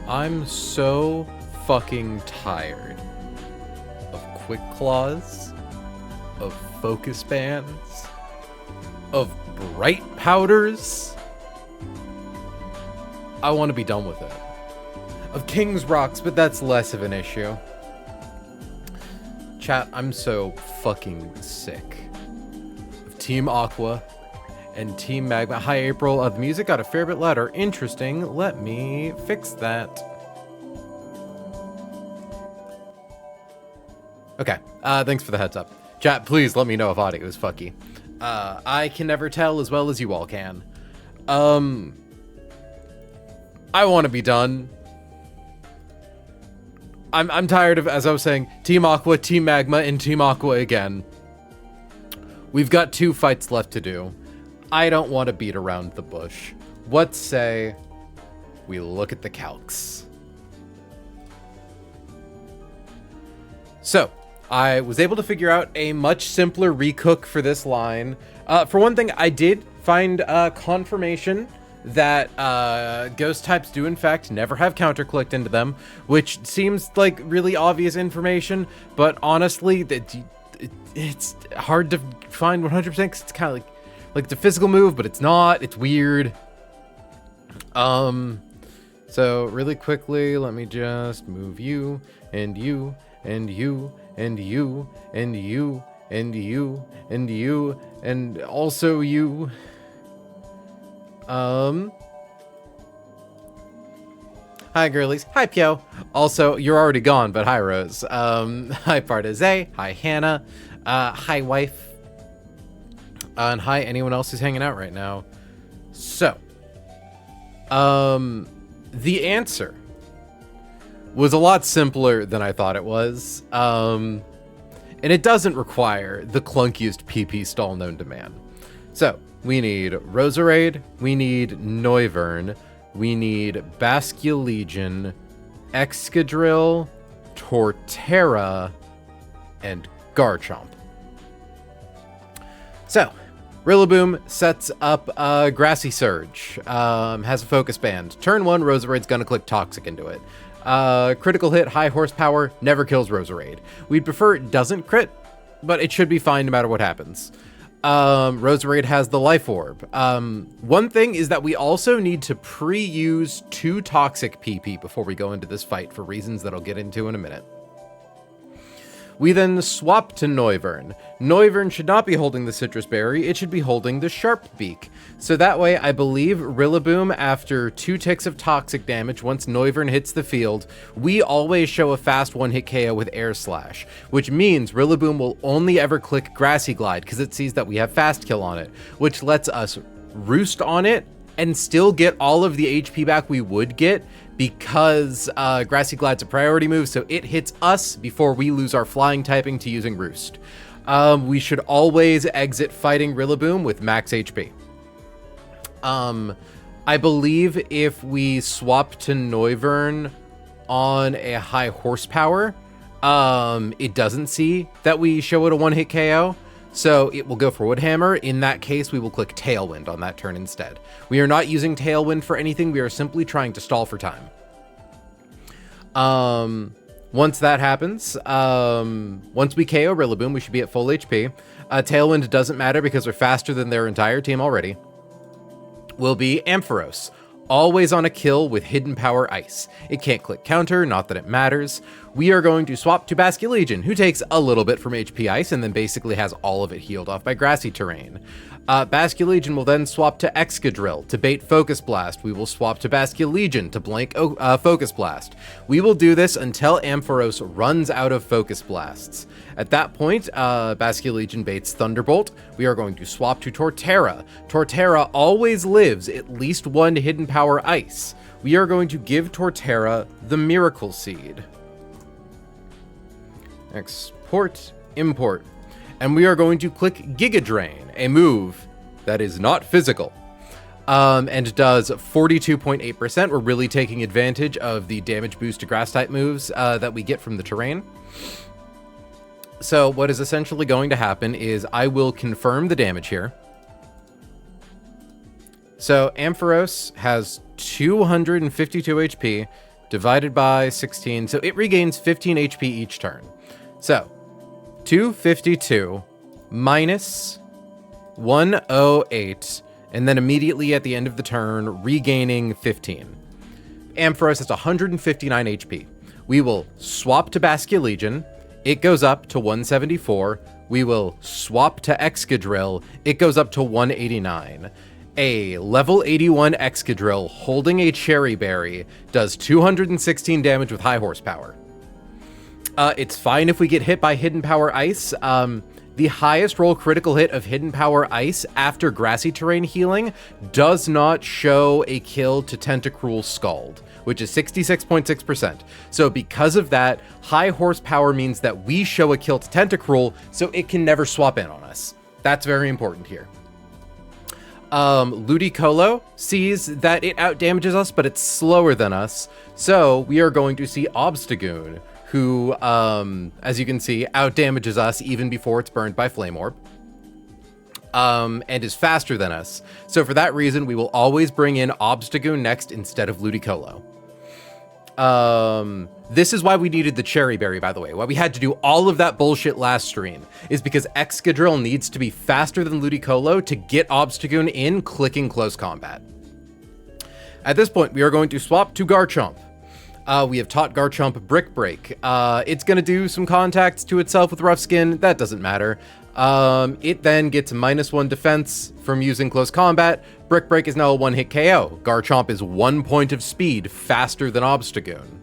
I'm so fucking tired of quick claws, of focus bands, of bright powders. I want to be done with it. Of King's Rocks, but that's less of an issue. Chat, I'm so fucking sick of Team Aqua and Team Magma. Hi, April. The music got a fair bit louder. Interesting. Let me fix that. Okay. Thanks for the heads up. Chat, please let me know if audio is fucky. I can never tell as well as you all can. I want to be done. I'm tired of, as I was saying, Team Aqua, Team Magma, and Team Aqua again. We've got 2 fights left to do. I don't want to beat around the bush. What say we look at the calcs? So, I was able to figure out a much simpler recook for this line. For one thing, I did find confirmation that ghost types do in fact never have counter-clicked into them, which seems like really obvious information, but honestly, it's hard to find 100% because it's kind of like it's a physical move, but it's not. It's weird. So really quickly, let me just move you, and you, and you, and you, and you, and you, and you, and also you. Hi, girlies. Hi, Pio. Also, you're already gone, but hi, Rose. Hi, Partize. Hi, Hannah. Hi, wife. And hi, anyone else who's hanging out right now. So, the answer was a lot simpler than I thought it was. And it doesn't require the clunkiest PP stall known to man. So, we need Roserade, we need Noivern, we need Basculegion, Excadrill, Torterra, and Garchomp. So, Rillaboom sets up Grassy Surge, has a focus band. Turn 1, Roserade's gonna click Toxic into it. Critical hit, high horsepower, never kills Roserade. We'd prefer it doesn't crit, but it should be fine no matter what happens. Roserade has the Life Orb. One thing is that we also need to pre-use 2 Toxic PP before we go into this fight for reasons that I'll get into in a minute. We then swap to Noivern. Noivern should not be holding the Citrus Berry, it should be holding the Sharp Beak. So that way, I believe Rillaboom, after 2 ticks of toxic damage, once Noivern hits the field, we always show a fast 1-hit KO with Air Slash, which means Rillaboom will only ever click Grassy Glide because it sees that we have Fast Kill on it, which lets us roost on it and still get all of the HP back we would get because Grassy Glide's a priority move, so it hits us before we lose our flying typing to using Roost. We should always exit fighting Rillaboom with max HP. I believe if we swap to Noivern on a high horsepower, it doesn't see that we show it a 1-hit KO. So it will go for Woodhammer. In that case, we will click Tailwind on that turn instead. We are not using Tailwind for anything. We are simply trying to stall for time. Once that happens, once we KO Rillaboom, we should be at full HP. Tailwind doesn't matter because we're faster than their entire team already. Will be Ampharos. Always on a kill with Hidden Power Ice. It can't click counter, not that it matters. We are going to swap to Basculegion, who takes a little bit from HP Ice and then basically has all of it healed off by grassy terrain. Basculegion will then swap to Excadrill to bait Focus Blast. We will swap to Basculegion to blank Focus Blast. We will do this until Ampharos runs out of Focus Blasts. At that point, Basculegion baits Thunderbolt. We are going to swap to Torterra. Torterra always lives at least 1 Hidden Power Ice. We are going to give Torterra the Miracle Seed. Export, import. And we are going to click Giga Drain, a move that is not physical, and does 42.8%. We're really taking advantage of the damage boost to grass type moves that we get from the terrain. So what is essentially going to happen is I will confirm the damage here. So Ampharos has 252 HP, divided by 16. So it regains 15 HP each turn. So 252 minus 108, and then immediately at the end of the turn, regaining 15. Ampharos is 159 HP. We will swap to Baskia Legion. It goes up to 174. We will swap to Excadrill. It goes up to 189. A level 81 Excadrill holding a Cherry Berry does 216 damage with high horsepower. It's fine if we get hit by Hidden Power Ice. The highest roll critical hit of Hidden Power Ice after Grassy Terrain healing does not show a kill to Tentacruel Scald, which is 66.6%. So because of that, high horsepower means that we show a kill to Tentacruel, so it can never swap in on us. That's very important here. Ludicolo sees that it outdamages us, but it's slower than us. So we are going to see Obstagoon, who, as you can see, outdamages us even before it's burned by Flame Orb, and is faster than us. So for that reason, we will always bring in Obstagoon next instead of Ludicolo. This is why we needed the Cherry Berry, by the way. Why we had to do all of that bullshit last stream is because Excadrill needs to be faster than Ludicolo to get Obstagoon in clicking close combat. At this point, we are going to swap to Garchomp. We have taught Garchomp Brick Break. It's going to do some contacts to itself with Rough Skin. That doesn't matter. It then gets -1 defense from using close combat. Brick Break is now a one-hit KO. Garchomp is 1 point of speed faster than Obstagoon.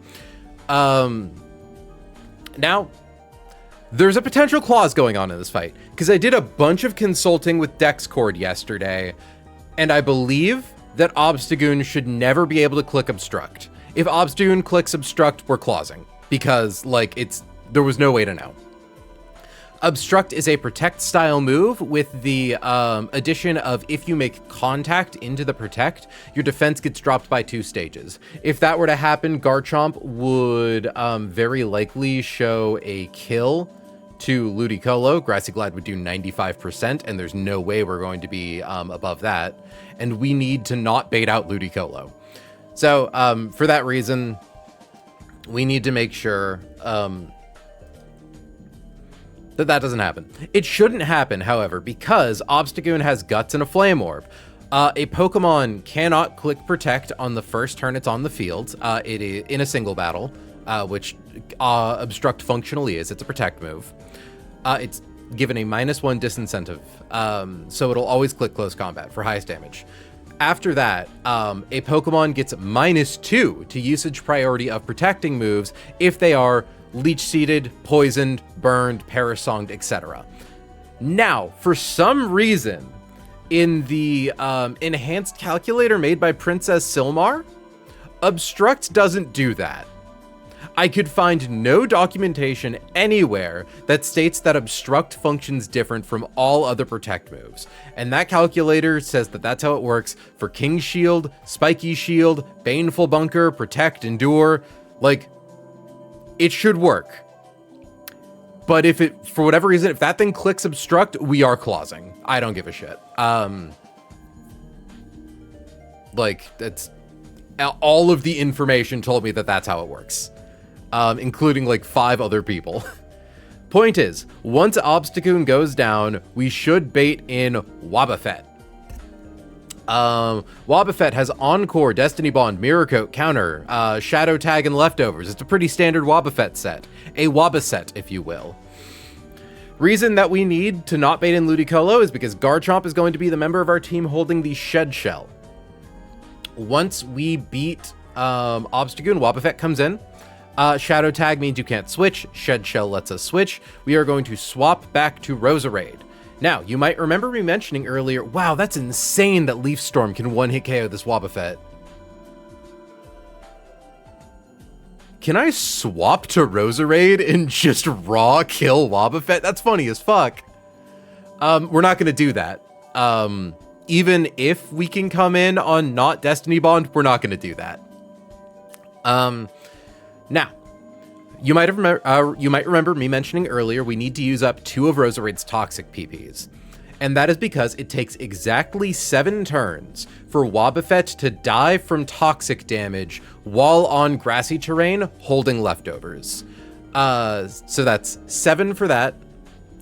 Now, there's a potential clause going on in this fight, because I did a bunch of consulting with Dexcord yesterday, and I believe that Obstagoon should never be able to click Obstruct. If Obstagoon clicks Obstruct, we're clausing, because, like, there was no way to know. Obstruct is a protect style move with the addition of if you make contact into the protect, your defense gets dropped by 2 stages. If that were to happen, Garchomp would very likely show a kill to Ludicolo. Grassy Glide would do 95%, and there's no way we're going to be above that. And we need to not bait out Ludicolo. So for that reason, we need to make sure that doesn't happen. It shouldn't happen, however, because Obstagoon has Guts and a Flame Orb. A Pokemon cannot click Protect on the first turn it's on the field. It is in a single battle, which Obstruct functionally is. It's a Protect move. It's given a -1 disincentive, so it'll always click Close Combat for highest damage. After that, a Pokemon gets -2 to usage priority of protecting moves if they are leech-seeded, poisoned, burned, parasonged, etc. Now, for some reason, in the enhanced calculator made by Princess Silmar, Obstruct doesn't do that. I could find no documentation anywhere that states that Obstruct functions different from all other Protect moves. And that calculator says that that's how it works for King's Shield, Spiky Shield, Baneful Bunker, Protect, Endure. Like, it should work. But if it, for whatever reason, if that thing clicks Obstruct, we are clausing. I don't give a shit. Like, that's all of the information told me that that's how it works. Including like 5 other people. Point is, once Obstagoon goes down, we should bait in Wobbuffet. Wobbuffet has Encore, Destiny Bond, Mirror Coat, Counter, Shadow Tag, and Leftovers. It's a pretty standard Wobbuffet set. A Wobbuset, if you will. Reason that we need to not bait in Ludicolo is because Garchomp is going to be the member of our team holding the Shed Shell. Once we beat Obstagoon, Wobbuffet comes in. Shadow Tag means you can't switch. Shed Shell lets us switch. We are going to swap back to Roserade. Now, you might remember me mentioning earlier, wow, that's insane that Leaf Storm can one-hit KO this Wobbuffet. Can I swap to Roserade and just raw kill Wobbuffet? That's funny as fuck. We're not going to do that. Even if we can come in on not Destiny Bond, we're not going to do that. Now, you might remember me mentioning earlier we need to use up 2 of Roserade's toxic PPs. And that is because it takes exactly 7 turns for Wobbuffet to die from toxic damage while on grassy terrain holding leftovers. So that's 7 for that.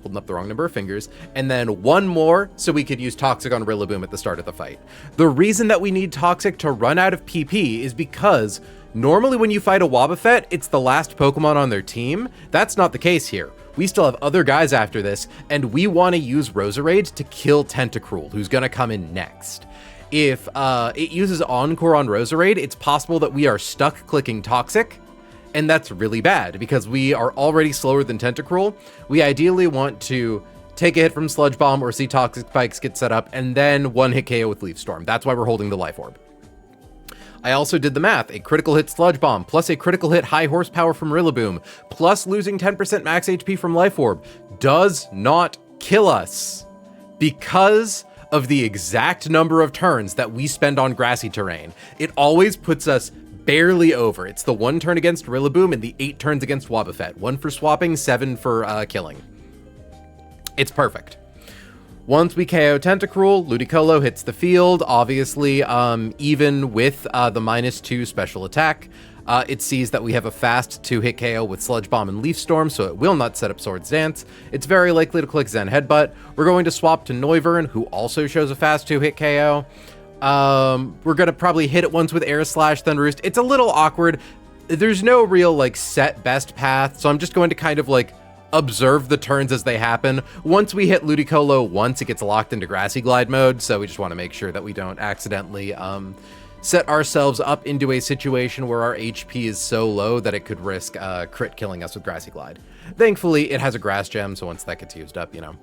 Holding up the wrong number of fingers, and then 1 more so we could use Toxic on Rillaboom at the start of the fight. The reason that we need Toxic to run out of PP is because normally when you fight a Wobbuffet, it's the last Pokemon on their team. That's not the case here. We still have other guys after this, and we want to use Roserade to kill Tentacruel, who's going to come in next. If it uses Encore on Roserade, it's possible that we are stuck clicking Toxic, and that's really bad because we are already slower than Tentacruel. We ideally want to take a hit from Sludge Bomb or see Toxic Spikes get set up and then 1-hit KO with Leaf Storm. That's why we're holding the Life Orb. I also did the math. A critical hit Sludge Bomb plus a critical hit high horsepower from Rillaboom plus losing 10% max HP from Life Orb does not kill us because of the exact number of turns that we spend on grassy terrain. It always puts us barely over. It's the 1 turn against Rillaboom and the 8 turns against Wobbuffet. 1 for swapping, 7 for killing. It's perfect. Once we KO Tentacruel, Ludicolo hits the field. Obviously, even with the -2 special attack, it sees that we have a fast 2-hit KO with Sludge Bomb and Leaf Storm, so it will not set up Swords Dance. It's very likely to click Zen Headbutt. We're going to swap to Noivern, who also shows a fast 2-hit KO. We're gonna probably hit it once with Air Slash, then Roost. It's a little awkward. There's no real like set best path, so I'm just going to kind of like observe the turns as they happen. Once we hit Ludicolo once, it gets locked into Grassy Glide mode, so we just want to make sure that we don't accidentally set ourselves up into a situation where our HP is so low that it could risk crit killing us with Grassy Glide. Thankfully, it has a Grass Gem, so once that gets used up, you know.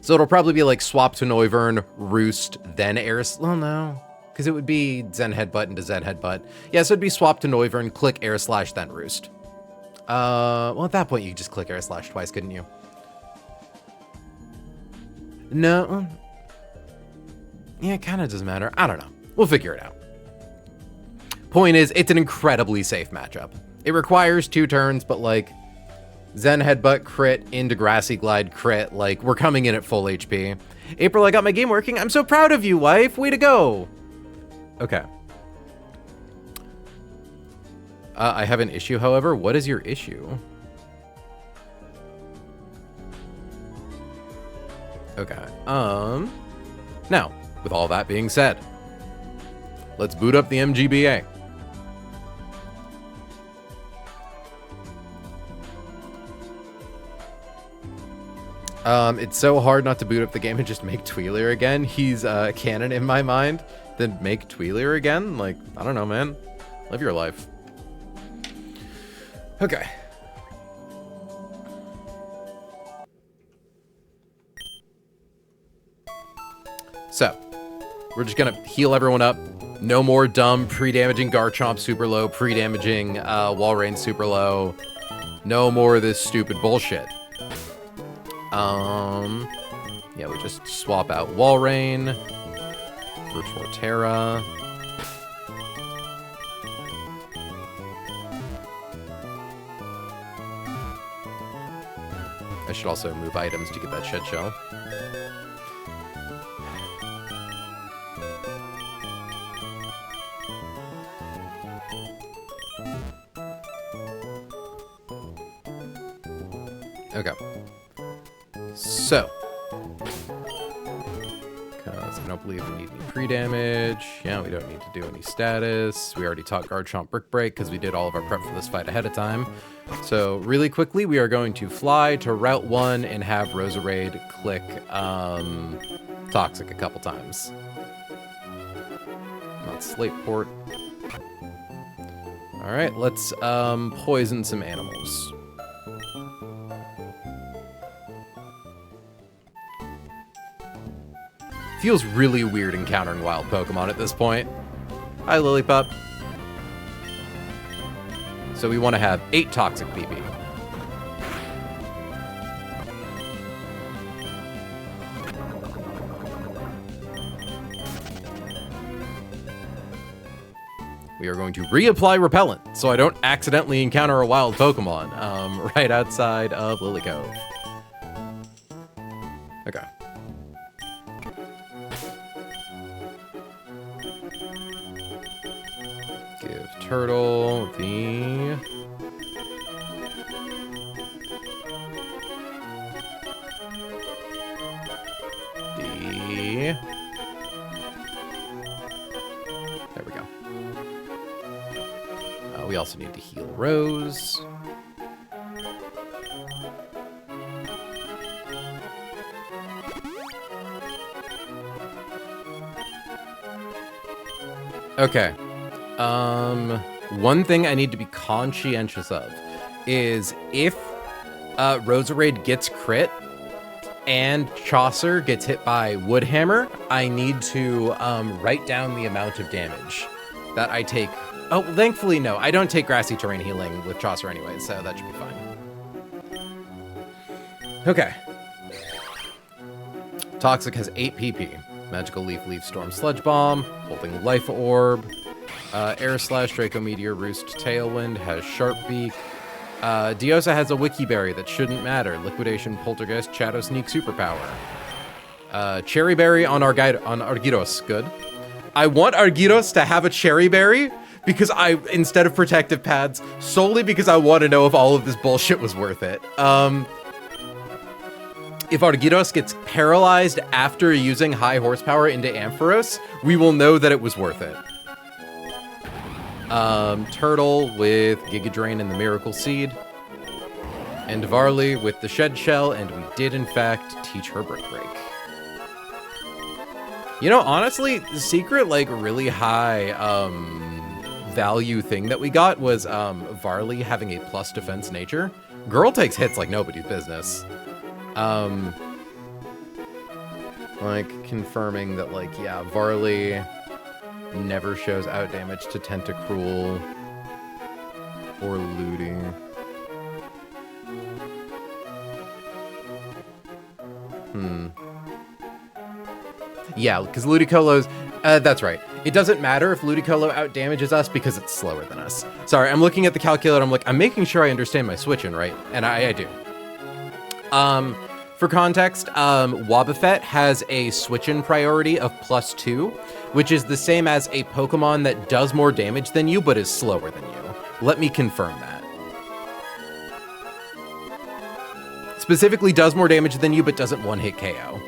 So it'll probably be like swap to Noivern, Roost, then Air... Well, no, because it would be Zen Headbutt into Zen Headbutt. Yeah, so it'd be swap to Noivern, click Air Slash, then Roost. Well, at that point, you could just click Air Slash twice, couldn't you? No. Yeah, it kind of doesn't matter. I don't know. We'll figure it out. Point is, it's an incredibly safe matchup. It requires 2 turns, but like... Zen Headbutt crit into Grassy Glide crit, like, we're coming in at full HP. April, I got my game working. I'm so proud of you, wife. Way to go. Okay. I have an issue, however. What is your issue? Okay. Now, with all that being said, let's boot up the MGBA. It's so hard not to boot up the game and just make Tweelier again. He's canon in my mind. Then make Tweelier again? Like, I don't know, man. Live your life. Okay. So, we're just gonna heal everyone up. No more dumb pre-damaging Garchomp super low, pre-damaging Walrein super low. No more of this stupid bullshit. Yeah, we just swap out Walrein for Torterra. I should also move items to get that shed shell. Okay. So, because I don't believe we need any pre-damage. Yeah, we don't need to do any status. We already taught Garchomp Brick Break because we did all of our prep for this fight ahead of time. So, really quickly, we are going to fly to Route 1 and have Roserade click Toxic a couple times. Not Slateport. Alright, let's poison some animals. Feels really weird encountering wild Pokemon at this point. Hi, Lillipup. So we want to have 8 Toxic PP. We are going to reapply Repellent, so I don't accidentally encounter a wild Pokemon right outside of Lily Cove. Okay. Turtle, the... There we go. We also need to heal Rose. Okay. One thing I need to be conscientious of is if Roserade gets crit and Chaucer gets hit by Woodhammer, I need to write down the amount of damage that I take. Oh, thankfully, no. I don't take Grassy Terrain Healing with Chaucer anyway, so that should be fine. Okay. Toxic has 8 PP. Magical Leaf, Leaf Storm, Sludge Bomb, Holding Life Orb, Air Slash, Draco Meteor, Roost, Tailwind, has Sharp Beak. Diosa has a Wiki Berry that shouldn't matter. Liquidation, Poltergeist, Shadow Sneak, Superpower. Cherry Berry on Argyros, good. I want Argyros to have a Cherry Berry because instead of Protective Pads, solely because I want to know if all of this bullshit was worth it. If Argyros gets paralyzed after using high horsepower into Ampharos, we will know that it was worth it. Turtle with Giga Drain and the Miracle Seed. And Varley with the Shed Shell, and we did in fact teach her Brick Break. You know, honestly, the secret, like, really high, value thing that we got was, Varley having a plus defense nature. Girl takes hits like nobody's business. Like, confirming that, like, yeah, Varley never shows out damage to Tentacruel or Looting. Yeah, because Ludicolo's... that's right. It doesn't matter if Ludicolo outdamages us because it's slower than us. Sorry, I'm looking at the calculator. I'm like, I'm making sure I understand my switching, right? And I do. For context, Wobbuffet has a switch-in priority of +2, which is the same as a Pokemon that does more damage than you, but is slower than you. Let me confirm that. Specifically does more damage than you, but doesn't one-hit KO.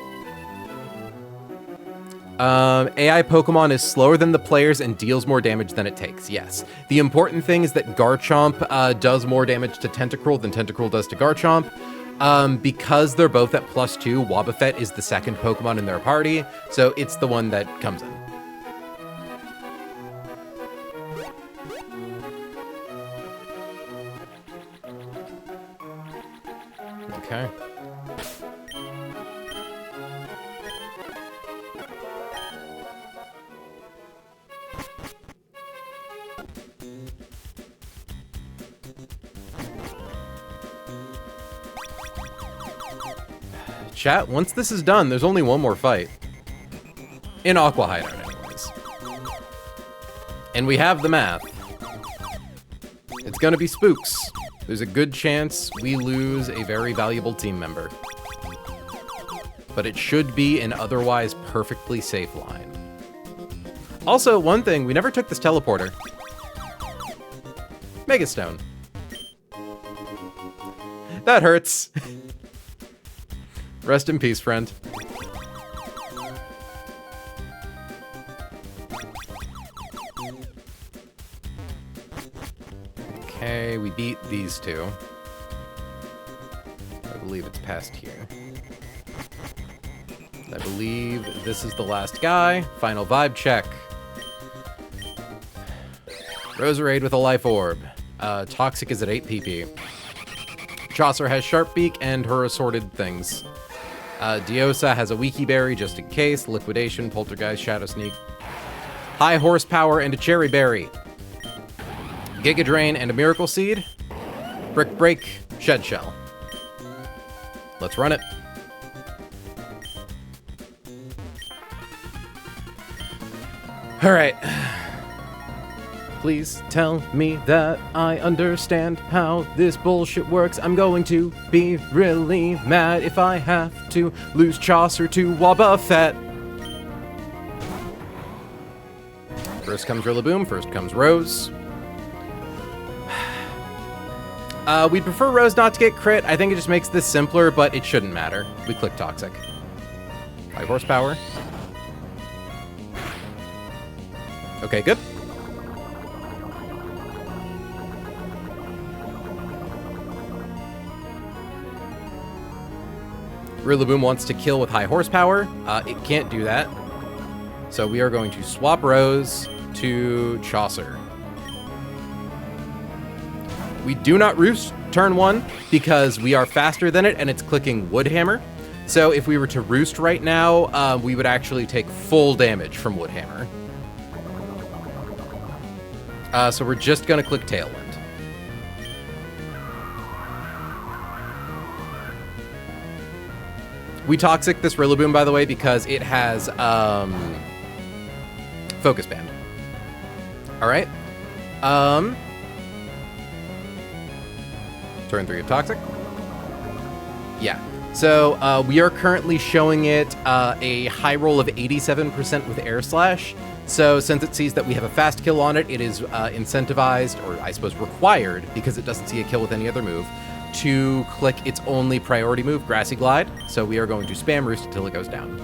AI Pokemon is slower than the players and deals more damage than it takes, yes. The important thing is that Garchomp does more damage to Tentacruel than Tentacruel does to Garchomp. Because they're both at +2, Wobbuffet is the second Pokemon in their party, so it's the one that comes in. Okay. Chat, once this is done, there's only one more fight. In Aqua Hideout, anyways. And we have the math. It's gonna be Spooks. There's a good chance we lose a very valuable team member. But it should be an otherwise perfectly safe line. Also, one thing, we never took this teleporter. Megastone. That hurts. Rest in peace, friend. Okay, we beat these two. I believe it's past here. I believe this is the last guy. Final vibe check. Roserade with a life orb. Toxic is at 8 PP. Chaucer has Sharp Beak and her assorted things. Diosa has a Wiki Berry just in case. Liquidation, Poltergeist, Shadow Sneak. High Horsepower and a Cherry Berry. Giga Drain and a Miracle Seed. Brick Break, Shed Shell. Let's run it. Alright. Please tell me that I understand how this bullshit works. I'm going to be really mad if I have to lose Chaucer to Wobbuffet. First comes Rillaboom, first comes Rose. We'd prefer Rose not to get crit. I think it just makes this simpler, but it shouldn't matter. We click Toxic. High horsepower. Okay, good. Rillaboom wants to kill with high horsepower. It can't do that. So we are going to swap Rose to Chaucer. We do not roost turn 1 because we are faster than it and it's clicking Woodhammer. So if we were to roost right now, we would actually take full damage from Woodhammer. So we're just going to click Tailwind. We Toxic this Rillaboom, by the way, because it has Focus Band. All right. Turn 3 of Toxic. Yeah. So we are currently showing it a high roll of 87% with Air Slash. So since it sees that we have a fast kill on it, it is incentivized, or I suppose required, because it doesn't see a kill with any other move, to click its only priority move, Grassy Glide. So we are going to spam Roost until it goes down.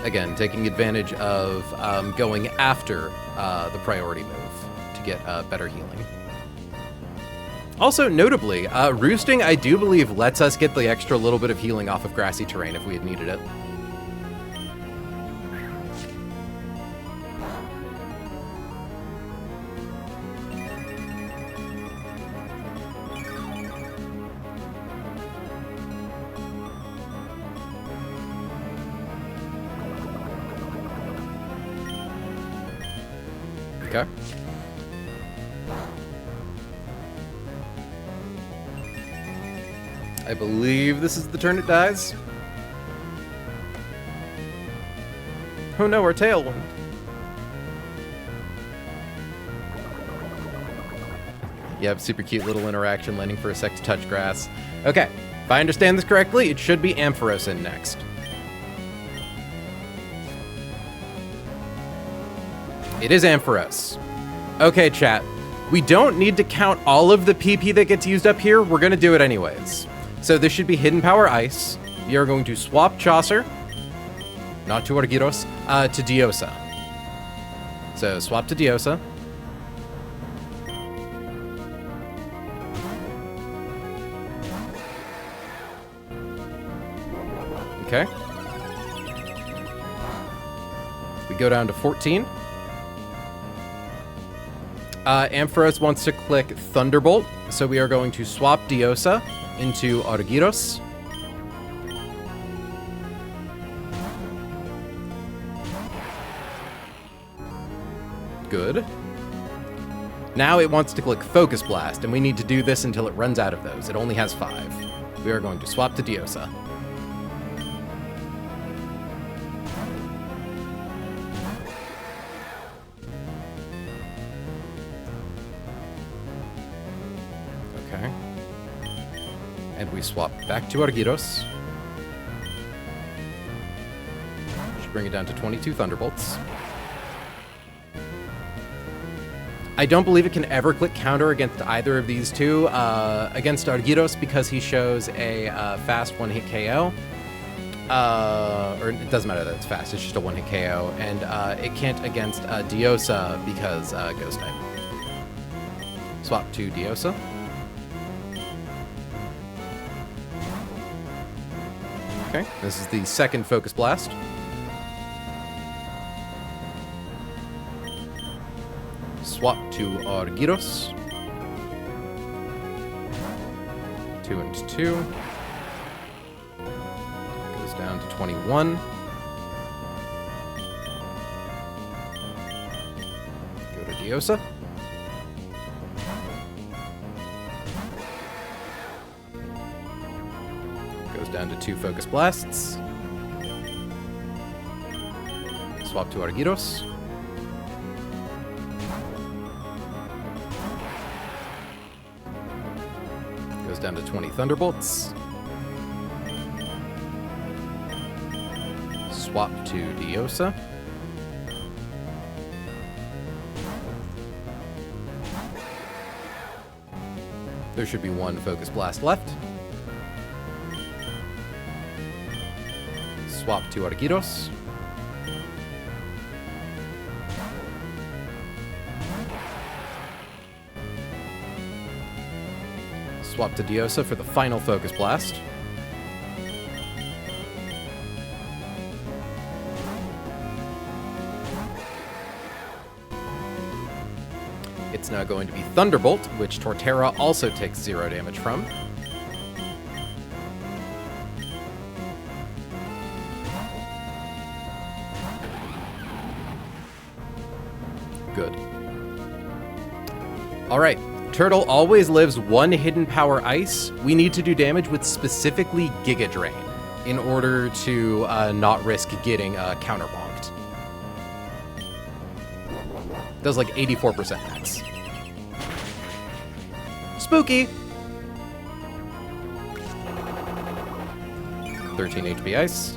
Again, taking advantage of going after the priority move to get better healing. Also, notably, Roosting, I do believe, lets us get the extra little bit of healing off of grassy terrain if we had needed it. Okay. I believe this is the turn it dies. Oh no, our Tailwind. Yep, super cute little interaction, landing for a sec to touch grass. Okay, if I understand this correctly, it should be Ampharos in next. It is Ampharos. Okay, chat. We don't need to count all of the PP that gets used up here. We're going to do it anyways. So this should be Hidden Power Ice. We are going to swap Chaucer, not to Argyros, to Diosa. So swap to Diosa. Okay. We go down to 14. Ampharos wants to click Thunderbolt, so we are going to swap Diosa into Argyros. Good. Now it wants to click Focus Blast, and we need to do this until it runs out of those. It only has 5. We are going to swap to Diosa. Okay. And we swap back to Argyros. Should bring it down to 22 Thunderbolts. I don't believe it can ever click counter against either of these two. Against Argyros, because he shows a fast one-hit KO. Or it doesn't matter that it's fast, it's just a one-hit KO. And it can't against Diosa because Ghost Type. Swap to Diosa. Okay, this is the second Focus Blast. Swap to Argyros. 2 and 2. Goes down to 21. Go to Diosa. Goes down to 2 Focus Blasts. Swap to Argyros. Down to 20 Thunderbolts. Swap to Diosa. There should be one Focus Blast left. Swap to Argyros. Swap to Diosa for the final Focus Blast. It's now going to be Thunderbolt, which Torterra also takes 0 damage from. Good. Alright, Turtle always lives 1 hidden power ice. We need to do damage with specifically Giga Drain in order to not risk getting counterbonked. Does like 84% max. Spooky! 13 HP ice.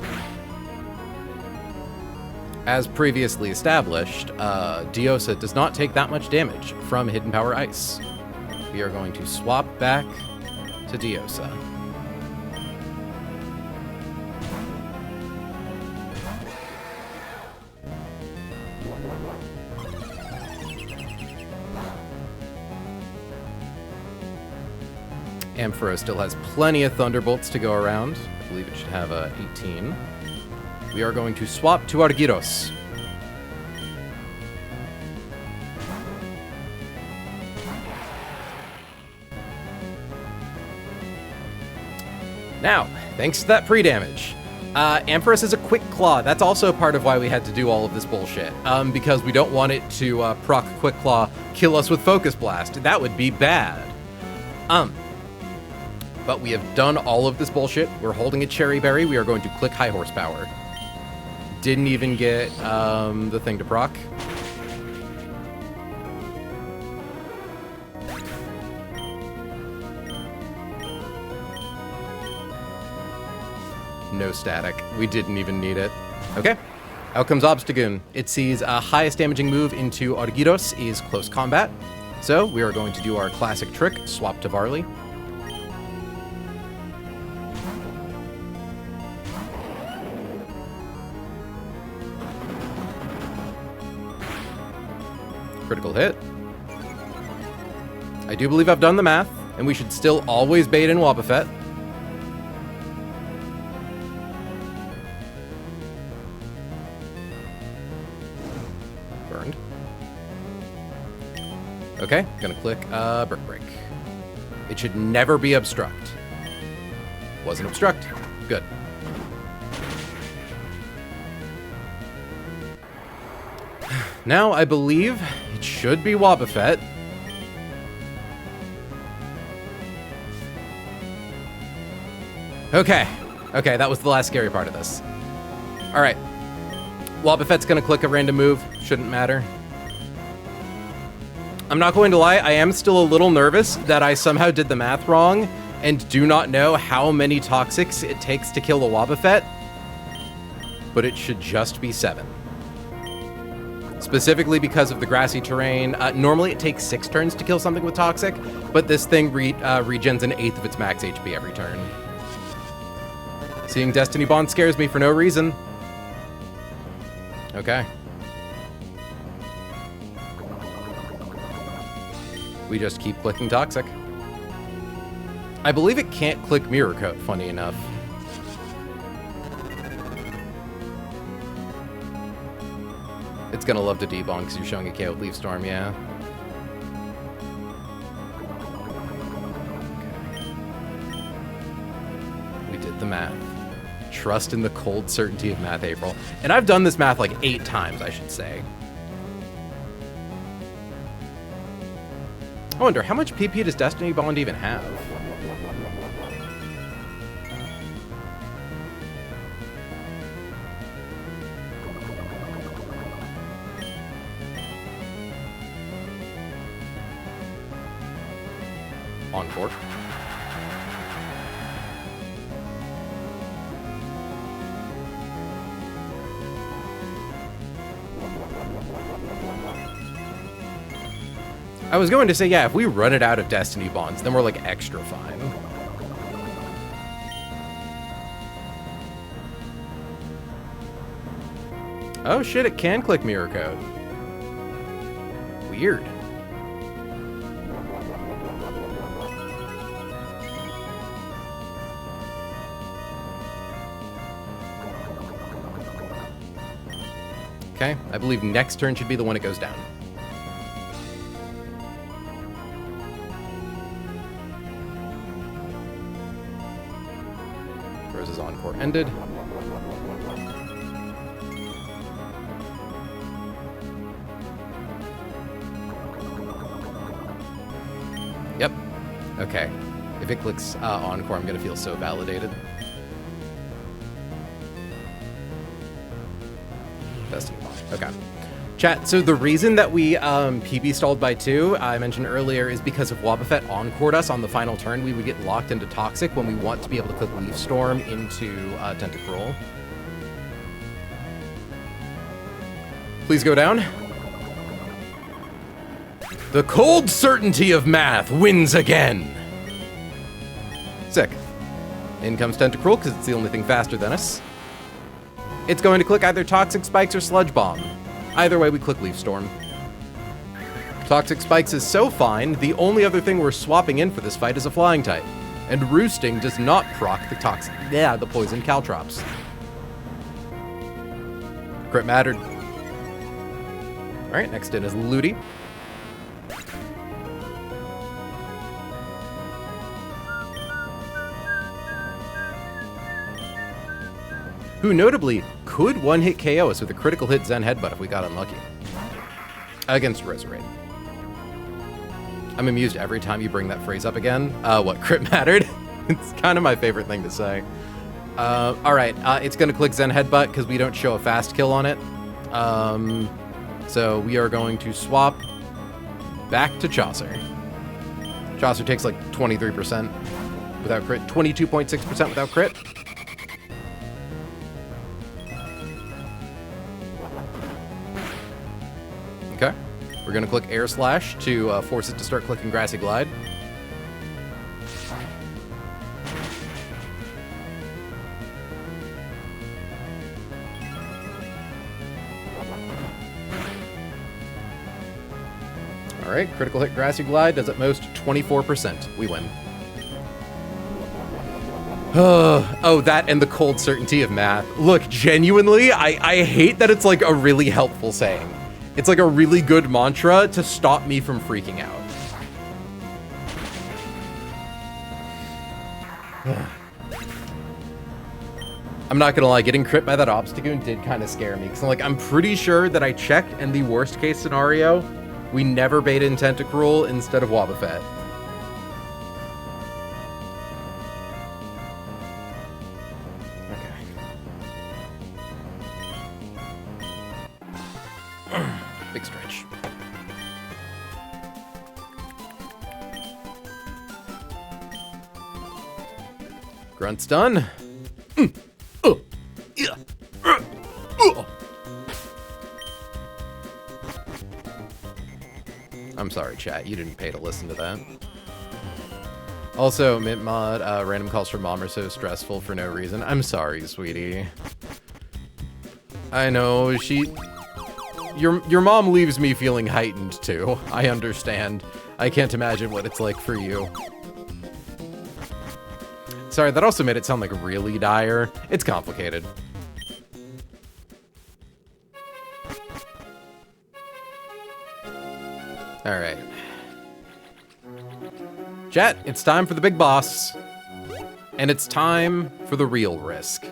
As previously established, Diosa does not take that much damage from Hidden Power Ice. We are going to swap back to Diosa. Ampharos still has plenty of Thunderbolts to go around. I believe it should have 18. We are going to swap to Argyros. Now, thanks to that pre-damage, Ampharos is a Quick Claw. That's also part of why we had to do all of this bullshit. Because we don't want it to proc Quick Claw, kill us with Focus Blast. That would be bad. But we have done all of this bullshit. We're holding a Cherry Berry. We are going to click High Horsepower. Didn't even get the thing to proc. No static. We didn't even need it. Okay. Out comes Obstagoon. It sees highest damaging move into Argyros is Close Combat. So we are going to do our classic trick, swap to Varley. Critical hit. I do believe I've done the math, and we should still always bait in Wobbuffet. Burned. Okay, gonna click Brick Break. It should never be Obstruct. Wasn't Obstruct. Good. Now, I believe it should be Wobbuffet. Okay. Okay, that was the last scary part of this. Alright. Wobbuffet's gonna click a random move. Shouldn't matter. I'm not going to lie, I am still a little nervous that I somehow did the math wrong and do not know how many Toxics it takes to kill a Wobbuffet. But it should just be 7. Specifically because of the grassy terrain. Normally it takes 6 turns to kill something with Toxic, but this thing regens an 1/8 of its max HP every turn. Seeing Destiny Bond scares me for no reason. Okay. We just keep clicking Toxic. I believe it can't click Mirror Coat, funny enough. It's gonna love to debonk because you're showing a KO with Leaf Storm, yeah. Okay. We did the math. Trust in the cold certainty of math, April. And I've done this math like 8 times, I should say. I wonder, how much PP does Destiny Bond even have? Encore. I was going to say, yeah, if we run it out of Destiny Bonds, then we're, like, extra fine. Oh, shit, it can click mirror code. Weird. Okay, I believe next turn should be the one it goes down. Rose's encore ended. Yep. Okay. If it clicks encore, I'm gonna feel so validated. Destiny Bond. Okay. Chat, so the reason that we PB stalled by 2, I mentioned earlier, is because if Wobbuffet encored us on the final turn, we would get locked into Toxic when we want to be able to click Leaf Storm into Tentacruel. Please go down. The cold certainty of math wins again. Sick. In comes Tentacruel, because it's the only thing faster than us. It's going to click either Toxic Spikes or Sludge Bomb. Either way, we click Leaf Storm. Toxic Spikes is so fine, the only other thing we're swapping in for this fight is a Flying type. And Roosting does not proc the toxic, the poison Caltrops. Crit mattered. Alright, next in is Ludi. Who notably could one-hit KO us with a critical hit Zen Headbutt if we got unlucky. Against Roserade. I'm amused every time you bring that phrase up again. What, crit mattered? It's kind of my favorite thing to say. Alright, it's gonna click Zen Headbutt because we don't show a fast kill on it. So we are going to swap back to Chaucer. Chaucer takes like 23% without crit, 22.6% without crit. Okay, we're gonna click Air Slash to force it to start clicking Grassy Glide. All right, critical hit Grassy Glide does at most 24%. We win. Oh, that and the cold certainty of math. Look, genuinely, I hate that it's like a really helpful saying. It's like a really good mantra to stop me from freaking out. I'm not gonna lie, getting crit by that Obstagoon did kind of scare me. Cause I'm pretty sure that I checked and the worst case scenario, we never bait in Tentacruel instead of Wobbuffet. Big stretch. Grunt's done. I'm sorry, chat. You didn't pay to listen to that. Also, Mint Mod, random calls from mom are so stressful for no reason. I'm sorry, sweetie. I know, Your mom leaves me feeling heightened, too. I understand. I can't imagine what it's like for you. Sorry, that also made it sound like really dire. It's complicated. Alright. Chat, it's time for the big boss. And it's time for the real risk.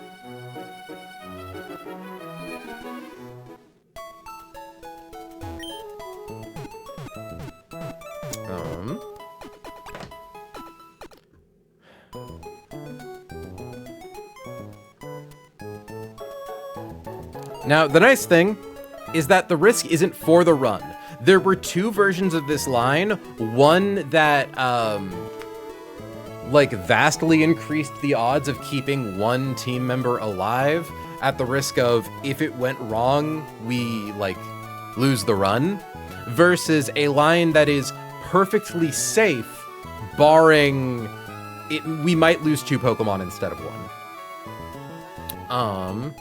Now, the nice thing is that the risk isn't for the run. There were two versions of this line. One that, like, vastly increased the odds of keeping one team member alive at the risk of, if it went wrong, we, like, lose the run. Versus a line that is perfectly safe, barring we might lose 2 Pokemon instead of 1.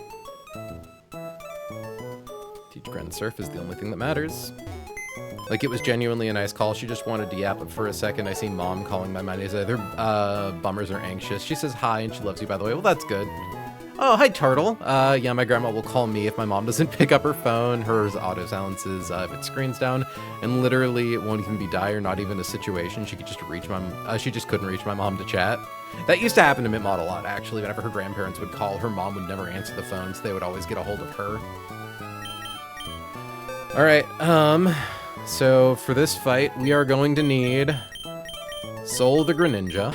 Teach Gren Surf is the only thing that matters. Like, it was genuinely a nice call. She just wanted to yap, but for a second I see Mom calling my mind. Is either bummers or anxious. She says hi and she loves you, by the way. Well, that's good. Oh, hi, Turtle. Yeah, my grandma will call me if my mom doesn't pick up her phone. Hers auto silences if it screen's down, and literally it won't even be dire, not even a situation. She could just reach my she just couldn't reach my mom to chat. That used to happen to Mid-Mod a lot, actually. Whenever her grandparents would call, her mom would never answer the phone, so they would always get a hold of her. All right, so for this fight, we are going to need Soul the Greninja.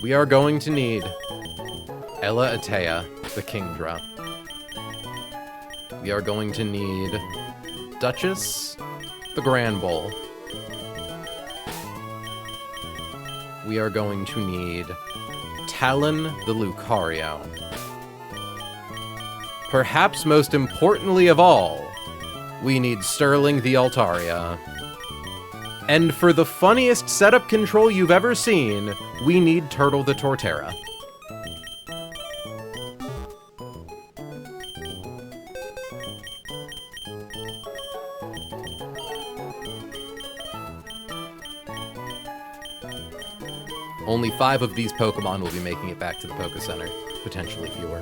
We are going to need Ella Atea, the Kingdra. We are going to need Duchess, the Granbull. We are going to need Talon, the Lucario. Perhaps most importantly of all, we need Sterling, the Altaria. And for the funniest setup control you've ever seen, we need Turtle the Torterra. Only 5 of these Pokemon will be making it back to the Poké Center. Potentially fewer.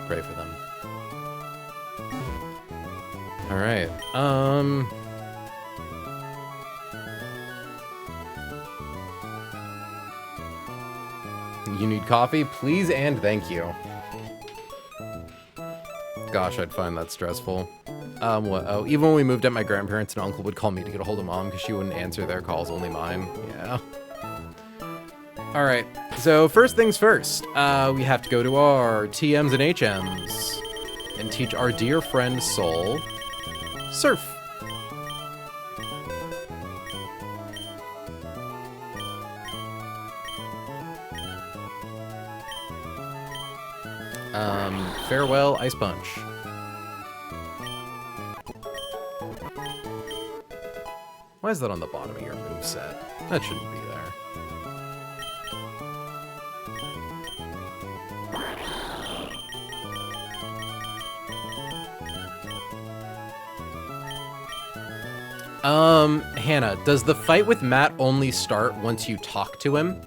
Pray for them. Alright, you need coffee? Please and thank you. Gosh, I'd find that stressful. What? Oh, even when we moved out, my grandparents and uncle would call me to get a hold of mom because she wouldn't answer their calls, only mine. Yeah. Alright, so first things first. We have to go to our TMs and HMs and teach our dear friend Soul Surf. Farewell, Ice Punch. Why is that on the bottom of your moveset? That shouldn't be there. Hannah, does the fight with Matt only start once you talk to him?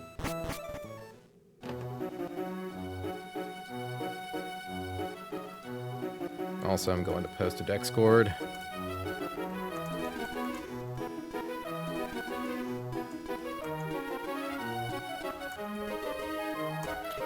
Also, I'm going to post a Discord.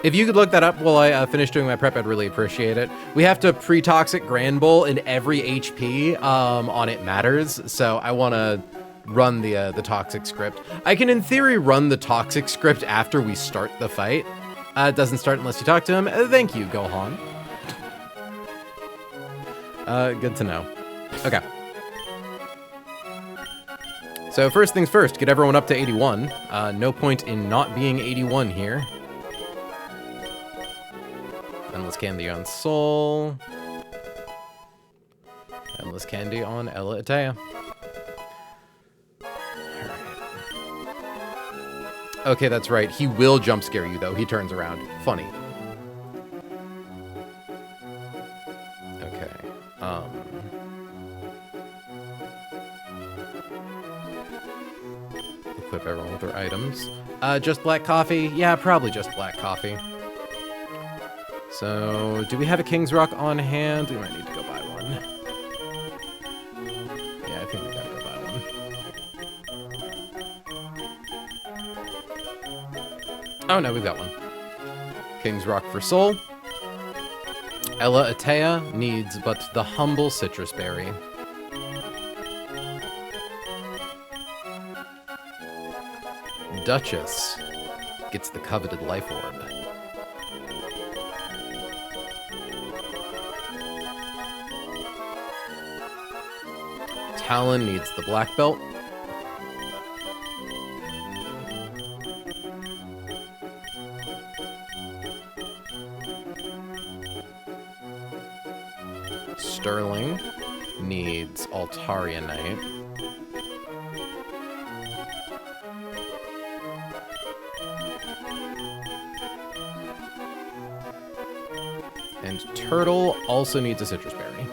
If you could look that up while I finish doing my prep, I'd really appreciate it. We have to pre-toxic Granbull, and every HP on it matters, so I want to run the toxic script. I can, in theory, run the toxic script after we start the fight. It doesn't start unless you talk to him. Thank you, Gohan. Good to know. Okay. So first things first, get everyone up to 81. No point in not being 81 here. Endless Candy on Soul. Endless Candy on Ella Atea. Okay, that's right. He will jump scare you, though. He turns around. Funny. Okay. Equip everyone with their items. Just black coffee? Yeah, probably just black coffee. So, do we have a King's Rock on hand? We might need to go buy one. Yeah, I think we gotta go buy one. Oh no, we've got one. King's Rock for Soul. Ella Atea needs but the humble citrus berry. Duchess gets the coveted life orb. Talon needs the black belt. Sterling needs Altaria Knight. And Turtle also needs a Citrus Berry.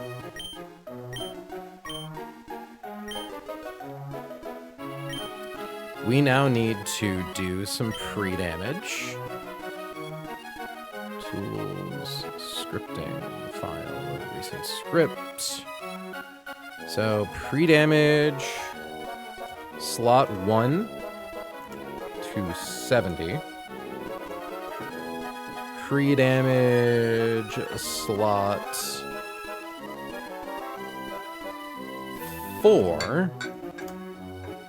We now need to do some pre-damage. Tools, scripting, file, recent script. So pre-damage, slot 1 to 70. Pre-damage, slot 4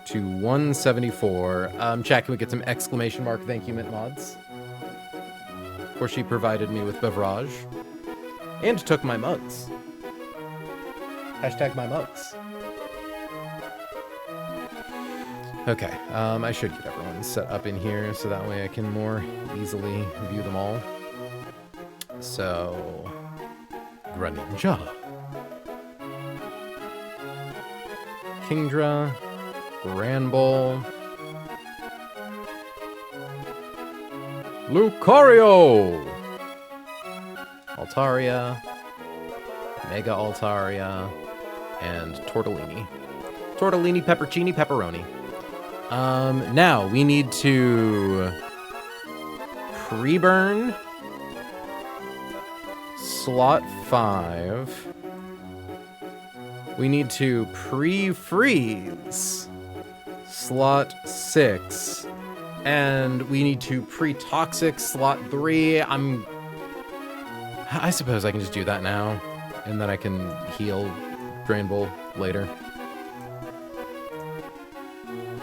to 174. Chat, can we get some exclamation mark thank you, Mint Mods? Of course, she provided me with beverage. And took my mugs. Hashtag my mugs. Okay, I should get everyone set up in here so that way I can more easily view them all. So, Greninja. Kingdra. Granbull. Lucario! Altaria. Mega Altaria. And Tortellini. Tortellini, Peppercini, Pepperoni. Now we need to pre-burn slot 5. We need to pre-freeze slot 6. And we need to pre-toxic slot 3. I suppose I can just do that now. And then I can heal Granbull later.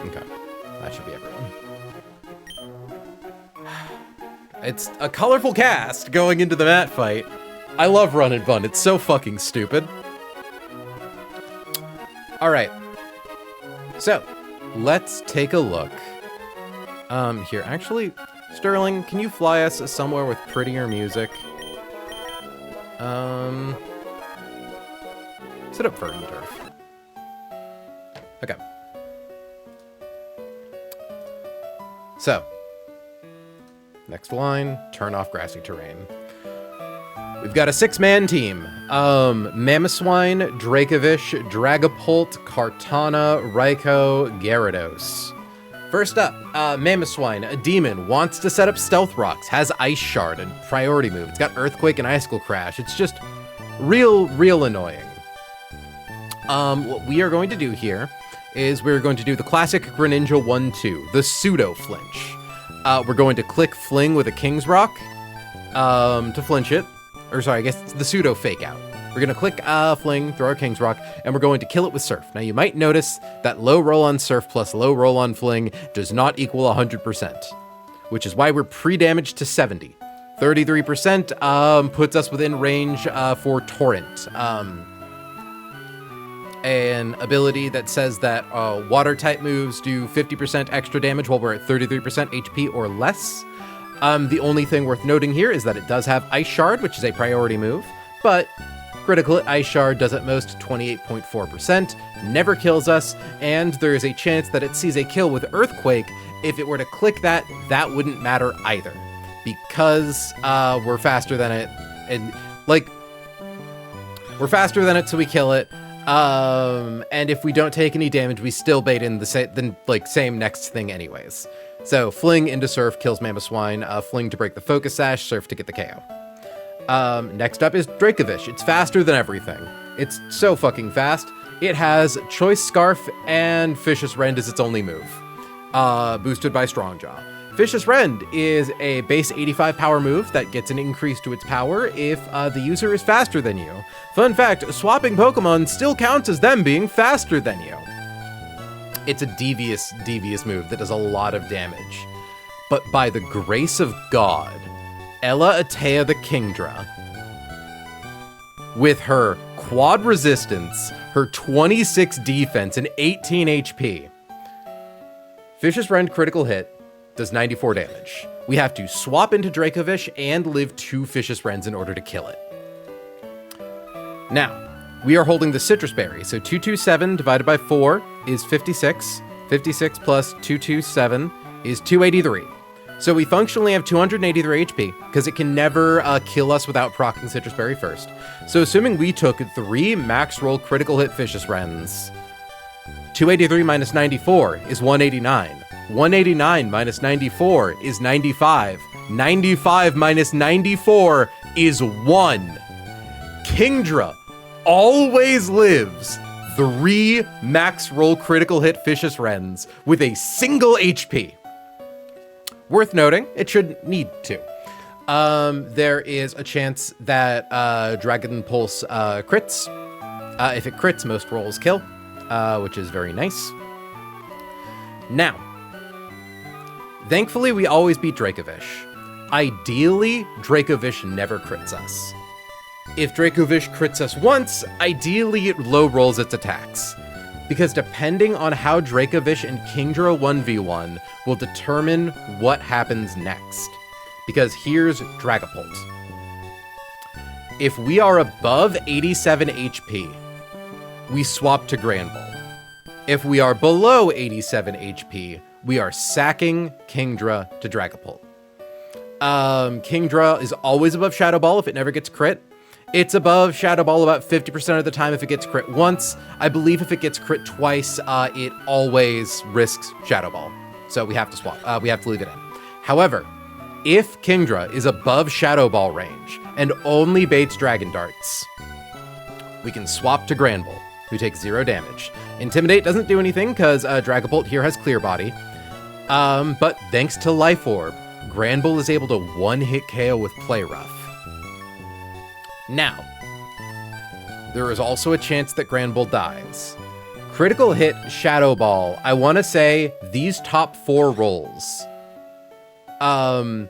Okay. That should be everyone. It's a colorful cast going into the mat fight. I love Run and Bun. It's so fucking stupid. Alright. So, let's take a look. Here, actually, Sterling, can you fly us somewhere with prettier music? Set up Verdant Turf. Okay. So, next line, turn off grassy terrain. We've got a 6-man team. Mamoswine, Dracovish, Dragapult, Kartana, Raikou, Gyarados. First up, Mamoswine, a demon, wants to set up Stealth Rocks, has Ice Shard and priority move. It's got Earthquake and Icicle Crash. It's just real annoying. What we are going to do here is we're going to do the classic Greninja 1-2, the pseudo flinch. We're going to click Fling with a King's Rock to flinch it. Or sorry, I guess it's the pseudo fake out. We're going to click Fling, throw our King's Rock, and we're going to kill it with Surf. Now, you might notice that low roll on Surf plus low roll on Fling does not equal 100%, which is why we're pre-damaged to 70. 33% puts us within range for Torrent. An ability that says that water-type moves do 50% extra damage while we're at 33% HP or less. The only thing worth noting here is that it does have Ice Shard, which is a priority move, but critical hit Ice Shard does at most 28.4%, never kills us, and there is a chance that it sees a kill with Earthquake. If it were to click that, that wouldn't matter either, because we're faster than it, and like, we're faster than it, so we kill it. And if we don't take any damage, we still bait in the same next thing anyways. So Fling into Surf kills Mamoswine, Fling to break the Focus Sash, Surf to get the KO. Next up is Dracovish. It's faster than everything. It's so fucking fast. It has Choice Scarf and Vicious Rend as its only move, boosted by Strongjaw. Vicious Rend is a base 85 power move that gets an increase to its power if the user is faster than you. Fun fact, swapping Pokemon still counts as them being faster than you. It's a devious move that does a lot of damage. But by the grace of God, Ella Atea the Kingdra, with her quad resistance, her 26 defense, and 18 HP, Vicious Rend critical hit, does 94 damage. We have to swap into Dracovish and live 2 Vicious Rends in order to kill it. Now, we are holding the Citrus Berry. So 227 divided by 4 is 56. 56 plus 227 is 283. So we functionally have 283 HP, because it can never kill us without proccing Citrus Berry first. So assuming we took 3 max roll critical hit Vicious Rends, 283 minus 94 is 189. 189 minus 94 is 95. 95 minus 94 is 1. Kingdra always lives 3 max roll critical hit Vicious Rends with a single HP. Worth noting, it should need to. There is a chance that Dragon Pulse crits. If it crits, most rolls kill, which is very nice. Now, thankfully, we always beat Dracovish. Ideally, Dracovish never crits us. If Dracovish crits us once, ideally it low rolls its attacks. Because depending on how Dracovish and Kingdra 1v1 will determine what happens next. Because here's Dragapult. If we are above 87 HP, we swap to Granbull. If we are below 87 HP, we are sacking Kingdra to Dragapult. Kingdra is always above Shadow Ball if it never gets crit. It's above Shadow Ball about 50% of the time if it gets crit once. I believe if it gets crit twice, it always risks Shadow Ball. So we have to swap. We have to leave it in. However, if Kingdra is above Shadow Ball range and only baits Dragon Darts, we can swap to Granbull, who takes 0 damage. Intimidate doesn't do anything because Dragapult here has Clear Body. But thanks to Life Orb, Granbull is able to one-hit KO with Play Rough. Now, there is also a chance that Granbull dies. Critical hit Shadow Ball. I want to say these top 4 rolls. 2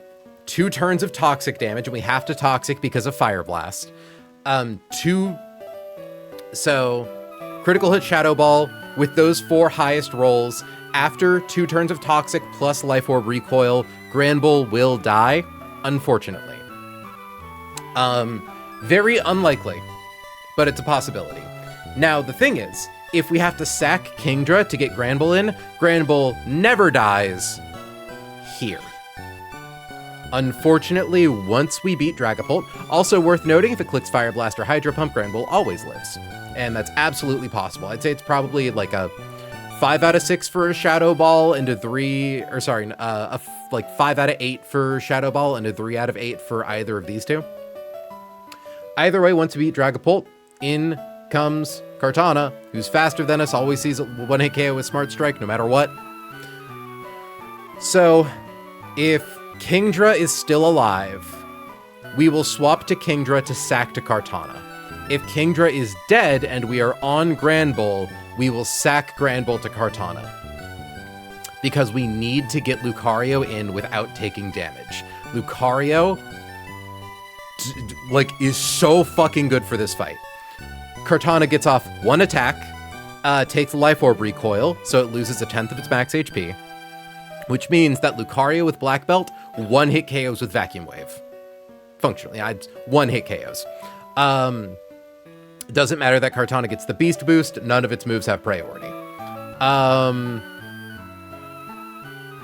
turns of toxic damage, and we have to toxic because of Fire Blast. So critical hit Shadow Ball with those 4 highest rolls. After 2 turns of toxic plus Life Orb recoil, Granbull will die, unfortunately. Very unlikely, but it's a possibility. Now, the thing is, if we have to sack Kingdra to get Granbull in, Granbull never dies here. Unfortunately, once we beat Dragapult, also worth noting, if it clicks Fire Blast or Hydro Pump, Granbull always lives. And that's absolutely possible. I'd say it's probably like a 5 out of 6 for a Shadow Ball and a 5 out of 8 for Shadow Ball and a 3 out of 8 for either of these two. Either way, once we beat Dragapult, in comes Kartana, who's faster than us, always sees a one-hit KO with Smart Strike, no matter what. So, if Kingdra is still alive, we will swap to Kingdra to sack to Kartana. If Kingdra is dead and we are on Granbull, we will sack Granbull to Kartana. Because we need to get Lucario in without taking damage. Lucario is so fucking good for this fight. Kartana gets off 1 attack, takes Life Orb recoil, so it loses 1/10 of its max HP, which means that Lucario with Black Belt, 1-hit KOs with Vacuum Wave. Functionally, 1-hit KOs. It doesn't matter that Kartana gets the Beast Boost, none of its moves have priority.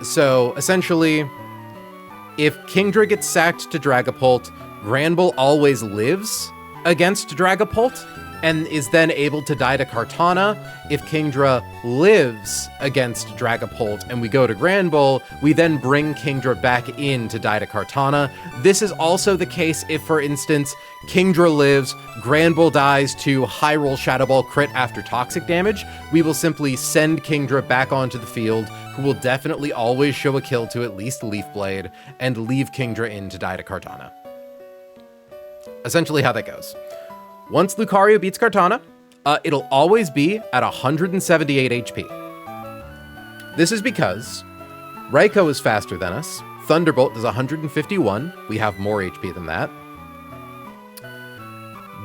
So, essentially, if Kingdra gets sacked to Dragapult, Granbull always lives against Dragapult, and is then able to die to Kartana. If Kingdra lives against Dragapult and we go to Granbull, we then bring Kingdra back in to die to Kartana. This is also the case if, for instance, Kingdra lives, Granbull dies to high roll Shadow Ball crit after toxic damage. We will simply send Kingdra back onto the field, who will definitely always show a kill to at least Leaf Blade, and leave Kingdra in to die to Kartana. Essentially how that goes. Once Lucario beats Kartana, it'll always be at 178 HP. This is because Raikou is faster than us, Thunderbolt does 151, we have more HP than that.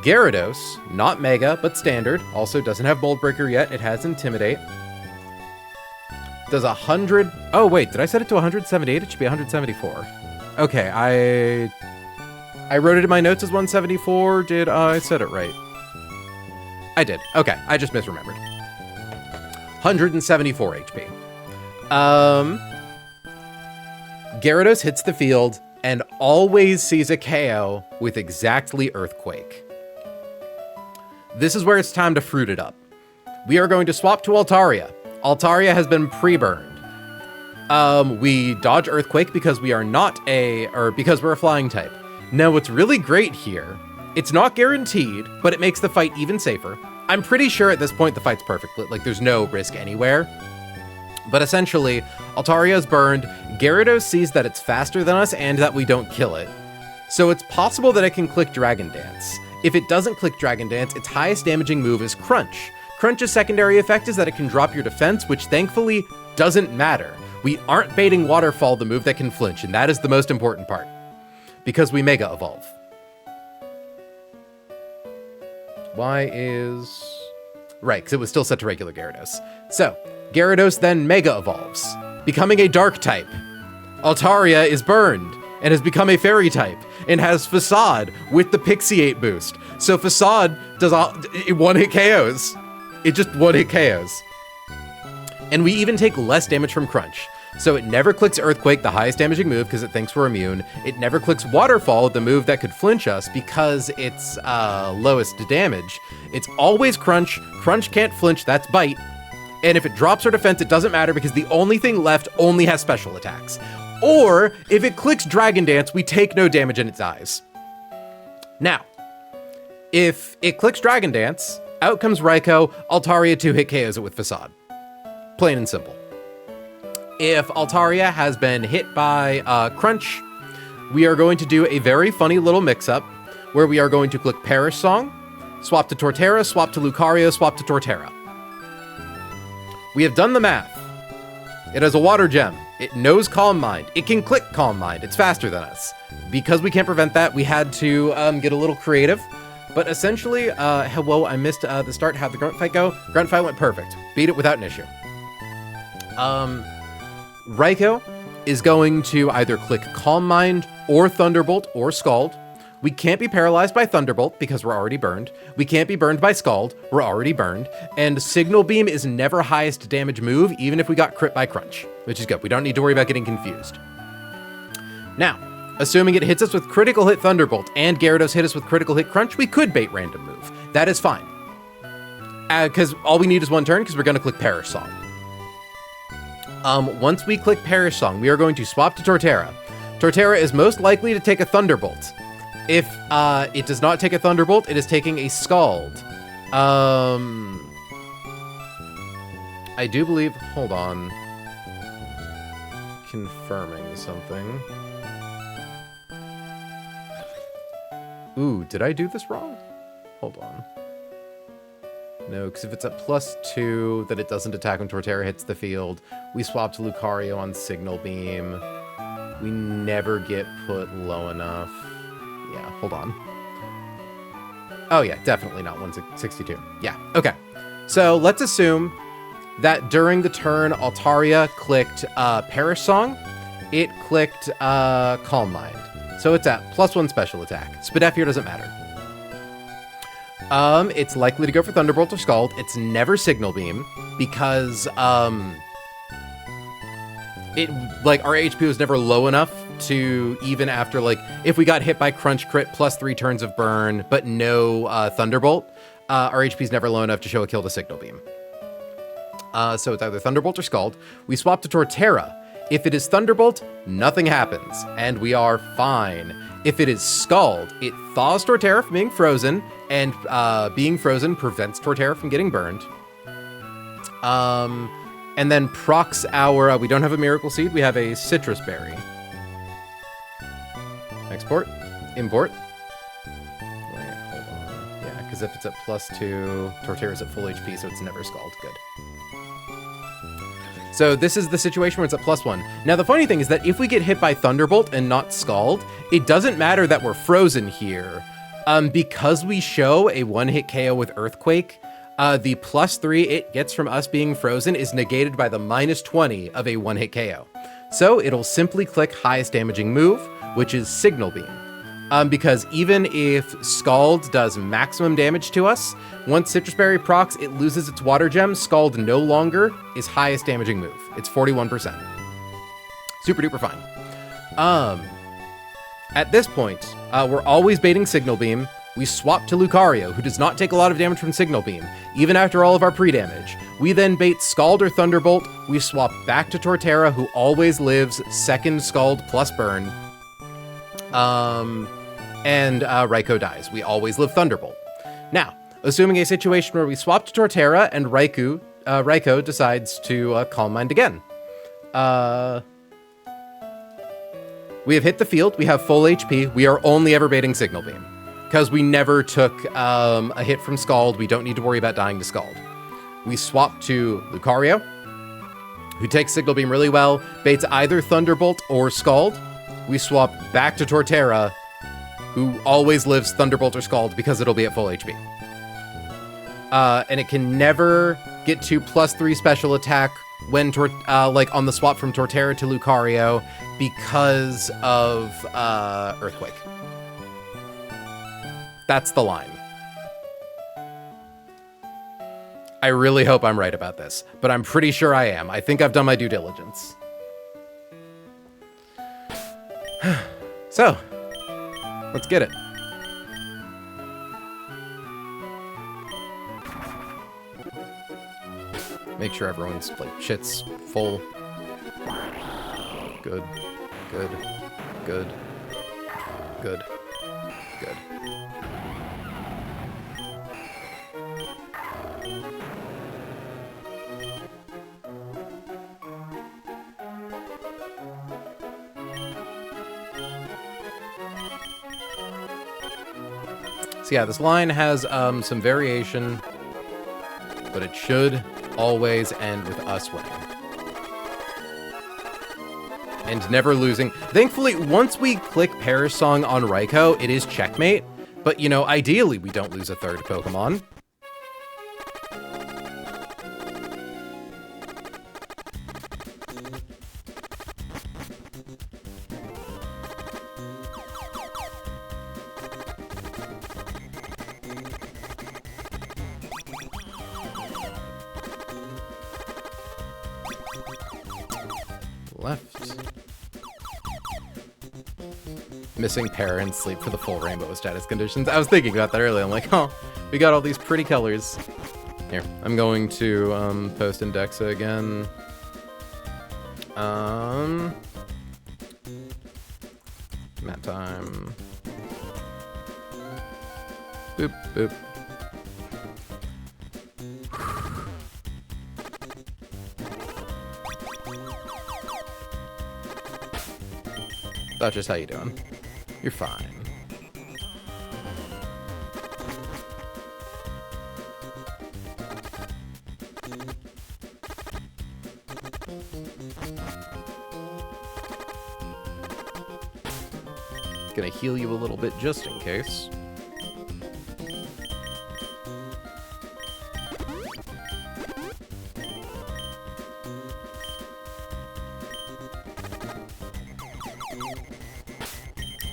Gyarados, not Mega, but Standard, also doesn't have Mold Breaker yet, it has Intimidate. Does 100... Oh wait, did I set it to 178? It should be 174. Okay, I wrote it in my notes as 174. Did I set it right? I did. Okay, I just misremembered. 174 HP. Gyarados hits the field and always sees a KO with exactly Earthquake. This is where it's time to fruit it up. We are going to swap to Altaria. Altaria has been pre-burned. We dodge Earthquake because we are because we're a flying type. Now, what's really great here, it's not guaranteed, but it makes the fight even safer. I'm pretty sure at this point the fight's perfect. Like, there's no risk anywhere. But essentially, Altaria is burned, Gyarados sees that it's faster than us and that we don't kill it. So it's possible that it can click Dragon Dance. If it doesn't click Dragon Dance, its highest damaging move is Crunch. Crunch's secondary effect is that it can drop your defense, which thankfully doesn't matter. We aren't baiting Waterfall, the move that can flinch, and that is the most important part. Because we Mega Evolve. Why is... Right, because it was still set to regular Gyarados. So, Gyarados then Mega Evolves, becoming a Dark type. Altaria is burned, and has become a Fairy type, and has Facade with the Pixiate boost. So Facade does it one-hit KOs. It just one-hit KOs. And we even take less damage from Crunch. So it never clicks Earthquake, the highest damaging move, because it thinks we're immune. It never clicks Waterfall, the move that could flinch us, because it's lowest damage. It's always Crunch. Crunch can't flinch, that's Bite. And if it drops our defense, it doesn't matter, because the only thing left only has special attacks. Or, if it clicks Dragon Dance, we take no damage and it dies. Now, if it clicks Dragon Dance, out comes Raikou, Altaria 2-hit KOs it with Facade. Plain and simple. If Altaria has been hit by Crunch, we are going to do a very funny little mix-up, where we are going to click Perish Song, swap to Torterra, swap to Lucario, swap to Torterra. We have done the math. It has a Water Gem. It knows Calm Mind. It can click Calm Mind. It's faster than us. Because we can't prevent that, we had to get a little creative. But essentially, whoa, I missed the start. How'd the grunt fight go? Grunt fight went perfect. Beat it without an issue. Raikou is going to either click Calm Mind or Thunderbolt or Scald. We can't be paralyzed by Thunderbolt because we're already burned. We can't be burned by Scald. We're already burned. And Signal Beam is never highest damage move, even if we got crit by Crunch, which is good. We don't need to worry about getting confused. Now, assuming it hits us with critical hit Thunderbolt and Gyarados hit us with critical hit Crunch, we could bait random move. That is fine. Because all we need is one turn, because we're going to click Perish Song. Once we click Perish Song, we are going to swap to Torterra. Torterra is most likely to take a Thunderbolt. If it does not take a Thunderbolt, it is taking a Scald. I do believe... Hold on. Confirming something. Ooh, did I do this wrong? Hold on. No, because if it's at +2, then it doesn't attack when Torterra hits the field. We swap to Lucario on Signal Beam. We never get put low enough. Yeah, hold on. Oh yeah, definitely not 162. Yeah, okay. So let's assume that during the turn Altaria clicked Perish Song, it clicked Calm Mind. So it's at +1 special attack. Spadef here doesn't matter. It's likely to go for Thunderbolt or Scald. It's never Signal Beam because our HP was never low enough to, even after, like, if we got hit by Crunch Crit +3 turns of burn, but no Thunderbolt, our HP is never low enough to show a kill to Signal Beam. So it's either Thunderbolt or Scald. We swap to Torterra. If it is Thunderbolt, nothing happens, and we are fine. If it is Scald, it thaws Torterra from being frozen, and being frozen prevents Torterra from getting burned. And then procs our... we don't have a Miracle Seed, we have a Citrus Berry. Export. Import. Wait, hold on. Yeah, because if it's at +2, Torterra's at full HP, so it's never Scald. Good. So this is the situation where it's at +1. Now, the funny thing is that if we get hit by Thunderbolt and not Scald, it doesn't matter that we're frozen here. Because we show a one-hit KO with Earthquake, the +3 it gets from us being frozen is negated by the -20 of a one-hit KO. So it'll simply click highest damaging move, which is Signal Beam. Because even if Scald does maximum damage to us, once Citrus Berry procs, it loses its Water Gem. Scald no longer is highest damaging move. It's 41%. Super duper fine. At this point, we're always baiting Signal Beam. We swap to Lucario, who does not take a lot of damage from Signal Beam, even after all of our pre-damage. We then bait Scald or Thunderbolt. We swap back to Torterra, who always lives second Scald plus Burn. And Raikou dies. We always live Thunderbolt. Now, assuming a situation where we swap to Torterra and Raikou decides to Calm Mind again. We have hit the field. We have full HP. We are only ever baiting Signal Beam. Because we never took a hit from Scald, we don't need to worry about dying to Scald. We swap to Lucario, who takes Signal Beam really well, baits either Thunderbolt or Scald. We swap back to Torterra, who always lives Thunderbolt or Scald because it'll be at full HP. And it can never get to +3 special attack when like on the swap from Torterra to Lucario because of Earthquake. That's the line. I really hope I'm right about this, but I'm pretty sure I am. I think I've done my due diligence. So, let's get it. Make sure everyone's like shit's full. Good, good, good, good, good. So yeah, this line has some variation, but it should always end with us winning. And never losing. Thankfully, once we click Perish Song on Raikou, it is checkmate. But, you know, ideally we don't lose a third Pokemon. Left. Missing parents sleep for the full rainbow status conditions. I was thinking about that earlier. I'm like, oh, we got all these pretty colors. Here, I'm going to post Indexa again. Map time. Boop, boop. Duchess, how you doing? You're fine. Gonna heal you a little bit just in case.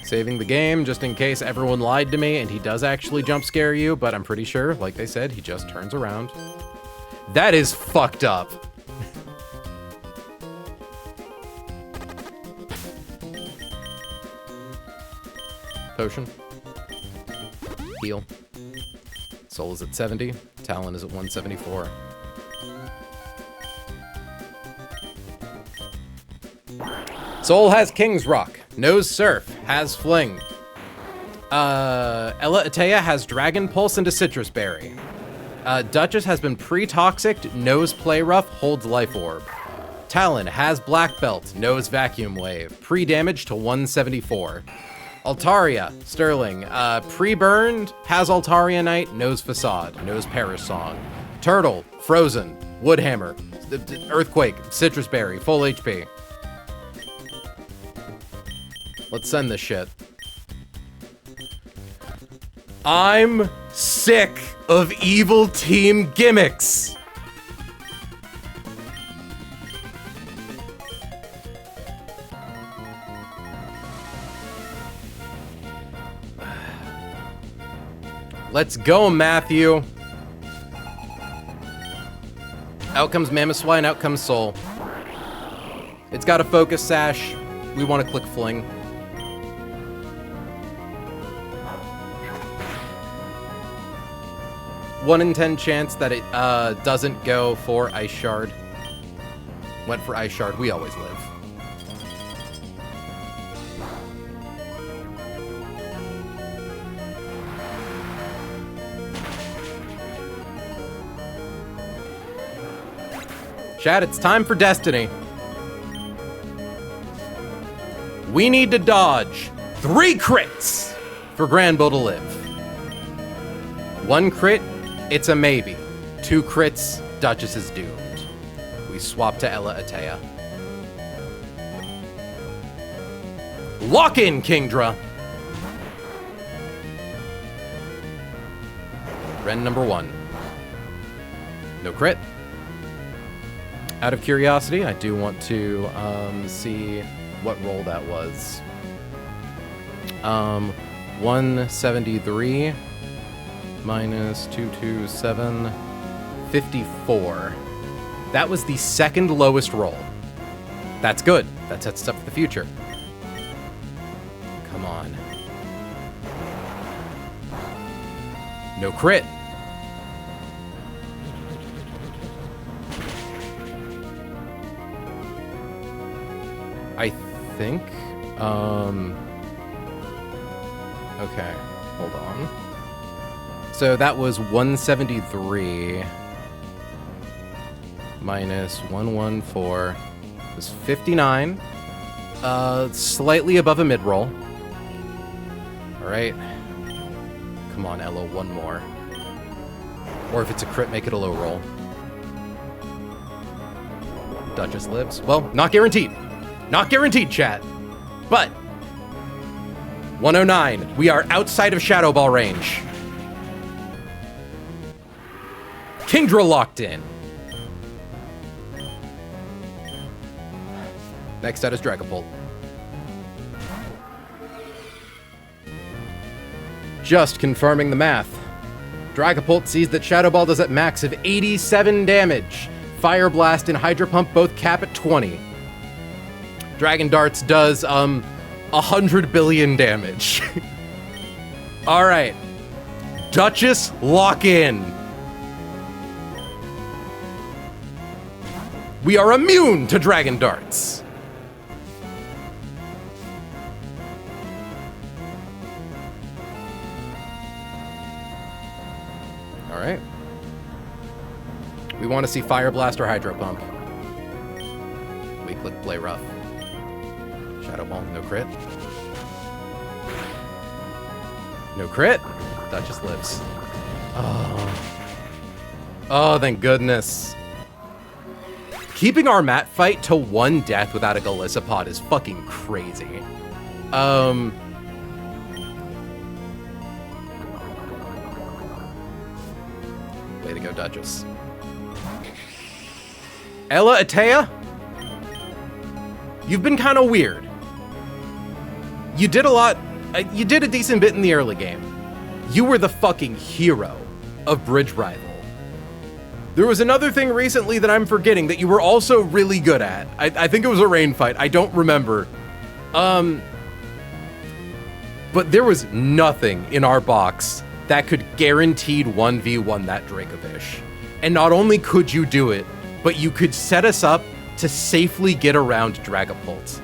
Saving the game just in case everyone lied to me and he does actually jump scare you, but I'm pretty sure, like they said, he just turns around. That is fucked up. Potion. Heal. Soul is at 70. Talon is at 174. Soul has King's Rock. Knows Surf. Has Fling. Ella Atea has Dragon Pulse into Citrus Berry. Duchess has been pre-toxic. Knows Play Rough. Holds Life Orb. Talon has Black Belt. Knows Vacuum Wave. Pre-damage to 174. Altaria, Sterling, pre-burned, has Altaria Knight, knows Facade, knows Perish Song. Turtle, Frozen, Woodhammer, Earthquake, Citrus Berry, full HP. Let's send this shit. I'm sick of evil team gimmicks. Let's go, Matthew. Out comes Mammoth and out comes Soul. It's got a focus sash. We want to click Fling. One in 10 chance that it doesn't go for Ice Shard. Went for Ice Shard. We always live. Chat, it's time for Destiny. We need to dodge 3 crits for Granbull to live. 1 crit, it's a maybe. 2 crits, Duchess is doomed. We swap to Ella Atea. Lock in, Kingdra. Ren number 1. No crit. Out of curiosity, I do want to see what roll that was. 173 minus 227, 54. That was the second lowest roll. That's good. That sets us up for the future. Come on. No crit. I think, okay, hold on. So that was 173 minus 114 was 59. Slightly above a mid-roll. All right. Come on, Elo, one more. Or if it's a crit, make it a low roll. Duchess lives. Well, not guaranteed. Not guaranteed, chat. But 109. We are outside of Shadow Ball range. Kingdra locked in. Next out is Dragapult. Just confirming the math. Dragapult sees that Shadow Ball does at max of 87 damage. Fire Blast and Hydro Pump both cap at 20. Dragon Darts does 100 billion damage. All right. Duchess, lock in. We are immune to Dragon Darts. All right. We want to see Fire Blast or Hydro Pump. We click play rough. Shadow Ball, no crit. No crit. Duchess lives. Oh, thank goodness. Keeping our mat fight to 1 death without a Galissapod is fucking crazy. Way to go, Duchess. Ella Atea? You've been kind of weird. You did a lot. You did a decent bit in the early game. You were the fucking hero of Bridge Rival. There was another thing recently that I'm forgetting that you were also really good at. I think it was a rain fight. I don't remember. But there was nothing in our box that could guaranteed 1v1 that Dracovish. And not only could you do it, but you could set us up to safely get around Dragapult.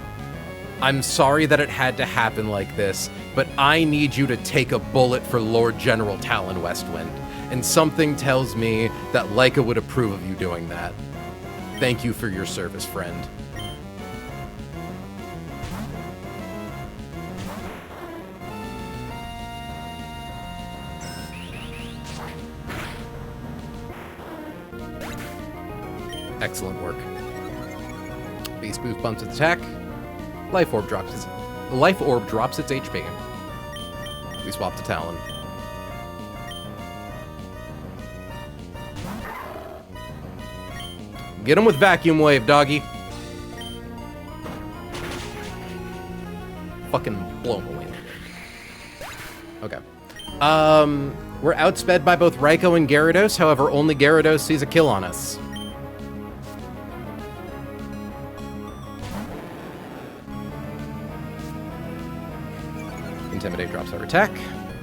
I'm sorry that it had to happen like this, but I need you to take a bullet for Lord General Talon Westwind, and something tells me that Leica would approve of you doing that. Thank you for your service, friend. Excellent work. Beast Boost bumps its attack. Life Orb drops its HP. We swap to Talon. Get him with Vacuum Wave, doggy. Fucking blow him away. Okay. We're outsped by both Raikou and Gyarados, however, only Gyarados sees a kill on us. Intimidate drops our attack.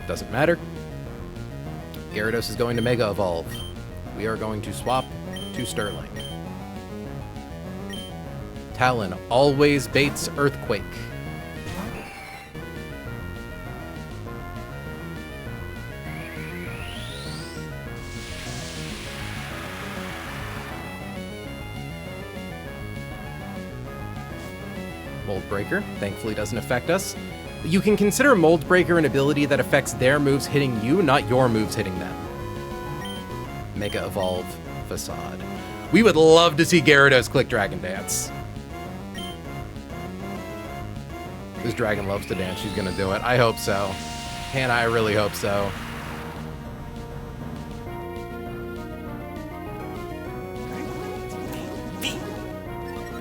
Doesn't matter. Gyarados is going to Mega Evolve. We are going to swap to Sterling. Talon always baits Earthquake. Mold Breaker, thankfully doesn't affect us. You can consider Mold Breaker an ability that affects their moves hitting you, not your moves hitting them. Mega Evolve Facade. We would love to see Gyarados click Dragon Dance. This dragon loves to dance, she's gonna do it. I hope so. Hannah, I really hope so.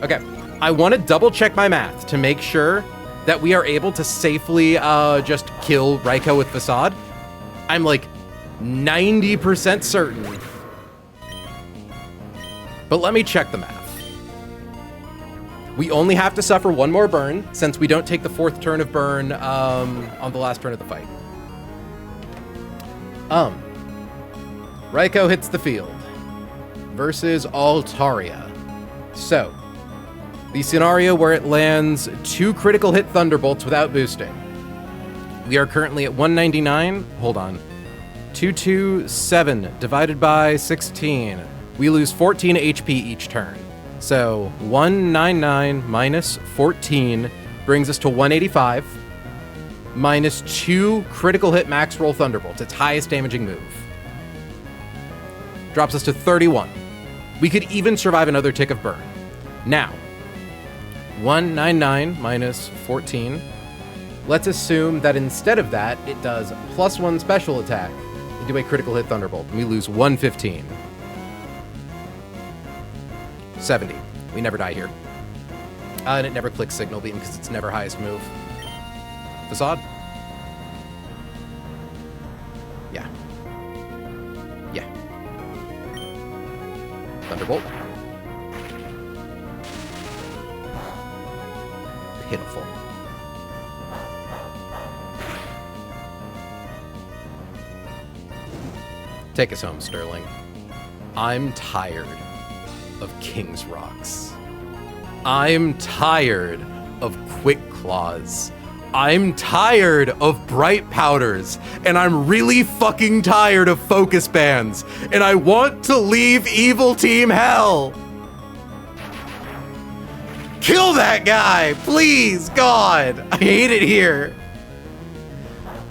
Okay, I want to double check my math to make sure that we are able to safely just kill Raikou with Facade. I'm like 90% certain. But let me check the math. We only have to suffer one more burn since we don't take the 4th turn of burn on the last turn of the fight. Raikou hits the field versus Altaria. So, the scenario where it lands 2 critical hit Thunderbolts without boosting. We are currently at 199. Hold on. 227 divided by 16. We lose 14 HP each turn. So 199 minus 14 brings us to 185. Minus 2 critical hit max roll Thunderbolts, its highest damaging move. Drops us to 31. We could even survive another tick of burn. Now, 199 minus 14. Let's assume that instead of that, it does +1 special attack into a critical hit Thunderbolt, and we lose 115. 70. We never die here. And it never clicks Signal Beam because it's never highest move. Facade? Yeah. Yeah. Thunderbolt. Pitiful. Take us home, Sterling. I'm tired of King's Rocks. I'm tired of Quick Claws. I'm tired of Bright Powders. And I'm really fucking tired of Focus Bands. And I want to leave Evil Team hell. Kill that guy, please, God. I hate it here.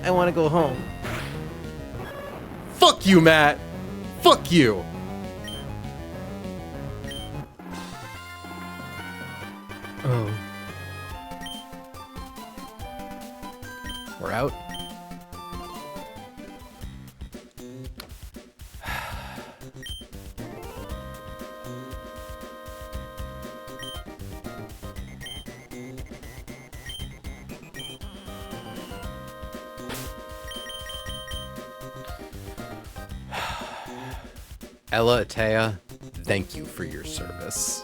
I want to go home. Fuck you, Matt. Fuck you. Oh. We're out. Ella Atea, thank you for your service.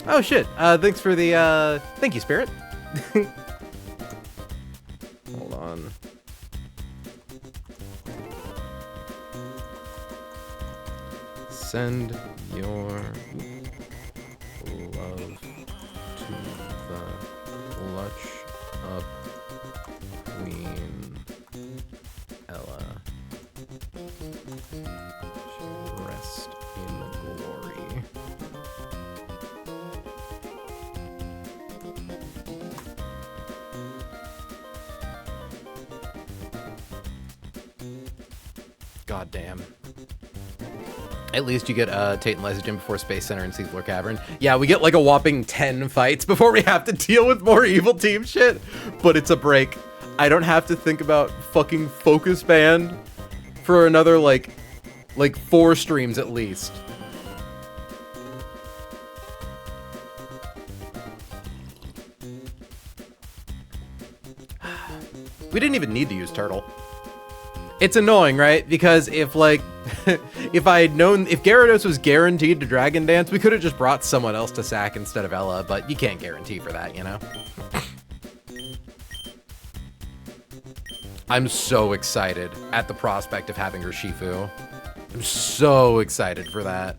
Oh shit, thanks for the, thank you, Spirit. Hold on. Send your love to the Lush Up Queen Ella. Rest in glory. God damn. At least you get Tate and Lysogen before Space Center and Seafloor Cavern. Yeah, we get like a whopping 10 fights before we have to deal with more Evil Team shit. But it's a break. I don't have to think about fucking Focus Band for another, like 4 streams at least. We didn't even need to use Turtle. It's annoying, right? Because if, like, if I had known, if Gyarados was guaranteed to Dragon Dance, we could have just brought someone else to sack instead of Ella, but you can't guarantee for that, you know? I'm so excited at the prospect of having Urshifu. I'm so excited for that.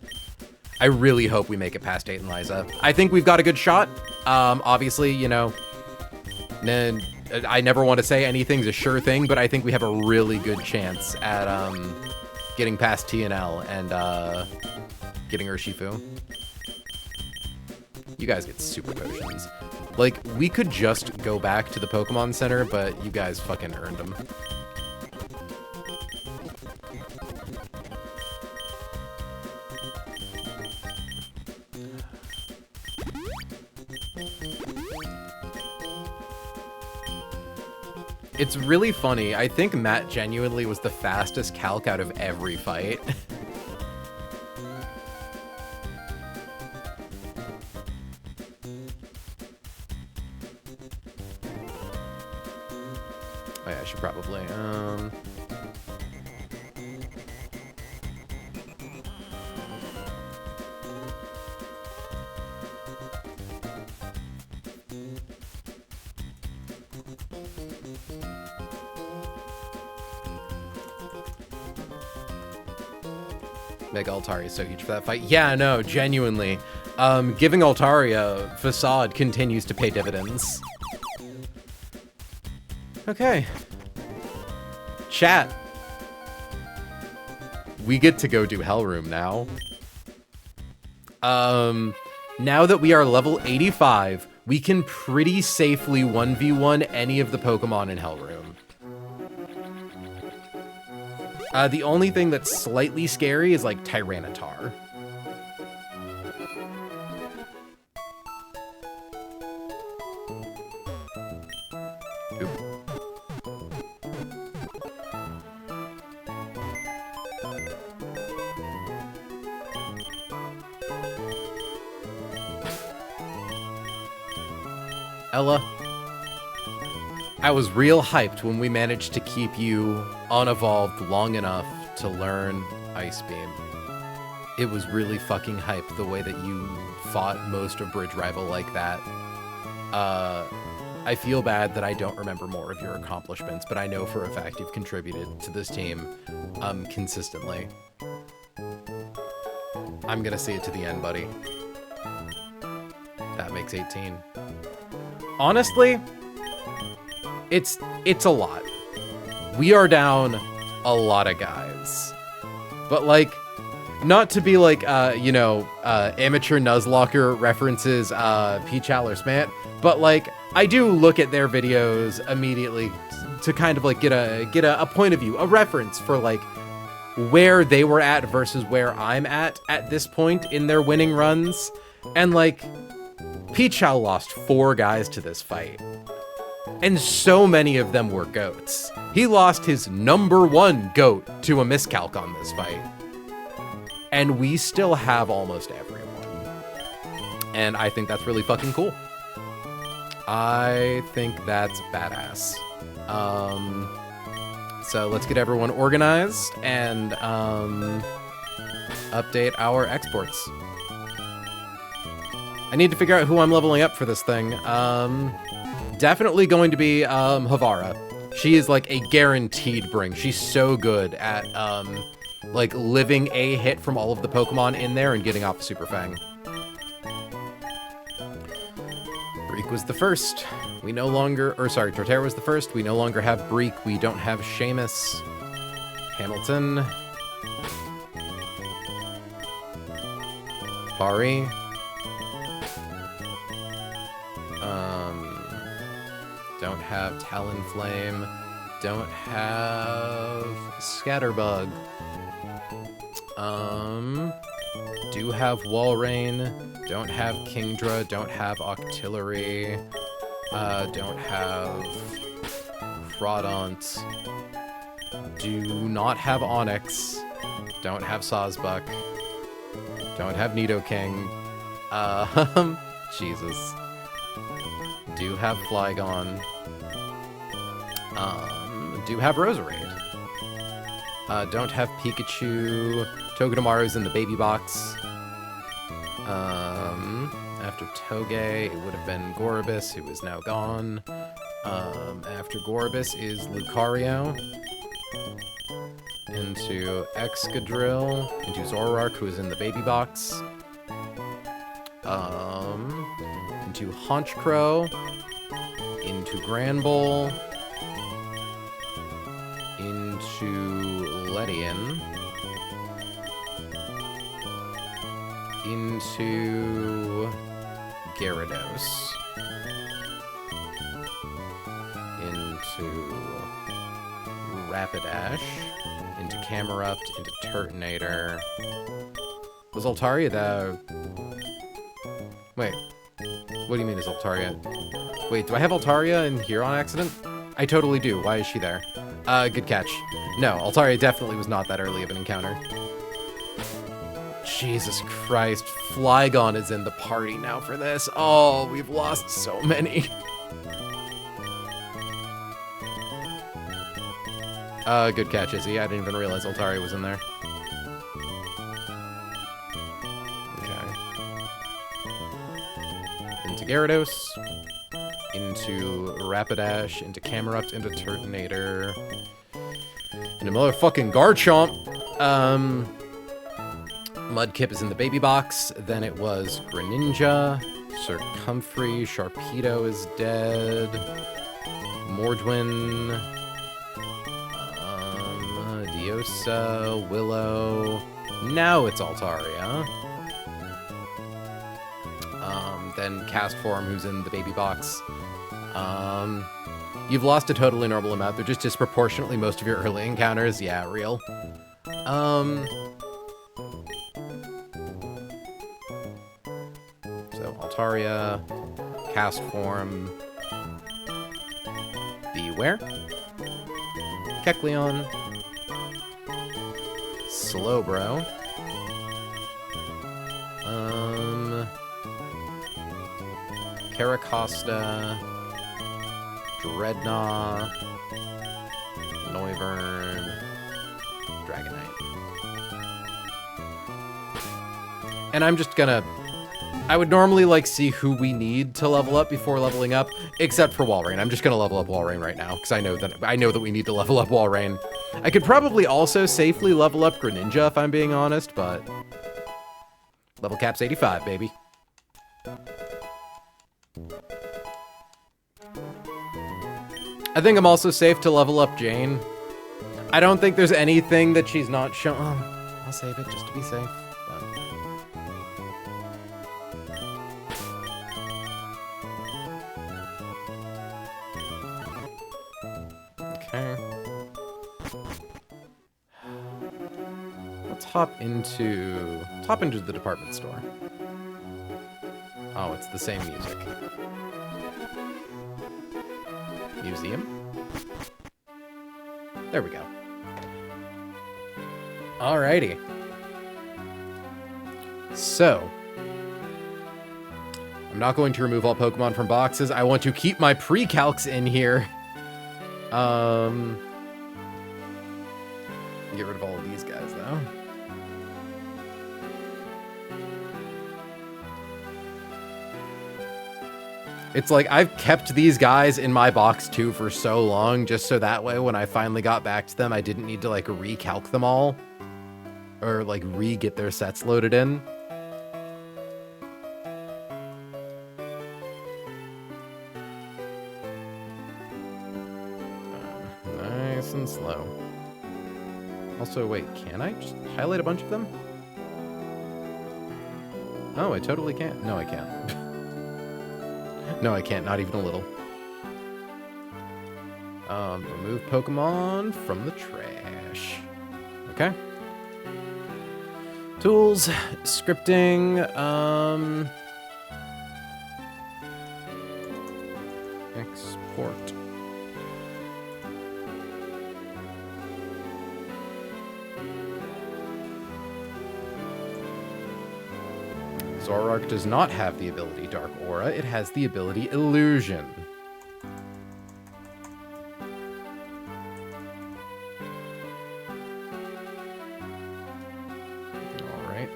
I really hope we make it past 8 and Liza. I think we've got a good shot. Obviously, you know, I never want to say anything's a sure thing, but I think we have a really good chance at getting past TNL and getting Urshifu. You guys get super potions. Like, we could just go back to the Pokemon Center, but you guys fucking earned them. It's really funny. I think Matt genuinely was the fastest calc out of every fight. Oh yeah, I should probably, Mega Altaria is so huge for that fight. Yeah, no, genuinely. Giving Altaria Facade continues to pay dividends. Okay. Chat. We get to go do Hellroom now. Now that we are level 85, we can pretty safely 1v1 any of the Pokemon in Hellroom. The only thing that's slightly scary is, like, Tyranitar. Oop. Ella. I was real hyped when we managed to keep you unevolved long enough to learn Ice Beam. It was really fucking hype the way that you fought most of Bridge Rival like that. I feel bad that I don't remember more of your accomplishments, but I know for a fact you've contributed to this team consistently. I'm gonna see it to the end, buddy. That makes 18. Honestly, it's a lot. We are down a lot of guys. But, like, not to be like, you know, amateur Nuzlocke references Peachal or Smant, but, like, I do look at their videos immediately to kind of, like, get a point of view, a reference for, like, where they were at versus where I'm at this point in their winning runs. And, like, Peachal lost 4 guys to this fight. And so many of them were goats. He lost his #1 goat to a miscalc on this fight. And we still have almost everyone. And I think that's really fucking cool. I think that's badass. So let's get everyone organized and update our exports. I need to figure out who I'm leveling up for this thing. Definitely going to be Havara. She is like a guaranteed bring. She's so good at like living a hit from all of the Pokemon in there and getting off Super Fang. Breek was the first. We no longer, or sorry, Torterra was the first. We no longer have Breek. We don't have Seamus. Hamilton. Pari. Don't have Talonflame. Don't have Scatterbug. Do have Walrein. Don't have Kingdra. Don't have Octillery. Don't have Crawdaunt. Do not have Onyx. Don't have Sawsbuck. Don't have Nidoking. Jesus. Do have Flygon. Do have Roserade. Don't have Pikachu. Togedemaru's in the baby box. After Toge, it would have been Gorobus, who is now gone. After Gorobus is Lucario. Into Excadrill. Into Zoroark, who is in the baby box. Into Honchkrow. Into Granbull. Into Ledian. Into Gyarados. Into Rapidash. Into Camerupt. Into Turtonator. Was Altaria the... Wait. What do you mean is Altaria? Wait, do I have Altaria in here on accident? I totally do. Why is she there? Good catch. No, Altaria definitely was not that early of an encounter. Jesus Christ. Flygon is in the party now for this. Oh, we've lost so many. Good catch, Izzy. I didn't even realize Altaria was in there. Okay. Into Gyarados. Into Rapidash. Into Camerupt. Into Turtonator. Into motherfucking Garchomp. Mudkip is in the baby box. Then it was Greninja. Circumfery. Sharpedo is dead. Mordwin. Diosa. Willow. Now it's Altaria. Then Castform, who's in the baby box. You've lost a totally normal amount. They're just disproportionately most of your early encounters. Yeah, real. So, Altaria, Castform, Beware, Kecleon, Slowbro, Caracosta, Dreadnought, Noivern, Dragonite. And I'm just gonna... I would normally, like, see who we need to level up before leveling up, except for Walrein. I'm just gonna level up Walrein right now, because I know that we need to level up Walrein. I could probably also safely level up Greninja, if I'm being honest, but... Level cap's 85, baby. I think I'm also safe to level up Jane. I don't think there's anything that she's not shown. Oh, I'll save it just to be safe. Okay. Let's hop into the department store. Oh, it's the same music. Museum. There we go. Alrighty. So, I'm not going to remove all Pokemon from boxes. I want to keep my pre-calcs in here. Get rid of all of these guys, though. It's like, I've kept these guys in my box, too, for so long, just so that way, when I finally got back to them, I didn't need to, like, recalc them all. Or, like, re-get their sets loaded in. Nice and slow. Also, wait, can I just highlight a bunch of them? Oh, I totally can't. No, I can't. No, I can't. Not even a little. Remove Pokemon from the trash. Okay. Tools, scripting, export. Zoroark does not have the ability Dark Aura. It has the ability Illusion. Alright.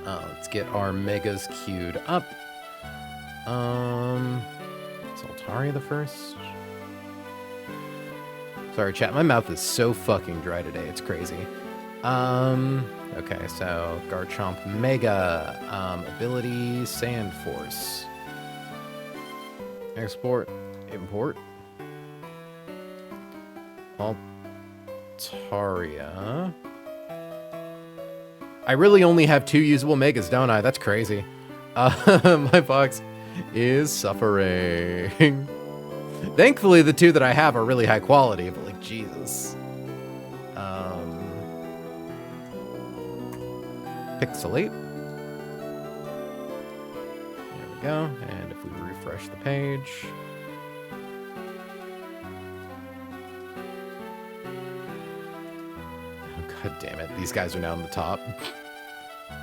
Let's get our Megas queued up. Is Altaria the first? Sorry, chat. My mouth is so fucking dry today. It's crazy. Okay, so Garchomp Mega. Ability Sand Force. Export. Import. Altaria. I really only have 2 usable Megas, don't I? That's crazy. My box is suffering. Thankfully, the 2 that I have are really high quality, but like, Jesus. Pixelate. There we go. And if we refresh the page. Oh, God damn it. These guys are now on the top.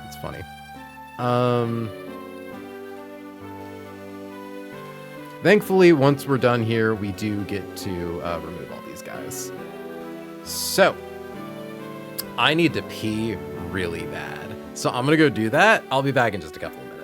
It's funny. Thankfully, once we're done here, we do get to remove all these guys. So, I need to pee really bad. So I'm going to go do that. I'll be back in just a couple of minutes.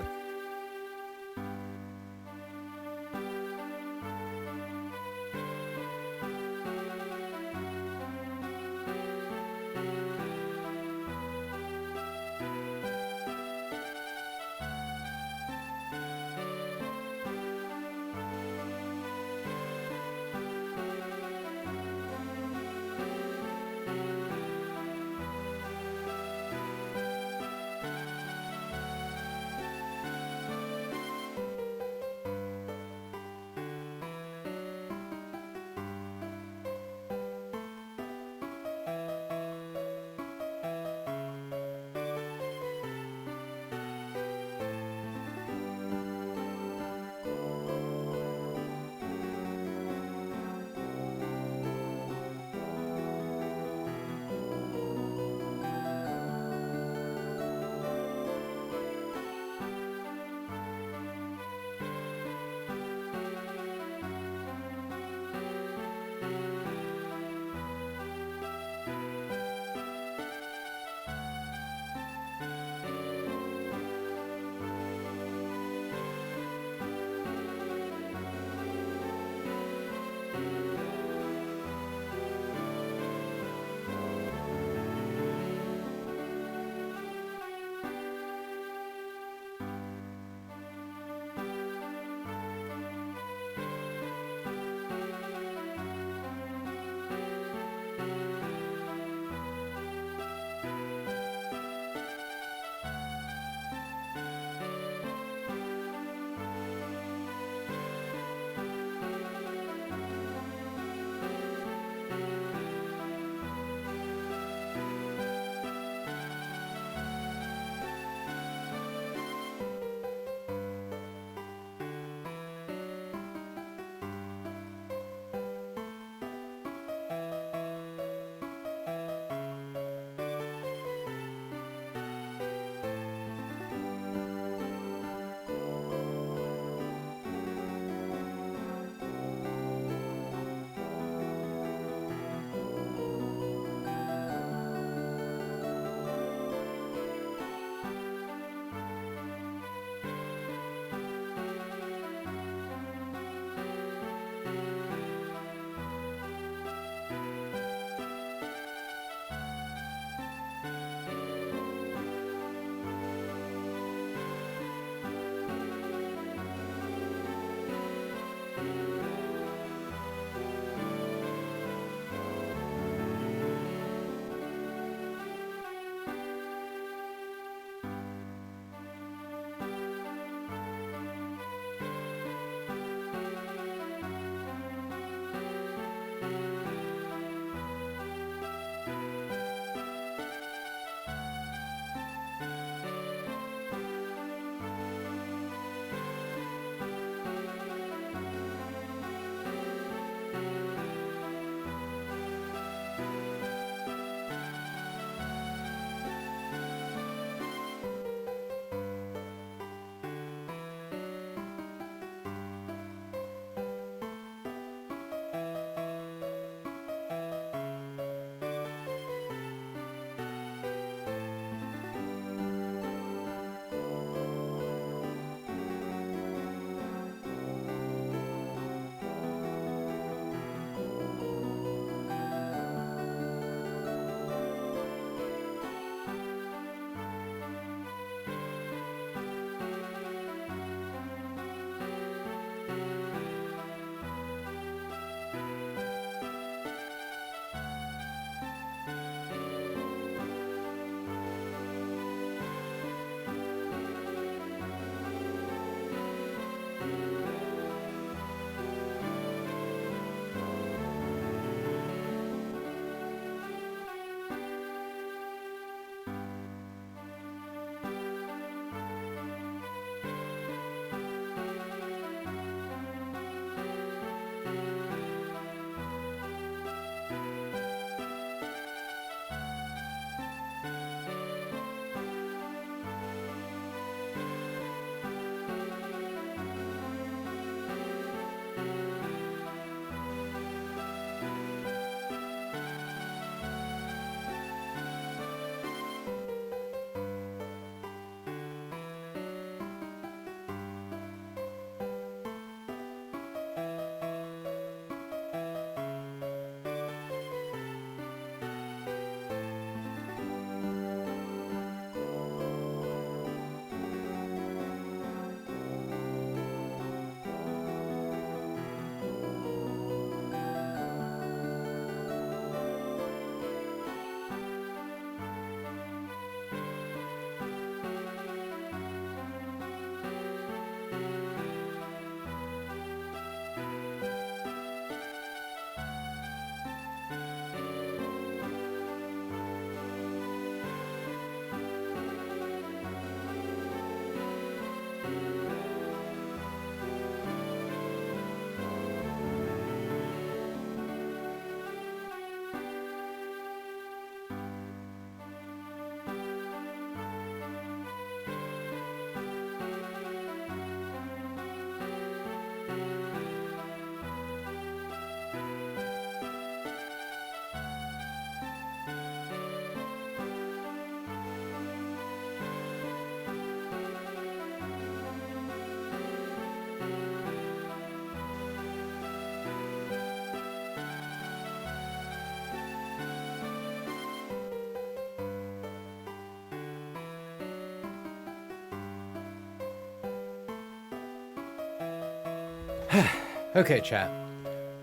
Okay, chat.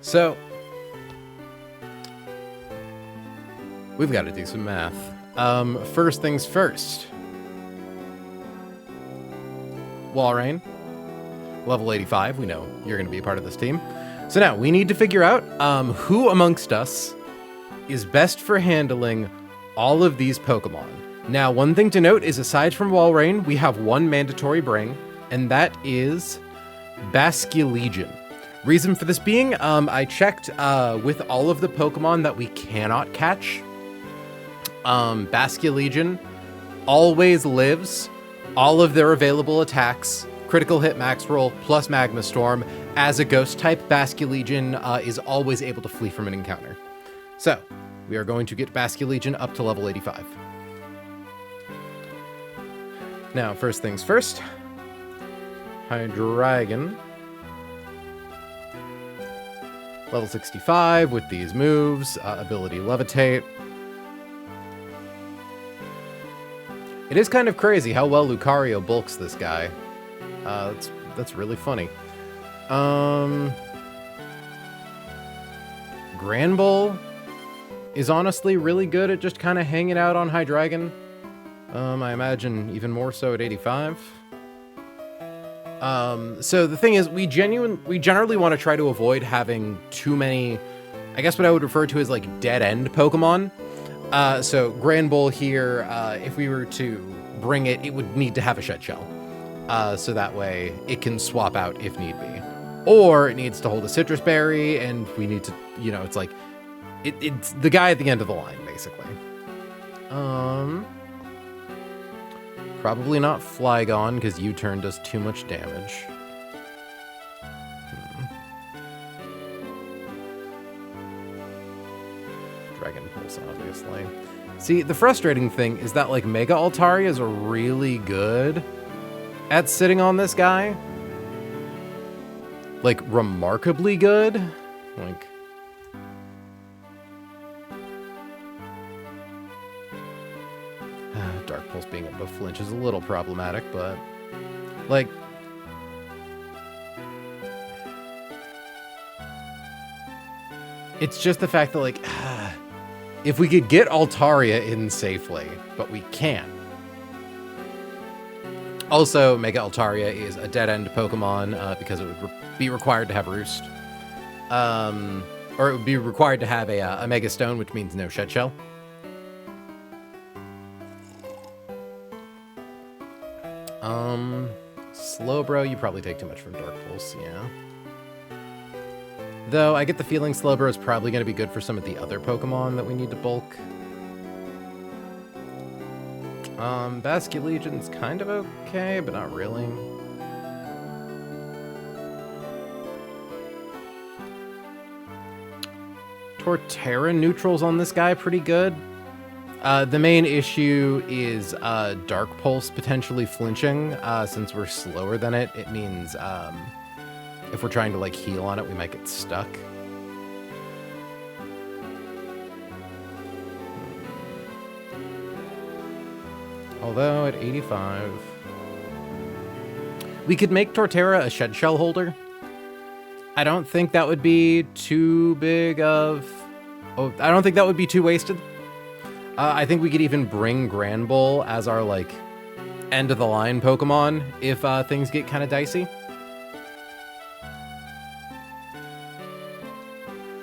So, we've got to do some math. First things first. Walrein, level 85. We know you're going to be a part of this team. So now we need to figure out who amongst us is best for handling all of these Pokemon. Now, one thing to note is aside from Walrein, we have one mandatory bring, and that is Basculegion. Reason for this being, I checked with all of the Pokemon that we cannot catch. Basculegion always lives all of their available attacks, critical hit, max roll, plus Magma Storm. As a ghost type, Basculegion is always able to flee from an encounter. So, we are going to get Basculegion up to level 85. Now, first things first, Hydreigon. Level 65 with these moves, ability Levitate. It is kind of crazy how well Lucario bulks this guy. That's really funny. Granbull is honestly really good at just kind of hanging out on Hydreigon. I imagine even more so at 85. So the thing is, we generally want to try to avoid having too many, I guess what I would refer to as like dead-end Pokemon. So Granbull here, if we were to bring it, it would need to have a Shed Shell. So that way it can swap out if need be. Or it needs to hold a Citrus Berry, and we need to, it's like, it's the guy at the end of the line, basically. Probably not Flygon, because U-turn does too much damage. Dragon Pulse, obviously. See, the frustrating thing is that, like, Mega Altarias are really good at sitting on this guy. Like, remarkably good. Like... Dark Pulse being able to flinch is a little problematic, but... Like... It's just the fact that, like... if we could get Altaria in safely, but we can't. Also, Mega Altaria is a dead-end Pokemon because it would be required to have Roost. Or it would be required to have a Mega Stone, which means no Shed Shell. Slowbro, you probably take too much from Dark Pulse, yeah. Though, I get the feeling Slowbro is probably going to be good for some of the other Pokemon that we need to bulk. Basculegion's kind of okay, but not really. Torterra neutrals on this guy pretty good. The main issue is Dark Pulse potentially flinching. Since we're slower than it, it means if we're trying to like heal on it, we might get stuck. Although at 85, we could make Torterra a Shed Shell holder. I don't think that would be too big of... Oh, I don't think that would be too wasted. I think we could even bring Granbull as our, like, end-of-the-line Pokemon if things get kind of dicey.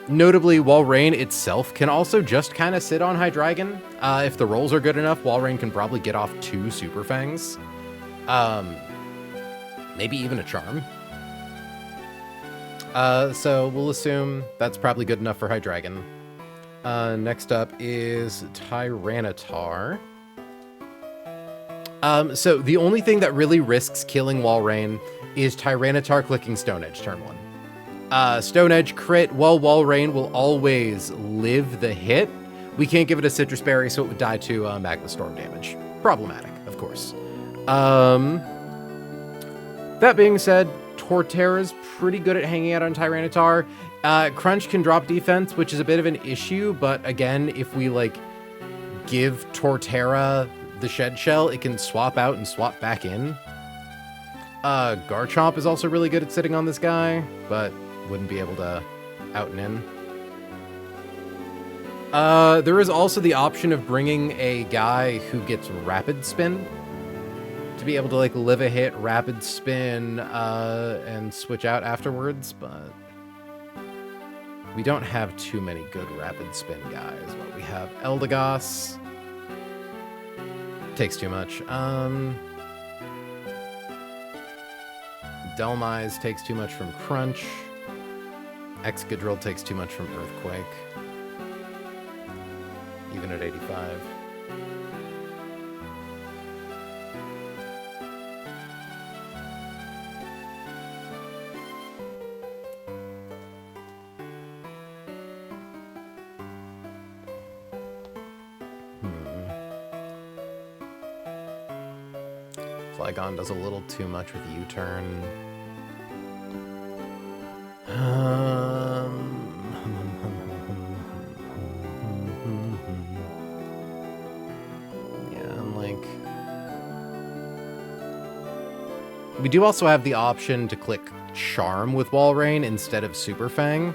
Notably, Walrein itself can also just kind of sit on Hydreigon. If the rolls are good enough, Walrein can probably get off 2 Super Fangs. Maybe even a Charm. So we'll assume that's probably good enough for Hydreigon. Next up is Tyranitar. So the only thing that really risks killing Walrein is Tyranitar clicking Stone Edge turn 1. Stone Edge crit, while Walrein will always live the hit. We can't give it a Citrus Berry, so it would die to Magma Storm damage. Problematic, of course. That being said, Torterra's pretty good at hanging out on Tyranitar. Crunch can drop defense, which is a bit of an issue, but again, if we, like, give Torterra the Shed Shell, it can swap out and swap back in. Garchomp is also really good at sitting on this guy, but wouldn't be able to out and in. There is also the option of bringing a guy who gets Rapid Spin to be able to, like, live a hit, Rapid Spin, and switch out afterwards, but we don't have too many good Rapid Spin guys. Well, we have Eldegoss. Takes too much. Dhelmise takes too much from Crunch. Excadrill takes too much from Earthquake. Even at 85. Flygon does a little too much with U-turn. We do also have the option to click Charm with Walrein instead of Super Fang,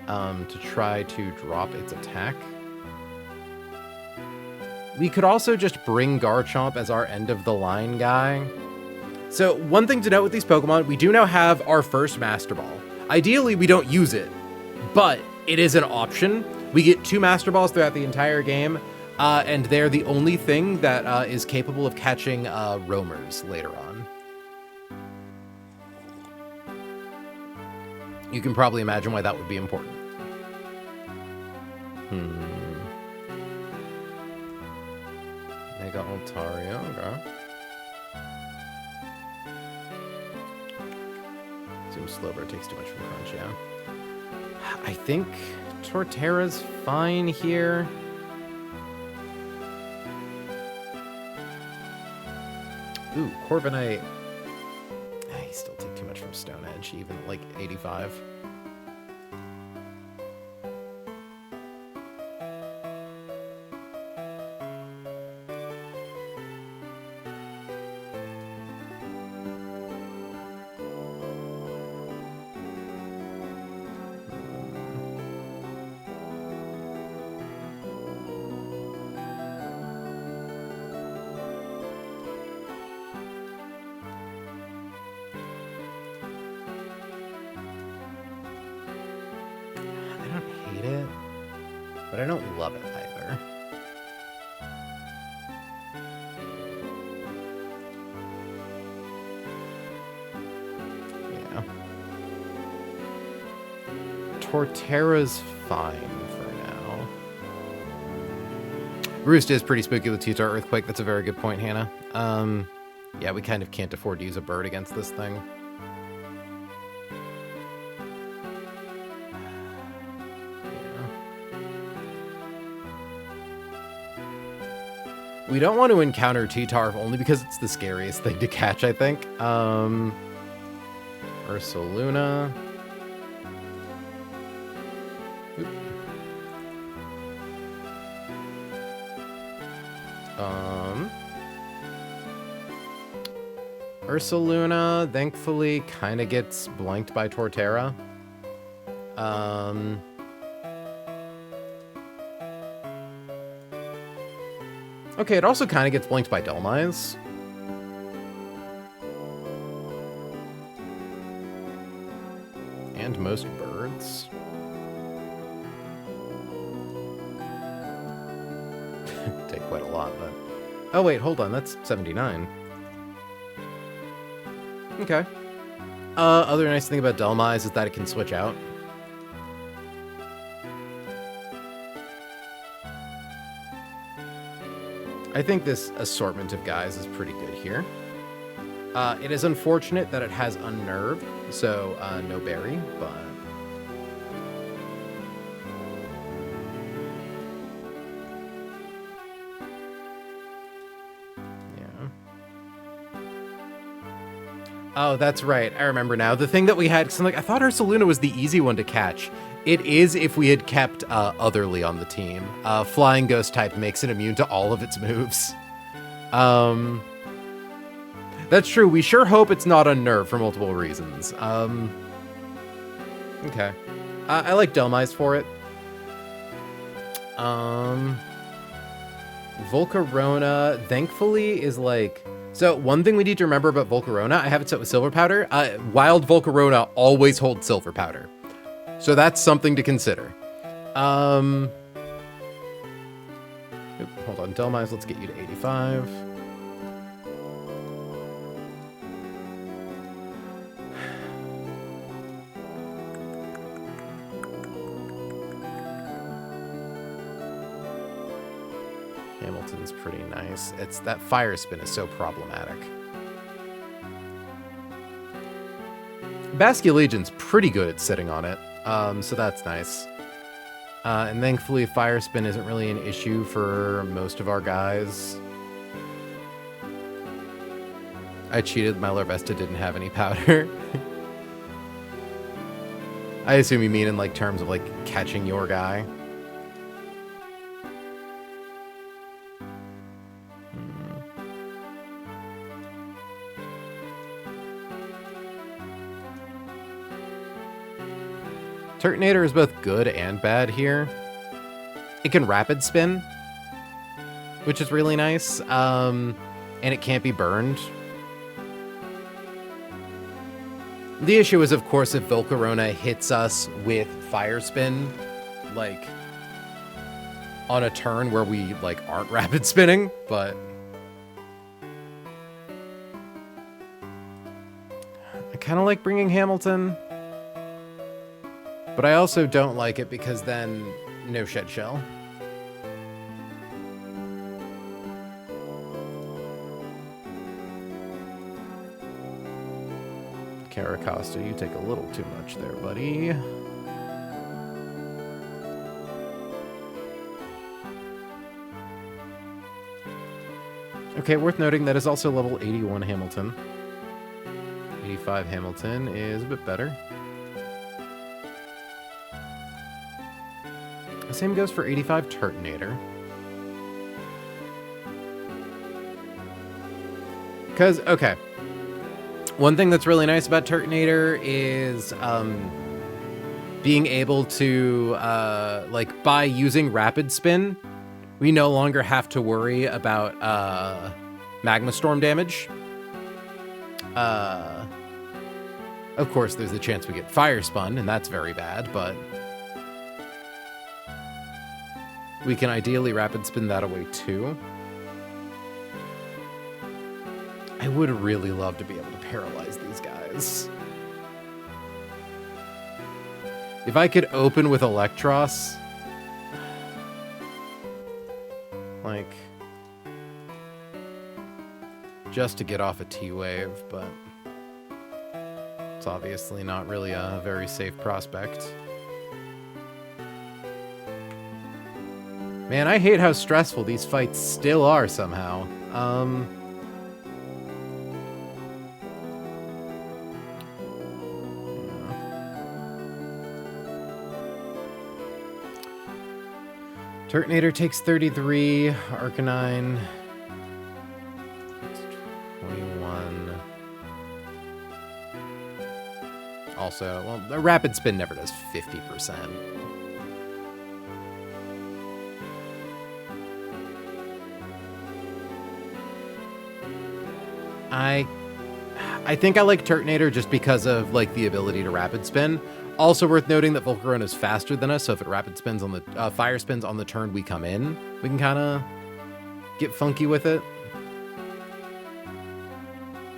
to try to drop its attack. We could also just bring Garchomp as our end-of-the-line guy. So one thing to note with these Pokemon, we do now have our first Master Ball. Ideally, we don't use it, but it is an option. We get 2 Master Balls throughout the entire game, and they're the only thing that is capable of catching roamers later on. You can probably imagine why that would be important. Mega Altaria, okay. Zoom Slowbro takes too much from Crunch, yeah. I think Torterra's fine here. Ooh, Corviknight. He still take too much from Stone Edge, even at like 85. But I don't love it either. Yeah. Torterra's fine for now. Roost is pretty spooky with Tutor Earthquake. That's a very good point, Hannah. Yeah, we kind of can't afford to use a bird against this thing. We don't want to encounter T-Tarf only because it's the scariest thing to catch, I think. Ursaluna. Oop. Ursaluna, thankfully, kind of gets blanked by Torterra. Okay, it also kind of gets blanked by Dhelmise. And most birds. Take quite a lot, but... Oh, wait, hold on, that's 79. Okay. Other nice thing about Dhelmise is that it can switch out. I think this assortment of guys is pretty good here. It is unfortunate that it has Unnerved, so no berry, but... Yeah. Oh, that's right. I remember now. The thing that we had, because I'm like, I thought Ursaluna was the easy one to catch. It is if we had kept Otherly on the team. Flying Ghost type makes it immune to all of its moves. That's true. We sure hope it's not unnerved for multiple reasons. Okay. I like Delmise for it. Volcarona, thankfully, is like... So, one thing we need to remember about Volcarona, I have it set with Silver Powder. Wild Volcarona always holds Silver Powder. So that's something to consider. Hold on, Delmise, let's get you to 85. Hamilton's pretty nice. It's that fire spin is so problematic. Basculegion's pretty good at sitting on it, so that's nice. And thankfully, fire spin isn't really an issue for most of our guys. I cheated. My Larvesta didn't have any powder. I assume you mean in like terms of like catching your guy. Turtonator is both good and bad here. It can rapid spin, which is really nice, and it can't be burned. The issue is, of course, if Volcarona hits us with fire spin, like, on a turn where we, like, aren't rapid spinning, but... I kind of like bringing Hamilton. But I also don't like it because then no shed shell. Caracosta, you take a little too much there, buddy. Okay, worth noting that is also level 81 Hamilton. 85 Hamilton is a bit better. The same goes for 85 Turtonator. Because, okay. One thing that's really nice about Turtonator is being able to, like, by using Rapid Spin, we no longer have to worry about Magma Storm damage. Of course, there's the chance we get Fire Spun, and that's very bad, but... we can ideally rapid spin that away too. I would really love to be able to paralyze these guys. If I could open with Electros, like, just to get off a T-Wave, but it's obviously not really a very safe prospect. Man, I hate how stressful these fights still are somehow. Turtonator takes 33, Arcanine takes 21. Also, well, the Rapid Spin never does 50%. I think I like Turtonator just because of, like, the ability to rapid spin. Also worth noting that Volcarona is faster than us, so if it rapid spins on the fire spins on the turn we come in, we can kind of get funky with it.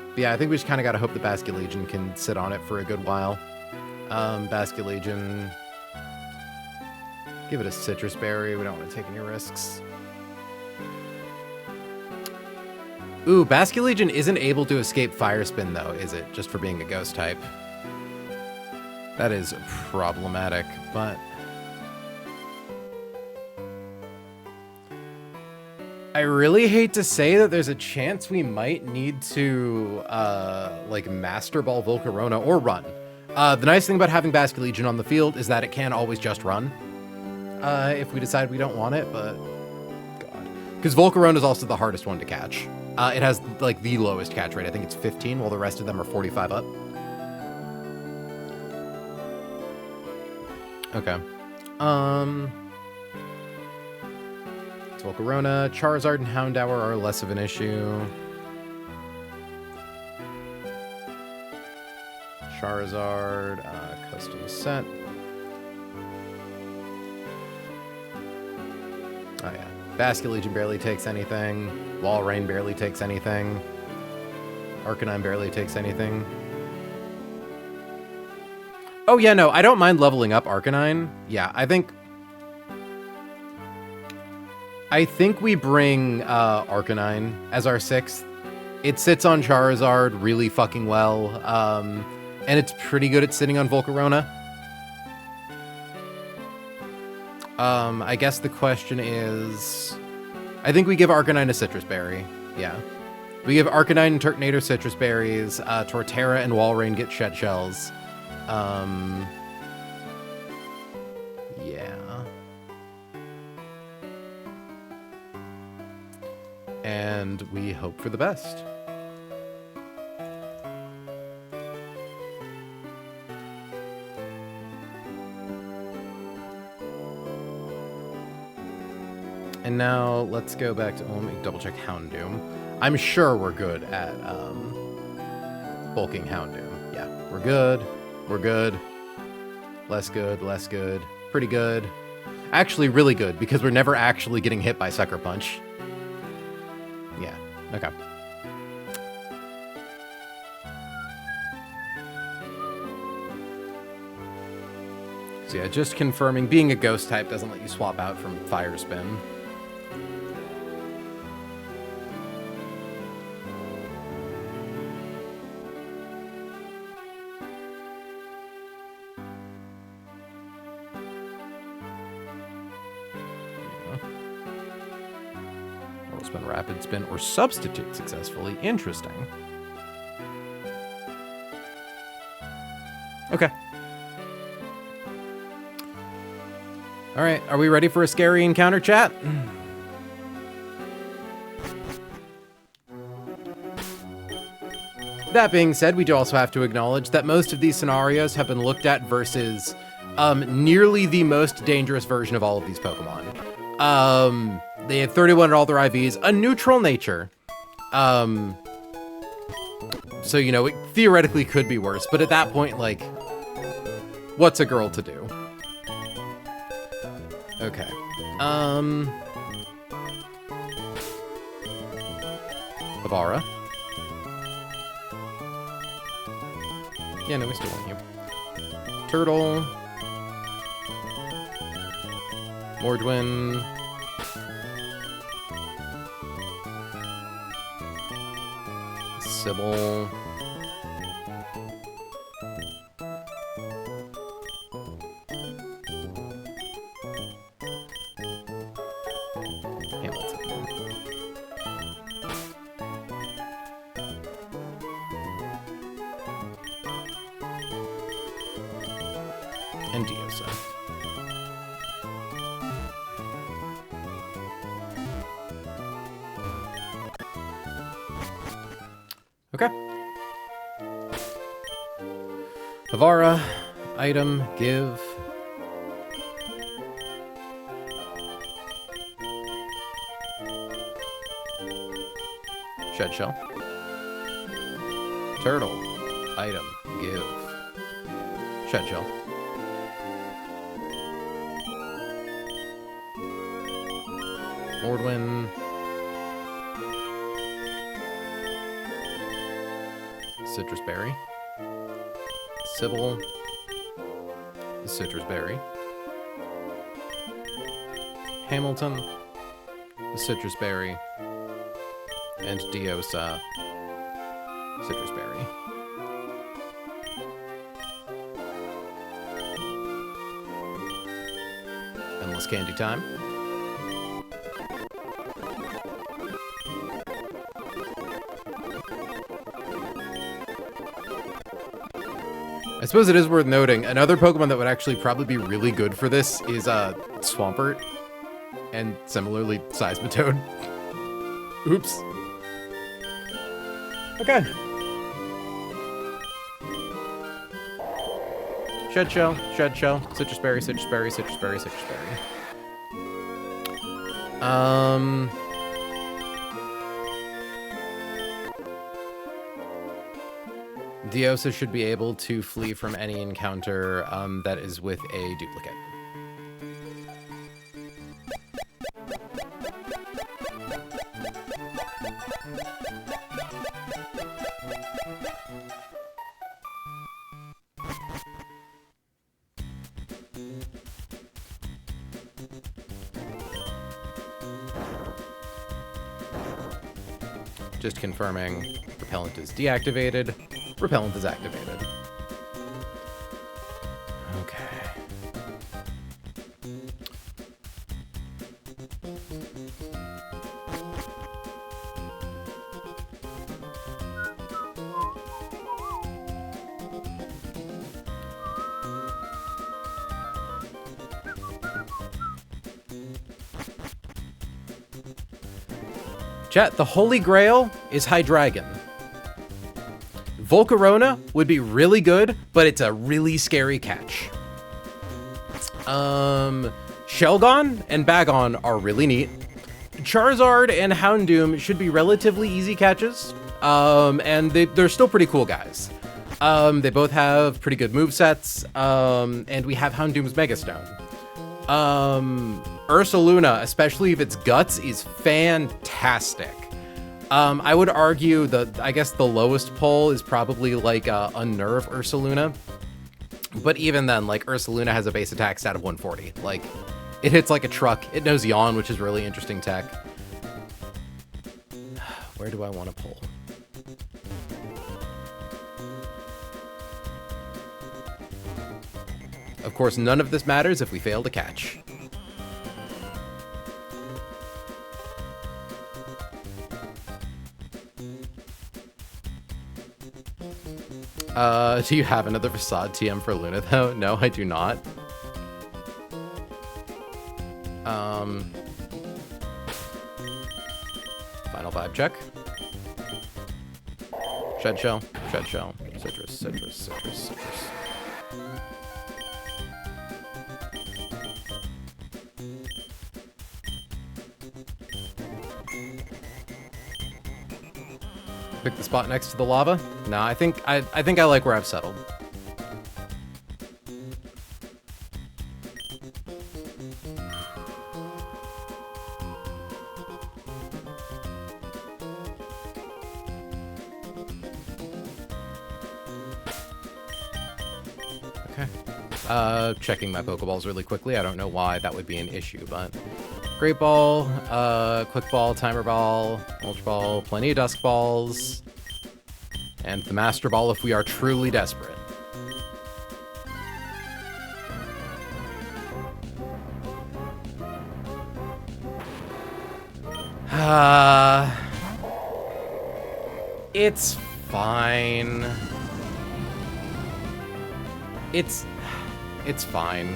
But yeah, I think we just kind of got to hope the Basculegion can sit on it for a good while. Basculegion, give it a Citrus Berry. We don't want to take any risks. Ooh, Basculegion isn't able to escape Fire Spin, though, is it? Just for being a ghost type. That is problematic, but... I really hate to say that there's a chance we might need to, like, Master Ball Volcarona or run. The nice thing about having Basculegion on the field is that it can always just run. If we decide we don't want it, but... God. Because Volcarona is also the hardest one to catch. It has, like, the lowest catch rate. I think it's 15, while the rest of them are 45 up. Okay. It's Volcarona. Charizard and Houndour are less of an issue. Charizard, custom set. Oh yeah. Basket Legion barely takes anything. Walrein barely takes anything. Arcanine barely takes anything. Oh yeah, no, I don't mind leveling up Arcanine. Yeah, I think we bring Arcanine as our 6th. It sits on Charizard really fucking well, and it's pretty good at sitting on Volcarona. I guess the question is, I think we give Arcanine a Citrus Berry. Yeah. We give Arcanine and Turtonator Citrus Berries. Torterra and Walrein get Shed Shells. Yeah. And we hope for the best. And now let's go back to, let me double check Houndoom. I'm sure we're good at bulking Houndoom. Yeah, we're good. We're good. Less good, less good. Pretty good. Actually, really good, because we're never actually getting hit by Sucker Punch. Yeah, okay. So yeah, just confirming, being a ghost type doesn't let you swap out from Fire Spin. Spin, rapid spin, or substitute successfully. Interesting. Okay. All right, are we ready for a scary encounter, chat? That being said, we do also have to acknowledge that most of these scenarios have been looked at versus nearly the most dangerous version of all of these Pokemon. They had 31 at all their IVs, a neutral nature. So, you know, it theoretically could be worse, but at that point, like, what's a girl to do? Okay. Avara. Yeah, no, we still want you. Turtle. Mordwin. Sybil. Hamilton. And Diosa. Okay. Avara, item, give. Shed Shell. Turtle, item, give. Shed Shell. Mordwin. Citrus Berry. Sybil. Citrus Berry. Hamilton. Citrus Berry. And Diosa. Citrus Berry. Endless candy time. I suppose it is worth noting, another Pokemon that would actually probably be really good for this is Swampert, and similarly Seismitoad. Oops. Okay. Shed Shell, Shed Shell, Citrus Berry, Citrus Berry, Citrus Berry, Citrus Berry. Diosa should be able to flee from any encounter that is with a duplicate. Just confirming, repellent is deactivated, repellent is activated. Okay. Chat, the Holy Grail is Hydreigon. Volcarona would be really good, but it's a really scary catch. Shelgon and Bagon are really neat. Charizard and Houndoom should be relatively easy catches, and they're still pretty cool guys. They both have pretty good movesets, and we have Houndoom's Megastone. Ursaluna, especially if it's Guts, is fantastic. I would argue I guess the lowest pull is probably like Unnerve Ursaluna. But even then, like, Ursaluna has a base attack stat of 140. Like, it hits like a truck. It knows Yawn, which is really interesting tech. Where do I want to pull? Of course, none of this matters if we fail to catch. Do you have another Facade TM for Luna, though? No, I do not. Final vibe check. Shed Shell, Shed Shell, Citrus, Citrus, Citrus, Citrus. Pick the spot next to the lava? No, I think I like where I've settled. Okay. Checking my Pokeballs really quickly. I don't know why that would be an issue, but Great Ball, Quick Ball, Timer Ball, Ultra Ball, plenty of Dusk Balls, and the Master Ball if we are truly desperate. It's fine. It's fine.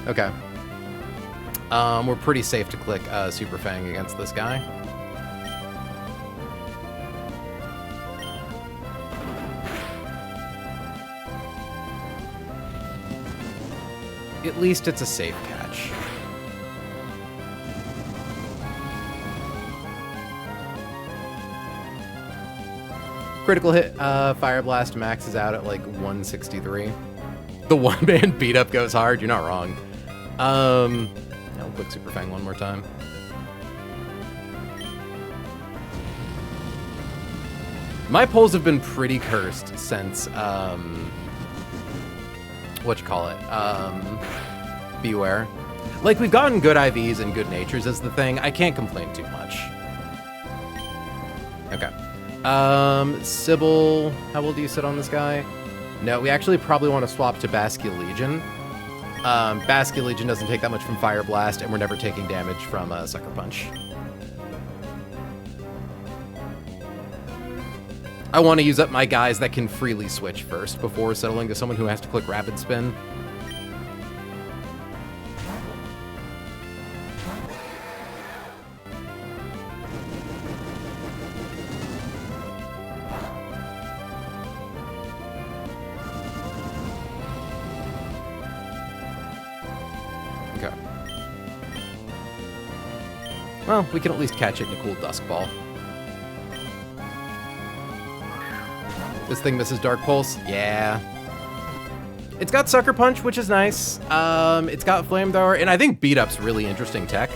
Okay. We're pretty safe to click Super Fang against this guy. At least it's a safe catch. Critical hit, Fire Blast maxes out at like 163. The one-man beat-up goes hard, you're not wrong. I'll click Super Fang one more time. My pulls have been pretty cursed since, Beware. Like, we've gotten good IVs and good natures as the thing. I can't complain too much. Okay. Sybil, how well do you sit on this guy? No, we actually probably want to swap to Basque Legion. Basque Legion doesn't take that much from Fire Blast, and we're never taking damage from Sucker Punch. I want to use up my guys that can freely switch first before settling to someone who has to click Rapid Spin. Okay. Well, we can at least catch it in a cool Dusk Ball. This thing misses Dark Pulse? Yeah. It's got Sucker Punch, which is nice. It's got Flamethrower, and I think Beat Up's really interesting tech.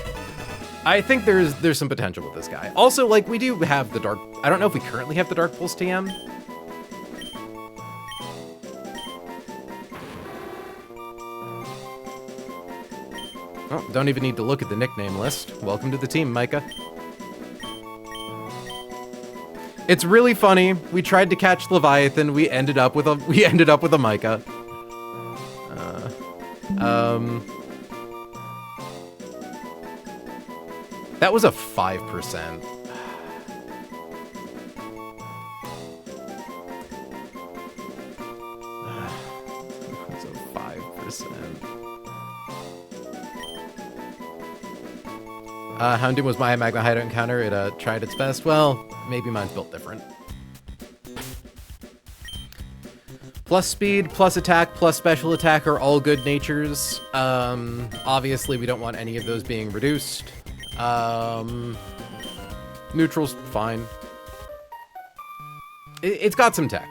I think there's some potential with this guy. Also, like, we do have the Dark... I don't know if we currently have the Dark Pulse TM. Oh, don't even need to look at the nickname list. Welcome to the team, Micah. It's really funny. We tried to catch Leviathan. We ended up with a Micah. That was a 5%. That's a 5%. Houndoom was my Magma Hideout encounter. It tried its best. Well, maybe mine's built different. Plus speed, plus attack, plus special attack are all good natures. Obviously, we don't want any of those being reduced. Neutral's fine. It's got some tech.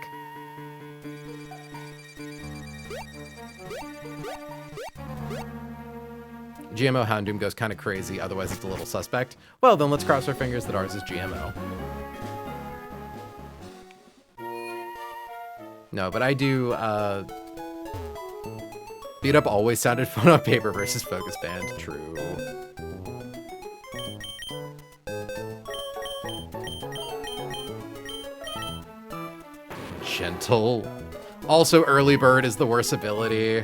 GMO Houndoom goes kind of crazy, otherwise it's a little suspect. Well, then let's cross our fingers that ours is GMO. No, but I do, Beat Up always sounded fun on paper versus Focus Band. True. Gentle. Also, Early Bird is the worst ability.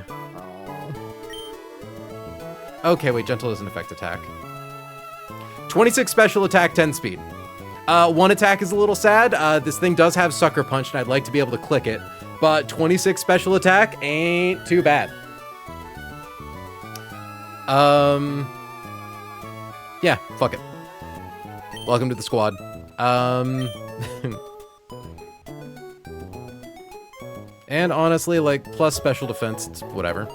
Okay, wait, Gentle doesn't affect attack. 26 special attack, 10 speed. One attack is a little sad. This thing does have Sucker Punch, and I'd like to be able to click it. But 26 special attack ain't too bad. Yeah, fuck it. Welcome to the squad. And honestly, like, plus special defense, it's whatever.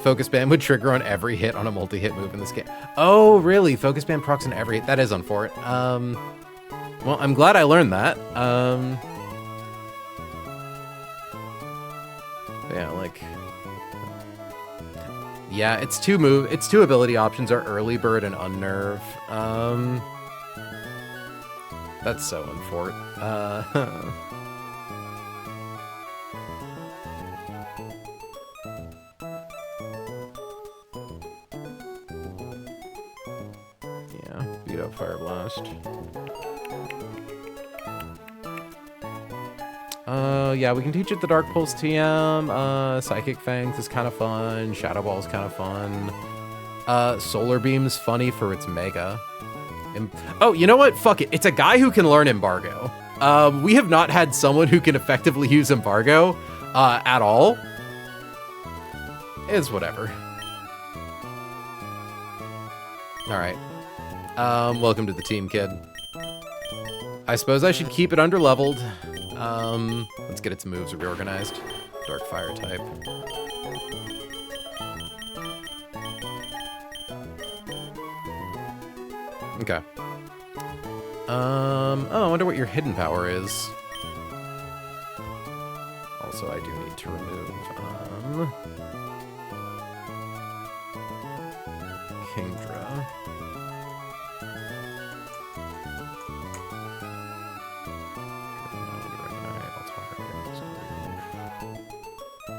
Focus Band would trigger on every hit on a multi-hit move in this game. Oh, really? Focus Band procs on every hit? That is unfortunate. Well, I'm glad I learned that. Yeah, like... Yeah, its two ability options are Early Bird and Unnerve. That's so unfortunate. Beat Up Fire Blast. Yeah, we can teach it the Dark Pulse TM. Psychic Fangs is kind of fun. Shadow Ball is kind of fun. Solar Beam's funny for its Mega. Oh, you know what? Fuck it. It's a guy who can learn Embargo. We have not had someone who can effectively use Embargo at all. It's whatever. All right. Welcome to the team, kid. I suppose I should keep it under-leveled. Let's get its moves reorganized. Dark Fire type. Okay. Oh, I wonder what your hidden power is. Also, I do need to remove, Kingdra.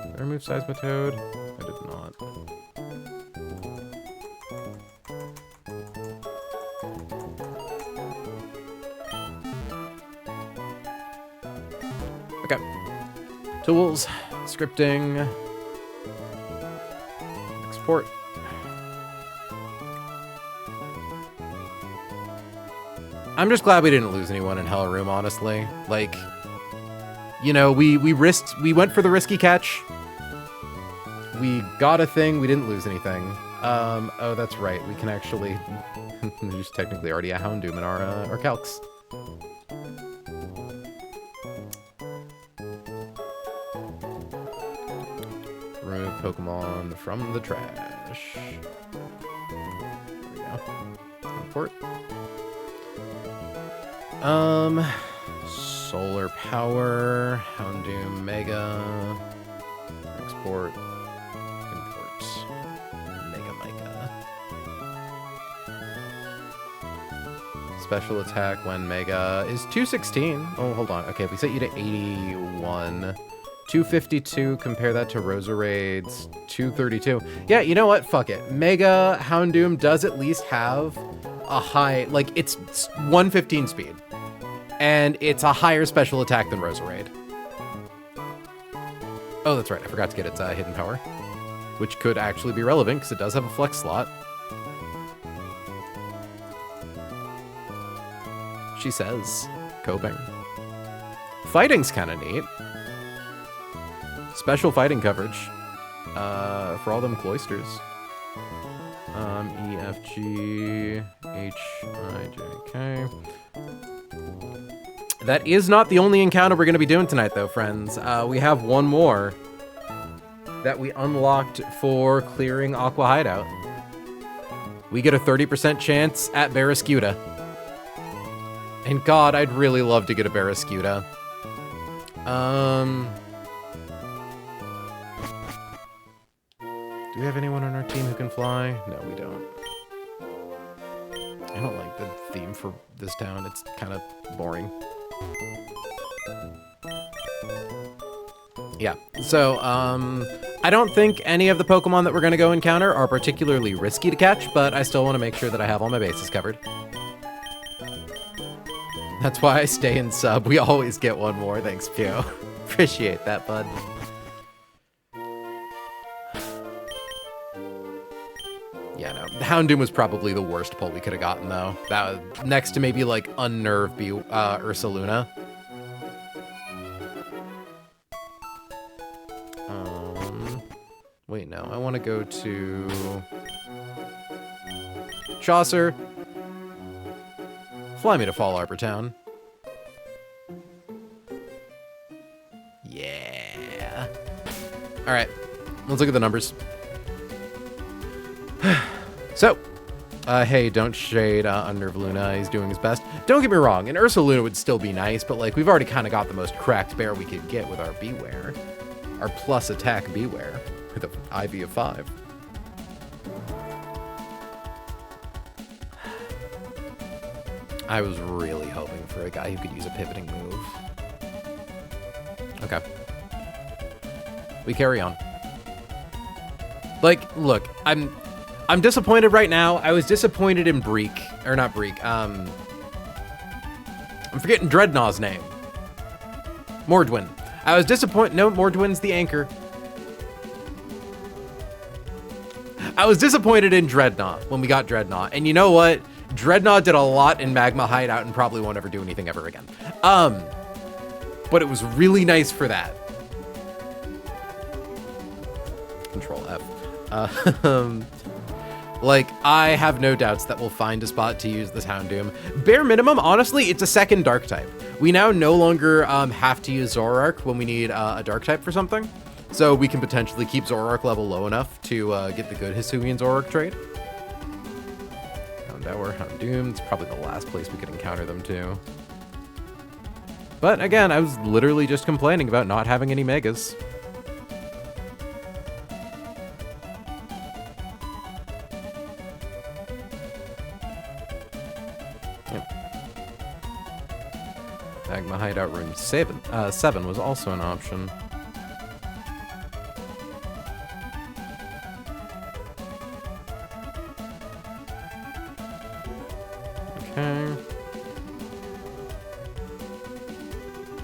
Did I remove Seismitoad? I did not. Okay. Tools, scripting, export. I'm just glad we didn't lose anyone in Hell Room, honestly. Like, you know, we went for the risky catch. We got a thing, we didn't lose anything. Oh, that's right, we can actually... There's technically already a Houndoom in our calcs. remove Pokemon from the trash. There we go. Import. Solar Power, Houndoom Mega, export, import, Mega Mica. Special attack when Mega is 216. Oh, hold on. Okay, we set you to 81. 252, compare that to Roserade's 232. Yeah, you know what? Fuck it. Mega Houndoom does at least have a high, like, it's 115 speed. And it's a higher special attack than Roserade. Oh, that's right. I forgot to get its hidden power, which could actually be relevant because it does have a flex slot. She says, coping. Fighting's kind of neat. Special fighting coverage for all them cloisters. E, F, G, H, I, J, K. That is not the only encounter we're going to be doing tonight, though, friends. We have one more that we unlocked for clearing Aqua Hideout. We get a 30% chance at Barraskewda. And God, I'd really love to get a Barraskewda. Do we have anyone on our team who can fly? No, we don't. I don't like the theme for this town. It's kind of boring. Yeah, so, I don't think any of the Pokemon that we're going to go encounter are particularly risky to catch, but I still want to make sure that I have all my bases covered. That's why I stay in sub. We always get one more. Thanks, Pio. Appreciate that, bud. Yeah, no. Houndoom was probably the worst pull we could have gotten, though. That was next to maybe, like, Unnerve Ursaluna. Wait, no. I want to go to Chaucer. Fly me to Fall Arbor Town. Yeah. All right. Let's look at the numbers. So, hey, don't shade Unnerve Luna. He's doing his best. Don't get me wrong, an Ursaluna would still be nice, but like we've already kind of got the most cracked bear we could get with our Beware. Our plus attack Beware with an IV of 5. I was really hoping for a guy who could use a pivoting move. Okay. We carry on. Like, look, I'm disappointed right now. I was disappointed in Breek, or not Breek. I'm forgetting Dreadnaught's name. Mordwin. I was disappointed. No, Mordwin's the anchor. I was disappointed in Dreadnought when we got Dreadnought, and you know what? Dreadnought did a lot in Magma Hideout and probably won't ever do anything ever again. But it was really nice for that. Control F. Like, I have no doubts that we'll find a spot to use this Houndoom. Bare minimum, honestly, it's a second Dark type. We now no longer have to use Zoroark when we need a Dark type for something. So we can potentially keep Zoroark level low enough to get the good Hisuian Zoroark trade. Houndour, Houndoom, it's probably the last place we could encounter them too. But again, I was literally just complaining about not having any Megas. Magma Hideout Room 7 was also an option. Okay.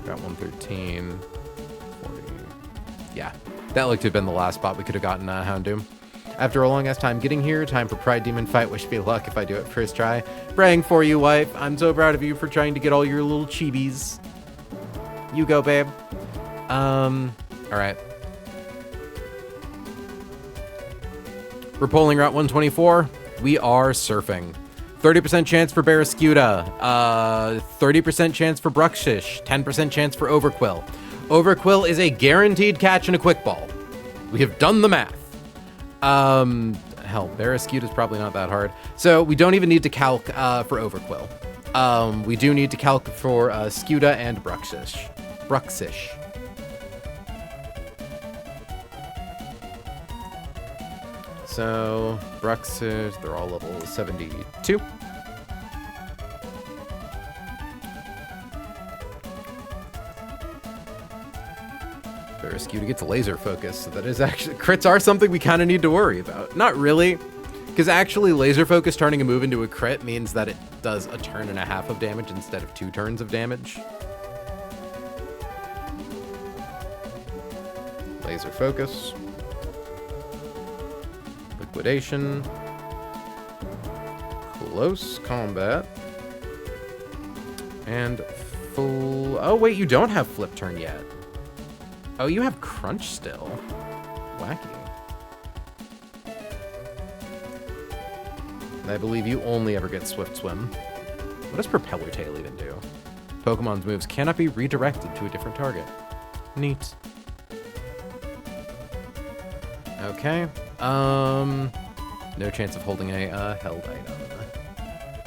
Got 113. 40. Yeah, that looked to have been the last spot we could have gotten Houndoom. After a long-ass time getting here, time for Pride Demon fight. Wish me luck if I do it first try. Praying for you, wife. I'm so proud of you for trying to get all your little chibis. You go, babe. Alright. We're polling Route 124. We are surfing. 30% chance for Barraskewda. 30% chance for Bruxish. 10% chance for Overquill. Overquill is a guaranteed catch in a quick ball. We have done the math. Hell, Barraskewda is probably not that hard. So we don't even need to calc for Overquill. We do need to calc for Skewda and Bruxish. So Bruxish, they're all level 72. Barraskewda gets laser focus, so that is actually, crits are something we kind of need to worry about. Not really, because actually laser focus turning a move into a crit means that it does a turn and a half of damage instead of 2 turns of damage. Laser focus. Liquidation. Close combat. And full... Oh, wait, you don't have flip turn yet. Oh, you have crunch still. Wacky. And I believe you only ever get swift swim. What does propeller tail even do? Pokemon's moves cannot be redirected to a different target. Neat. Okay. No chance of holding a held item.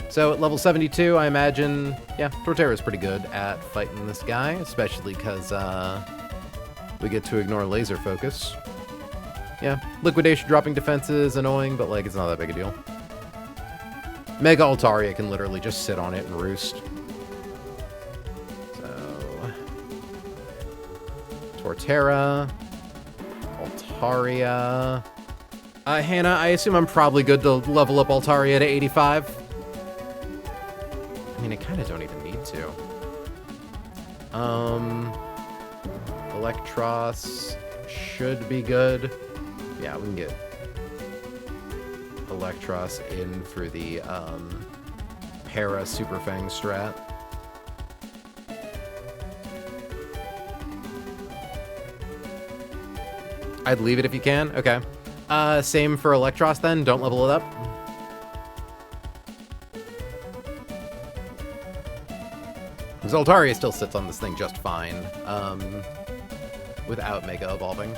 So at level 72, I imagine, yeah, Torterra's pretty good at fighting this guy, especially because we get to ignore laser focus. Yeah, liquidation dropping defense is annoying, but like it's not that big a deal. Mega Altaria can literally just sit on it and roost. So Torterra, Altaria. Hannah, I assume I'm probably good to level up Altaria to 85. I mean, I kind of don't even need to. Electros should be good. Yeah, we can get Electros in for the Para Super Fang strat. I'd leave it if you can. Okay. Same for Electros then. Don't level it up. Because Altaria still sits on this thing just fine. Without Mega Evolving.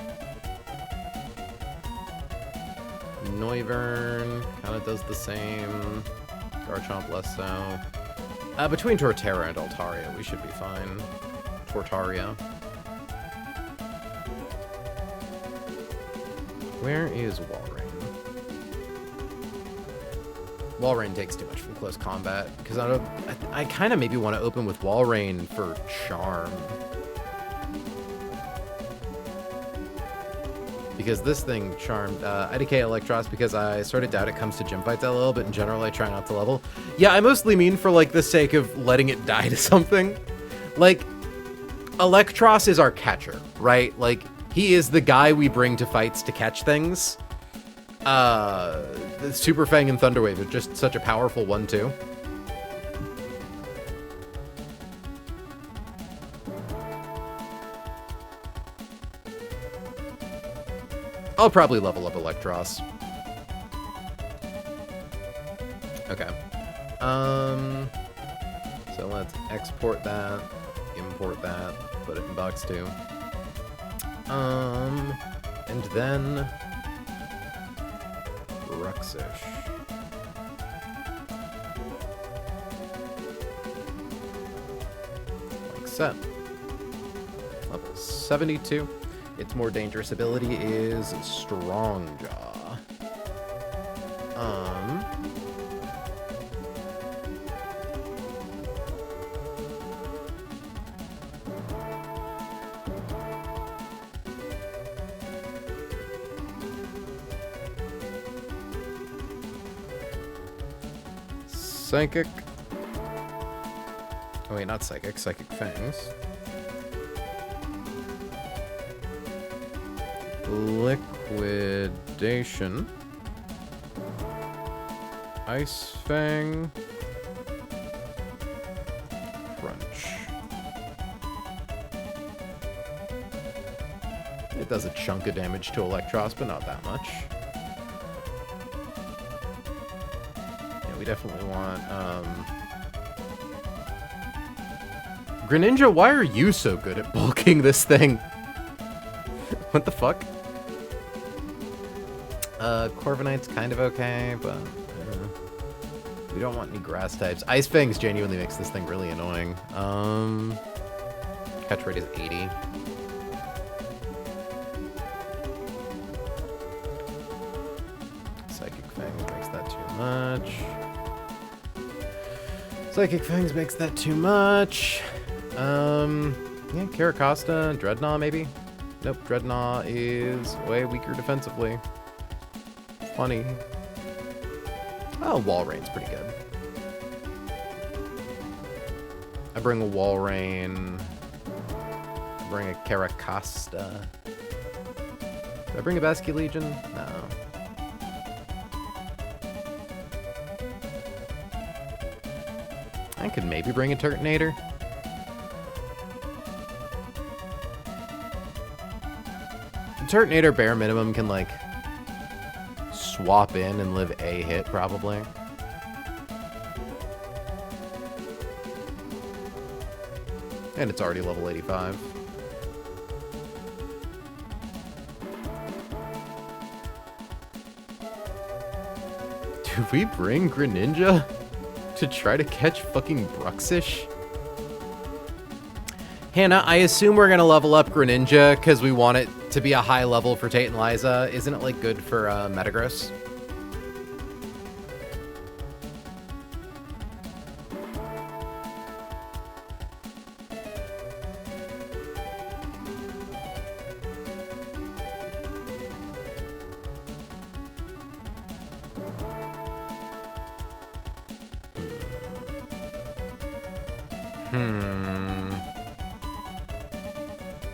Noivern kind of does the same. Garchomp less so. Between Torterra and Altaria, we should be fine. Tortaria. Where is Walrein? Walrein takes too much from close combat, because I kind of maybe want to open with Walrein for Charm. Because this thing charmed IDK Electros, because I sort of doubt it comes to gym fights that level, but in general I try not to level. Yeah, I mostly mean for like the sake of letting it die to something. Like, Electros is our catcher, right? Like, he is the guy we bring to fights to catch things. Super Fang and Thunder Wave are just such a powerful 1-2. I'll probably level up Electros. Okay. So let's export that, import that, put it in box 2. And then Bruxish. Like set. Level 72. Its more dangerous ability is Strong Jaw. Psychic. Oh wait, not Psychic. Psychic Fangs. Liquidation. Ice Fang. Crunch. It does a chunk of damage to Electros, but not that much. Yeah, we definitely want, Greninja, why are you so good at bulking this thing? What the fuck? Corviknight's kind of okay, but we don't want any grass types. Ice Fangs genuinely makes this thing really annoying. Catch rate is 80. Psychic Fangs makes that too much. Psychic Fangs makes that too much. Yeah, Caracosta, Dreadnought maybe? Nope, Dreadnought is way weaker defensively. Funny. Oh, Walreign's pretty good. I bring a Walreign. I bring a Caracosta. Do I bring a Basculegion? No. I could maybe bring a Turtonator. Turtonator bare minimum can like swap in and live a hit probably. And it's already level 85. Do we bring Greninja to try to catch fucking Bruxish? Hannah, I assume we're gonna level up Greninja because we want it to be a high level for Tate and Liza. Isn't it like good for Metagross?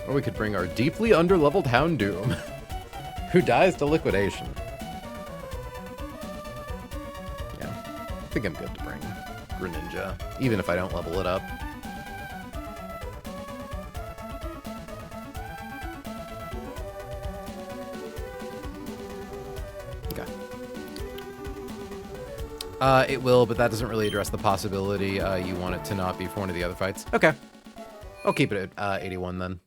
Or we could bring our deeply underleveled Houndoom, who dies to liquidation. Yeah, I think I'm good to bring Greninja, even if I don't level it up. Okay. It will, but that doesn't really address the possibility you want it to not be for one of the other fights. Okay. I'll keep it at 81 then.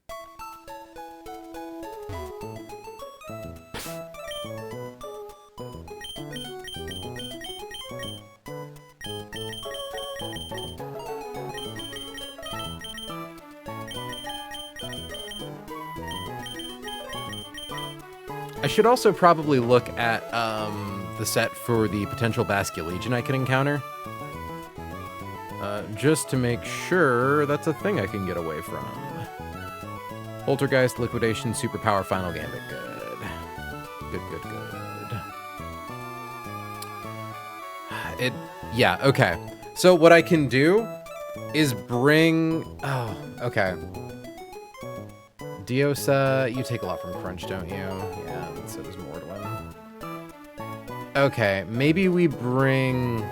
I should also probably look at the set for the potential Basculegion I can encounter. Just to make sure that's a thing I can get away from. Poltergeist, Liquidation, Superpower, Final Gambit. Good. Good. Yeah, okay. So what I can do is bring... Oh, okay. Diosa, you take a lot from Crunch, don't you? Yeah, and so does Mordwin. Okay, maybe we bring...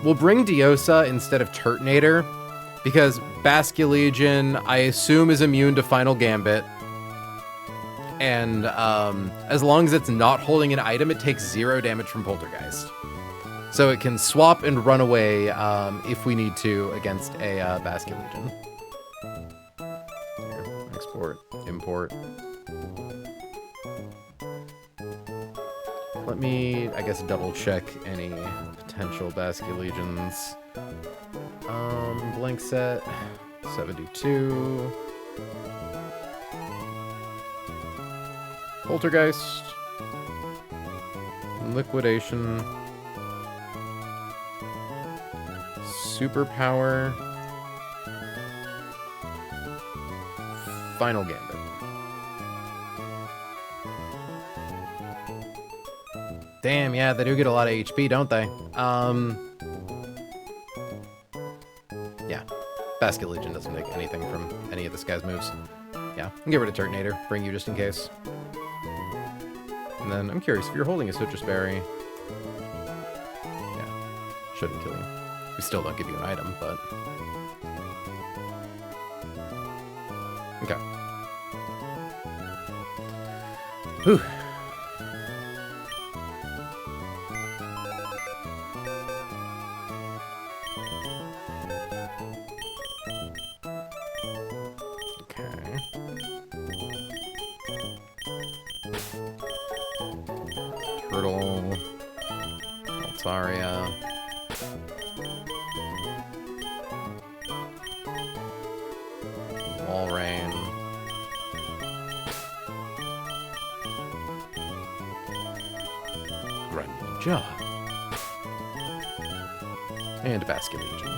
We'll bring Diosa instead of Turtonator, because Basculegion, I assume, is immune to Final Gambit. And as long as it's not holding an item, it takes 0 damage from Poltergeist. So it can swap and run away if we need to against a Basculegion. Here, export, import. Let me, I guess, double check any potential Basculegions. Blank set, 72. Poltergeist. Liquidation. Superpower. Final Gambit. Damn, yeah, they do get a lot of HP, don't they? Yeah. Basculegion doesn't take anything from any of this guy's moves. Yeah, I can get rid of Turtonator, bring you just in case. And then, I'm curious, if you're holding a Citrus Berry... Yeah, shouldn't kill you. We still don't give you an item, but... Okay. Whew. Squirtle, Altaria. Walrein. Greninja. And Basculegion.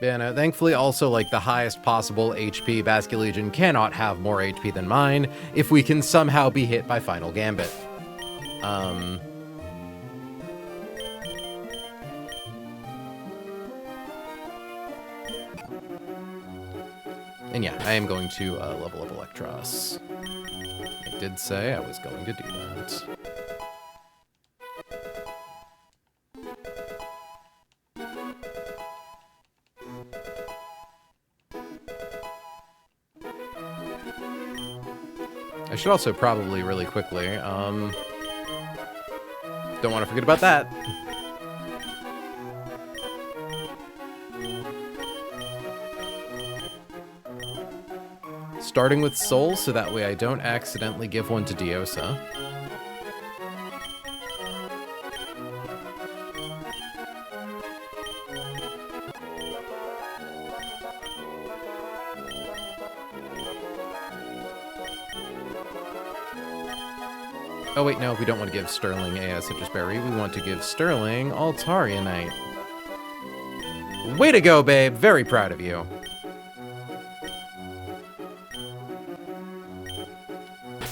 Yeah, no, thankfully also, like, the highest possible HP Basculegion cannot have more HP than mine if we can somehow be hit by Final Gambit. And yeah, I am going to level up Electros. I did say I was going to do that. I should also probably really quickly, don't want to forget about that. Starting with Soul, so that way I don't accidentally give one to Diosa. Oh wait, no, we don't want to give Sterling a Citrus Berry. We want to give Sterling Altarianite. Way to go, babe. Very proud of you.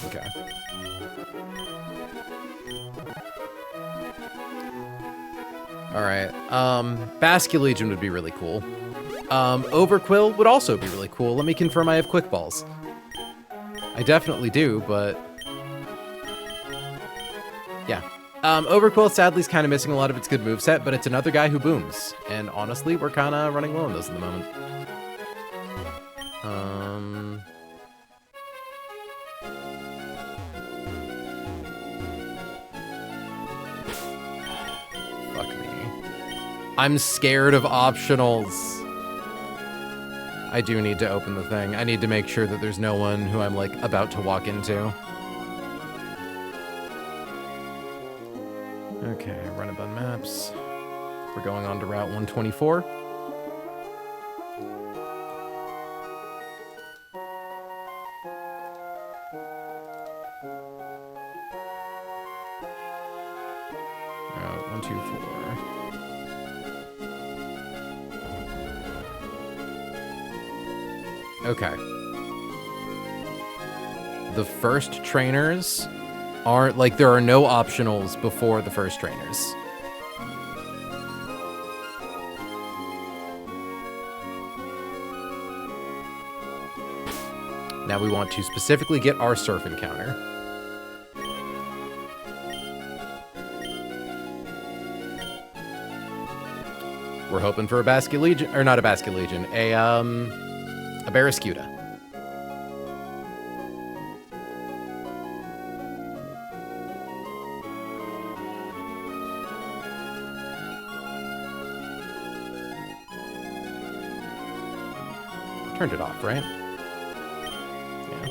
Okay. Alright, Basculegion would be really cool. Overquill would also be really cool. Let me confirm I have Quick Balls. I definitely do, but... yeah. Overquill, sadly, is kind of missing a lot of its good moveset, but it's another guy who booms. And honestly, we're kind of running low on those at the moment. Fuck me. I'm scared of optionals. I do need to open the thing. I need to make sure that there's no one who I'm, like, about to walk into. Okay, runandbun maps. We're going on to Route 124. Route 124. Okay. The first trainers aren't, like, there are no optionals before the first trainers. Now we want to specifically get our surf encounter. We're hoping for a Basculegion, or not a Basculegion, a Barraskewda. Turned it off, right? Yeah.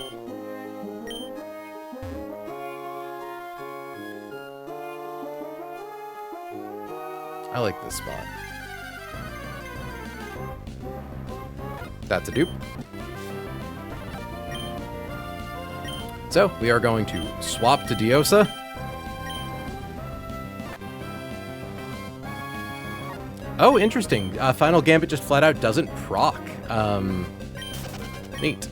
I like this spot. That's a dupe. So, we are going to swap to Diosa. Oh, interesting. Final Gambit just flat out doesn't proc. Neat.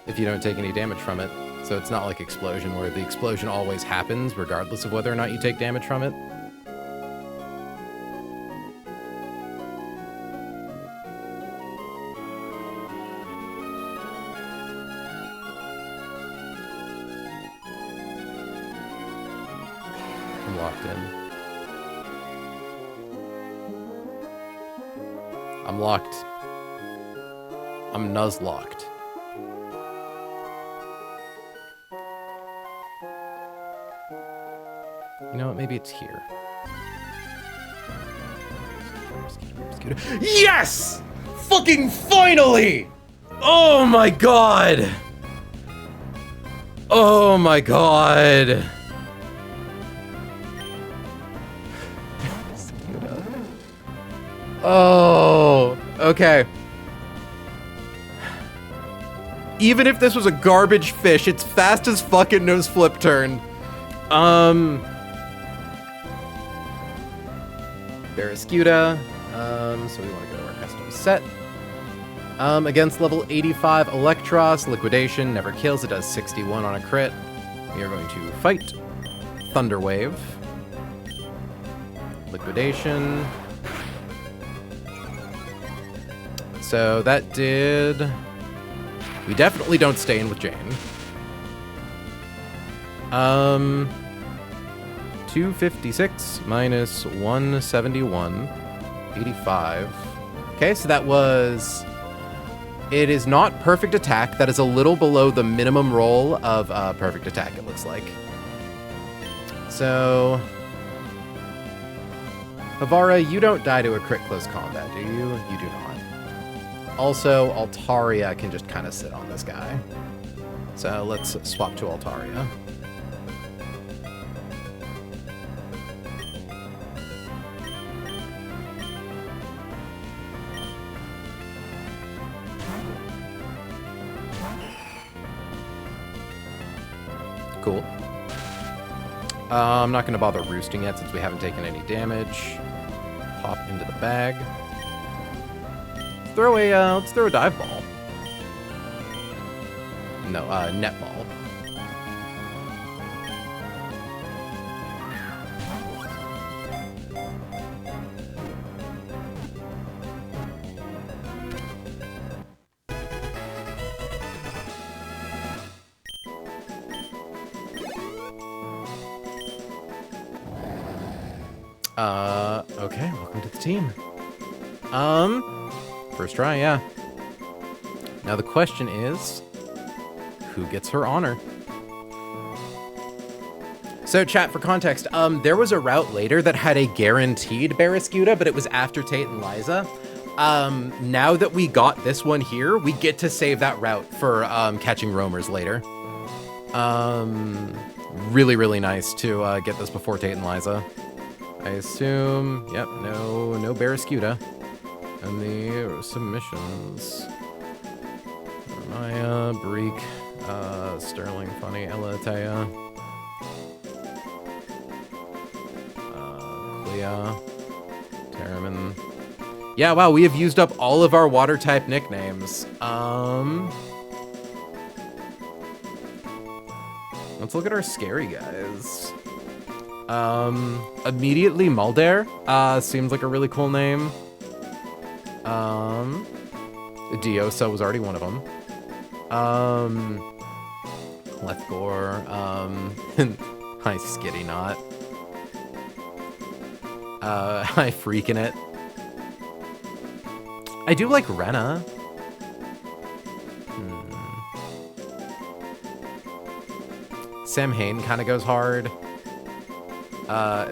If you don't take any damage from it. So it's not like Explosion, where the explosion always happens, regardless of whether or not you take damage from it. I'm locked in. I'm locked. I'm nuzlocked. You know what? Maybe it's here. Yes! Fucking finally! Oh my god! Oh my god! Oh, okay. Even if this was a garbage fish, it's fast as fucking knows flip turn. Barraskewda. So we want to go to our custom set. Against level 85 Electros, Liquidation, never kills, it does 61 on a crit. We are going to fight. Thunder Wave. Liquidation. So that did... We definitely don't stay in with Jane. 256 minus 171. 85. Okay, so that was... It is not perfect attack. That is a little below the minimum roll of perfect attack, it looks like. So... Havara, you don't die to a crit close combat, do you? You do not. Also, Altaria can just kind of sit on this guy. So let's swap to Altaria. Cool. I'm not going to bother roosting yet since we haven't taken any damage. Pop into the bag. Let's throw a dive ball. No, net ball. Okay, welcome to the team. First try, yeah. Now the question is, who gets her honor? So chat, for context, there was a route later that had a guaranteed Barraskewda, but it was after Tate and Liza. Now that we got this one here, we get to save that route for catching roamers later. Really, really nice to get this before Tate and Liza. I assume, yep, no Barraskewda. And the submissions. Maya, Breek, Sterling, Funny, Elatea, Clea, Terramin. Yeah, wow, we have used up all of our water type nicknames. Let's look at our scary guys. Immediately Mulder, seems like a really cool name. Diosa was already one of them. Lethgore, hi Skitty Knot. Hi Freaking It. I do like Rena. Sam Hain kind of goes hard.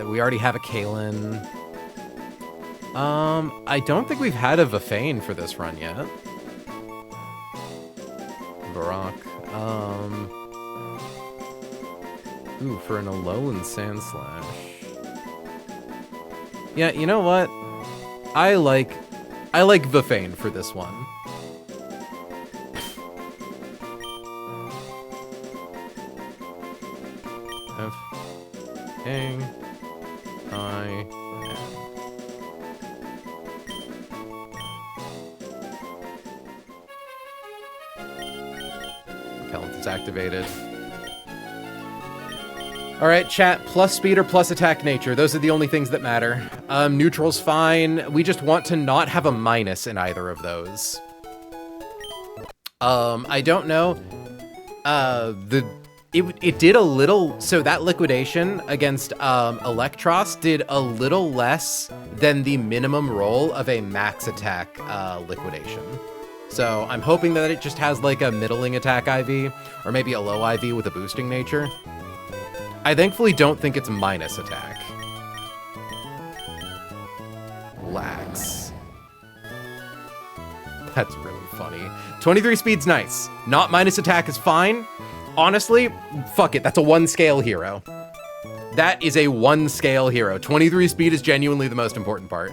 We already have a Kaelin. I don't think we've had a Vafane for this run yet. Varrock. Ooh, for an Alolan Sandslash. Yeah, you know what? I like Vafane for this one. Kellen's activated. Alright, chat, plus speed or plus attack nature. Those are the only things that matter. Neutral's fine. We just want to not have a minus in either of those. I don't know. It did a little, so that liquidation against Electros did a little less than the minimum roll of a max attack liquidation. So I'm hoping that it just has like a middling attack IV, or maybe a low IV with a boosting nature. I thankfully don't think it's minus attack. Lax. That's really funny. 23 speed's nice. Not minus attack is fine. Honestly, fuck it. That's a 1 scale hero. That is a 1 scale hero. 23 speed is genuinely the most important part.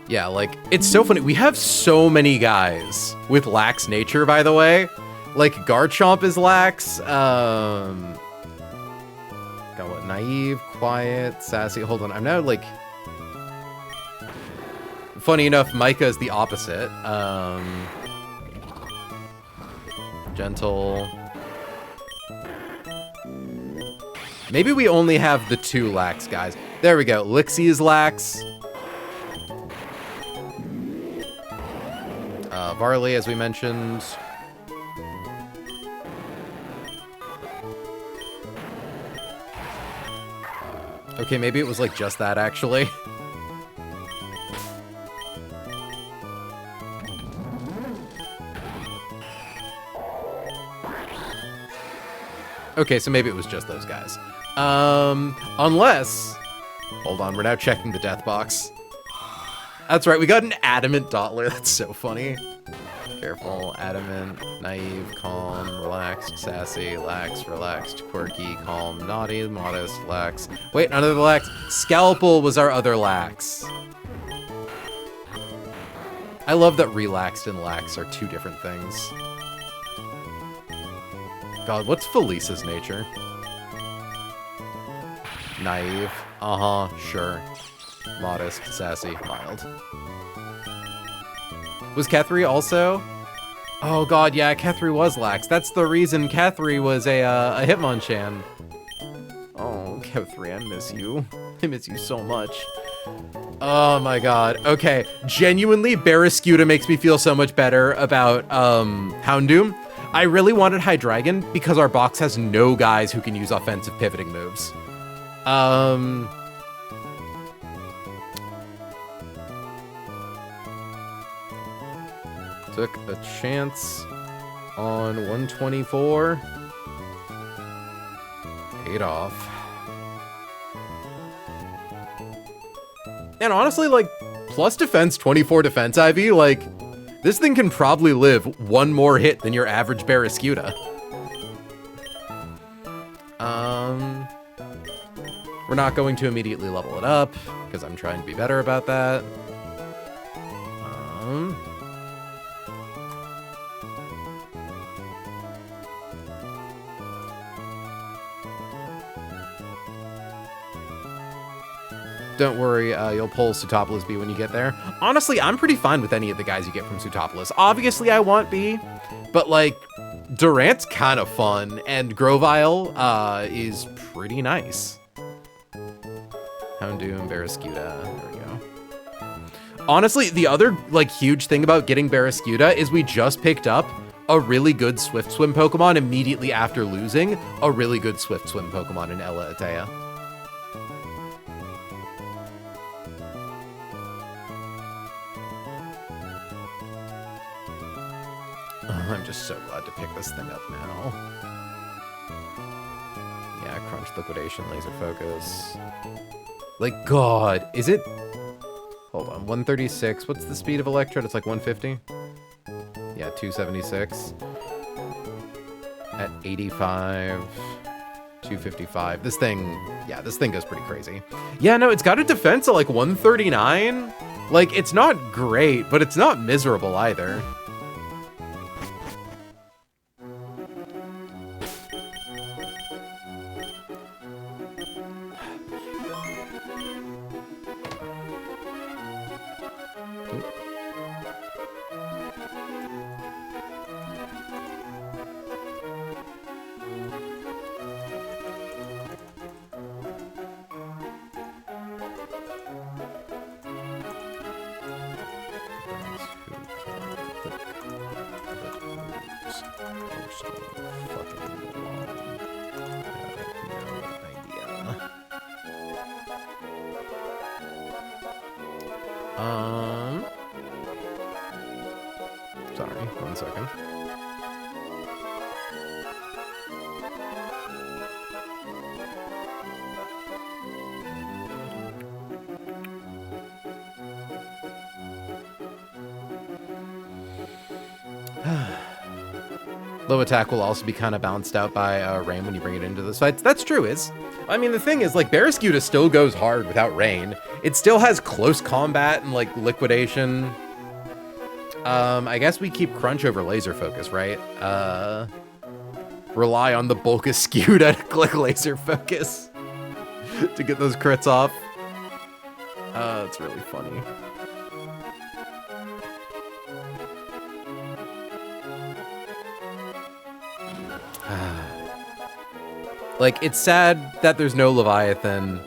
Yeah, like, it's so funny. We have so many guys with lax nature, by the way. Like, Garchomp is lax. Got what? Naive, quiet, sassy. Hold on. I'm now, like... Funny enough, Micah is the opposite. Gentle. Maybe we only have the 2 lax guys. There we go. Lixie is lax. Varley, as we mentioned. Okay, maybe it was like just that, actually. Okay, so maybe it was just those guys. Unless... Hold on, we're now checking the death box. That's right, we got an adamant Dottler. That's so funny. Careful, adamant, naive, calm, relaxed, sassy, lax, relaxed, quirky, calm, naughty, modest, lax. Wait, none of the lax. Scalpel was our other lax. I love that relaxed and lax are 2 different things. God, what's Felisa's nature? Naive. Uh-huh, sure. Modest, sassy, mild. Was Kethri also? Oh god, yeah, Kethri was lax. That's the reason Kethri was a Hitmonchan. Oh, Kethri, I miss you. I miss you so much. Oh my god. Okay, genuinely, Barrascuda makes me feel so much better about Houndoom. I really wanted Hydreigon because our box has no guys who can use offensive pivoting moves. Took a chance on 124. Paid off. And honestly, like, plus defense, 24 defense IV, like, this thing can probably live 1 more hit than your average Barrascuda. We're not going to immediately level it up, because I'm trying to be better about that. Don't worry, you'll pull Sootopolis B when you get there. Honestly, I'm pretty fine with any of the guys you get from Sootopolis. Obviously, I want B, but, like, Durant's kind of fun, and Grovyle is pretty nice. Houndoom, Barrascuda, there we go. Honestly, the other, like, huge thing about getting Barrascuda is we just picked up a really good Swift Swim Pokemon immediately after losing a really good Swift Swim Pokemon in Ella Atea. I'm just so glad to pick this thing up now. Yeah, Crunch, Liquidation, Laser Focus. Like, God, is it... Hold on, 136. What's the speed of Electrode? It's like 150? Yeah, 276. At 85, 255. This thing, yeah, this thing goes pretty crazy. Yeah, no, it's got a defense at like 139. Like, it's not great, but it's not miserable either. We're just gonna fucking go along. I have no idea. Sorry, 1 second. Low attack will also be kind of balanced out by rain when you bring it into those fights. That's true, I mean, the thing is, like, Barraskewda still goes hard without rain. It still has close combat and, like, liquidation. I guess we keep Crunch over Laser Focus, right? Rely on the bulk of Skewda to click Laser Focus to get those crits off. It's really funny. Like, it's sad that there's no Leviathan,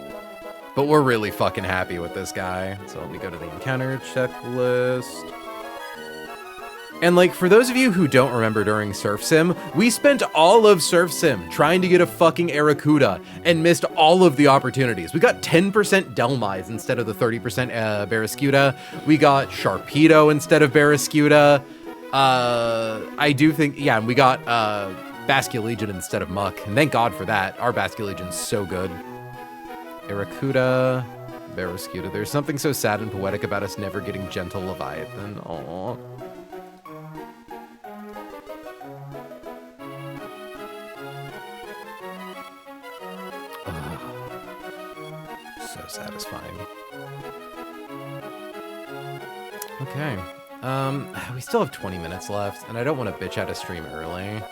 but we're really fucking happy with this guy. So let me go to the encounter checklist. And, like, for those of you who don't remember during Surf Sim, we spent all of Surf Sim trying to get a fucking Arrokuda and missed all of the opportunities. We got 10% Delmise instead of the 30% Barraskewda. We got Sharpedo instead of Barraskewda. I do think, yeah, and we got Basculegion instead of Muck. And thank God for that. Our Basculegion's so good. Arrokuda, Barraskewda. There's something so sad and poetic about us never getting Gentle Leviathan. Aww. So satisfying. Okay. We still have 20 minutes left, and I don't want to bitch out a stream early.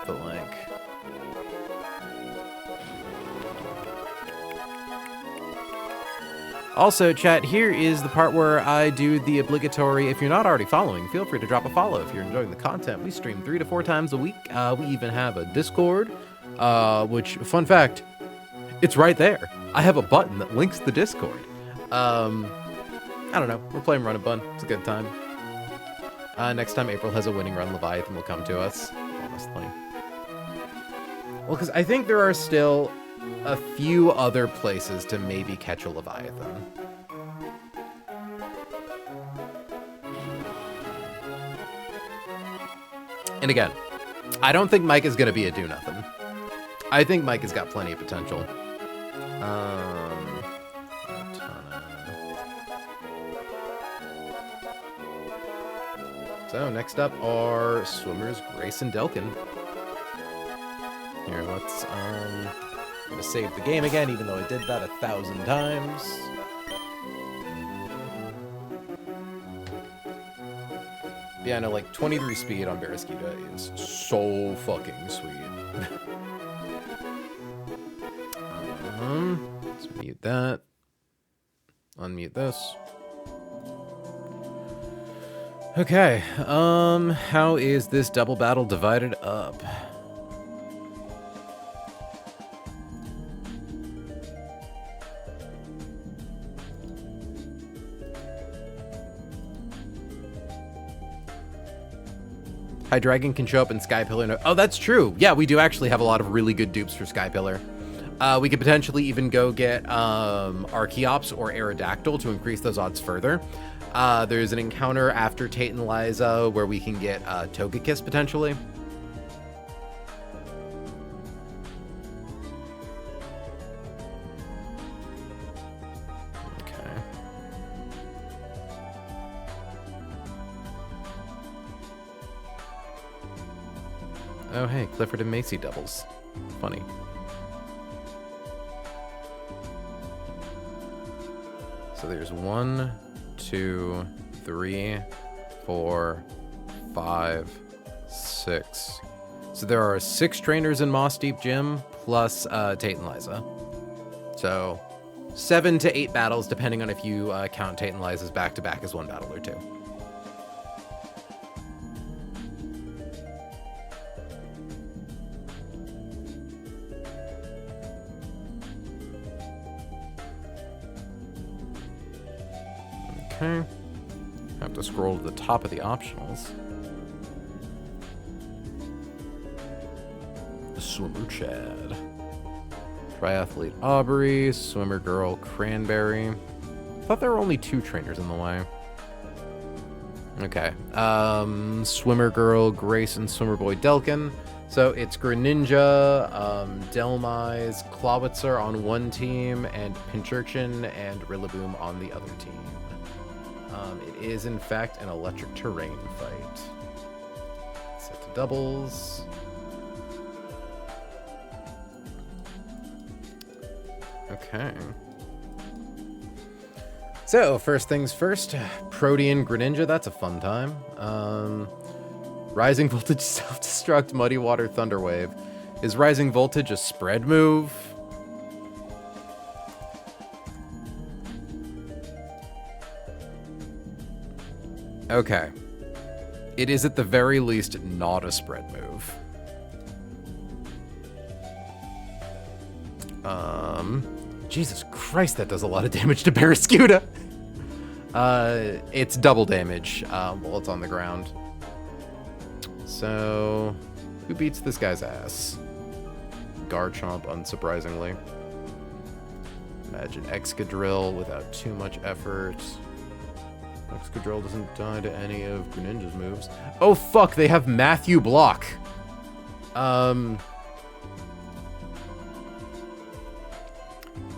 But, like... Also, chat, here is the part where I do the obligatory, if you're not already following, feel free to drop a follow if you're enjoying the content. We stream 3 to 4 times a week. We even have a Discord, which, fun fact, it's right there. I have a button that links the Discord. I don't know. We're playing Run and Bun. It's a good time. Next time April has a winning run, Leviathan will come to us, honestly. Well, because I think there are still a few other places to maybe catch a Leviathan. And again, I don't think Mike is going to be a do-nothing. I think Mike has got plenty of potential. So next up are swimmers Grace and Delkin. Here, let's I'm gonna save the game again, even though I did that 1,000 times. Yeah, no, like 23 speed on Barraskewda is so fucking sweet. Let's mute that. Unmute this. Okay, how is this double battle divided up? Hydreigon can show up in Skypillar. No, oh, that's true. Yeah, we do actually have a lot of really good dupes for Skypillar. We could potentially even go get Archeops or Aerodactyl to increase those odds further. There's an encounter after Tate and Liza where we can get Togekiss potentially. Okay. Oh, hey, Clifford and Macy doubles. Funny. So there's 1, 2, 3, 4, 5, 6. So there are 6 trainers in Moss Deep Gym plus Tate and Liza. So 7 to 8 battles, depending on if you count Tate and Liza's back-to-back as one battle or two. Okay. Have to scroll to the top of the optionals. Swimmer Chad. Triathlete Aubrey. Swimmer Girl Cranberry. I thought there were only 2 trainers in the way. Okay. Swimmer Girl Grace and Swimmer Boy Delkin. So it's Greninja, Delmise, Clawitzer on one team, and Pincurchin and Rillaboom on the other team. It is, in fact, an electric terrain fight. Set to doubles. Okay. So, first things first, Protean Greninja, that's a fun time. Rising Voltage Self-Destruct Muddy Water Thunder Wave. Is Rising Voltage a spread move? Okay. It is at the very least not a spread move. Jesus Christ, that does a lot of damage to Barraskewda. It's double damage while it's on the ground. So, who beats this guy's ass? Garchomp, unsurprisingly. Imagine Excadrill without too much effort. Excadrill doesn't die to any of Greninja's moves. Oh fuck, they have Matthew Block.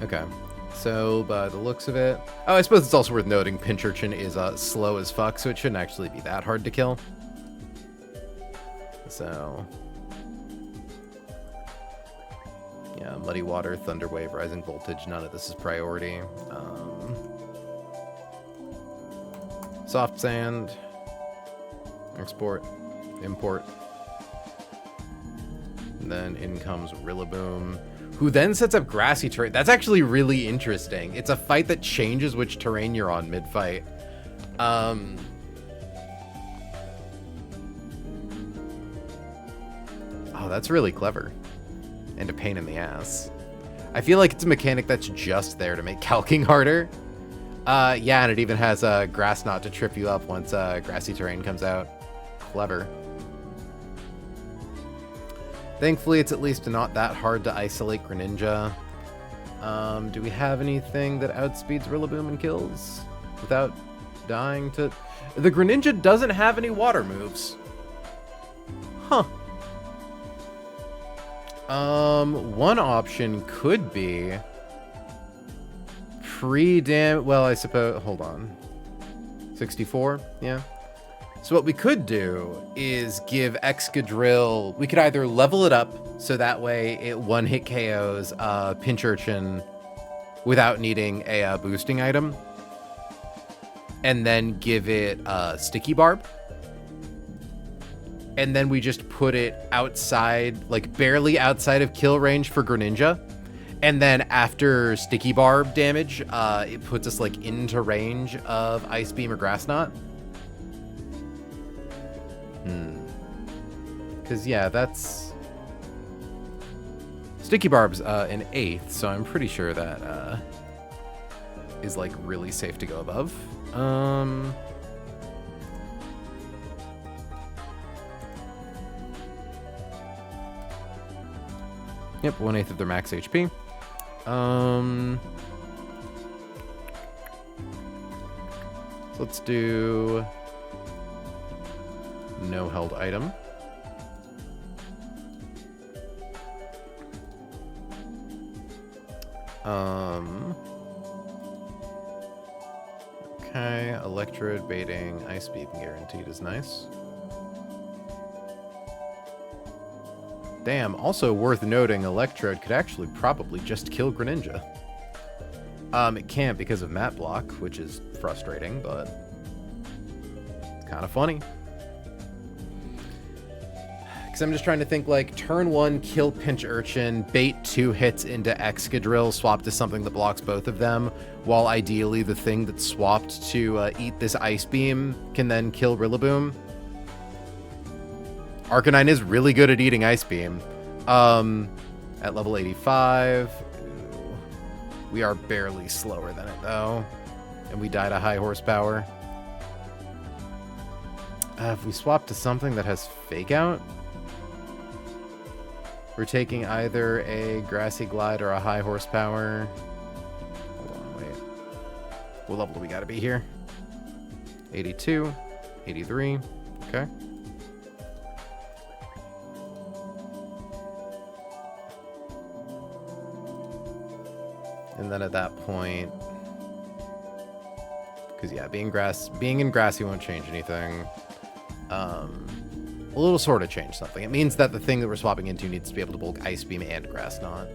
Okay. So, by the looks of it... Oh, I suppose it's also worth noting Pincurchin is slow as fuck, so it shouldn't actually be that hard to kill. So... yeah, Muddy Water, Thunder Wave, Rising Voltage, none of this is priority. Soft Sand. Export. Import. And then in comes Rillaboom, who then sets up grassy terrain. That's actually really interesting. It's a fight that changes which terrain you're on mid-fight. Oh, that's really clever. And a pain in the ass. I feel like it's a mechanic that's just there to make calking harder. Yeah, and it even has a Grass Knot to trip you up once grassy terrain comes out. Clever. Thankfully, it's at least not that hard to isolate Greninja. Do we have anything that outspeeds Rillaboom and kills without dying to... The Greninja doesn't have any water moves. Huh. One option could be... Well, I suppose... Hold on. 64? Yeah. So what we could do is give Excadrill... We could either level it up, so that way it one-hit KOs Pincurchin without needing a boosting item. And then give it Sticky Barb. And then we just put it outside, like barely outside of kill range for Greninja. And then after Sticky Barb damage, it puts us like into range of Ice Beam or Grass Knot. Because, yeah, that's... Sticky Barb's an 8th, so I'm pretty sure that is, like, really safe to go above. Yep, 1/8 of their max HP. So let's do... no held item. Okay, Electrode baiting, Ice Beam guaranteed is nice. Damn, also worth noting, Electrode could actually probably just kill Greninja. It can't because of Mat Block, which is frustrating, but it's kind of funny. Because I'm just trying to think, like, turn 1, kill Pincurchin, bait 2 hits into Excadrill, swap to something that blocks both of them, while ideally the thing that's swapped to eat this Ice Beam can then kill Rillaboom. Arcanine is really good at eating Ice Beam. At level 85. We are barely slower than it, though. And we die to high horsepower. If we swap to something that has Fake Out... We're taking either a grassy glide or a high horsepower. Hold on, wait. What level do we gotta be here? 82, 83, okay. And then at that point, because yeah, being in grassy won't change anything. A little sort of change something. It means that the thing that we're swapping into needs to be able to bulk Ice Beam and Grass Knot.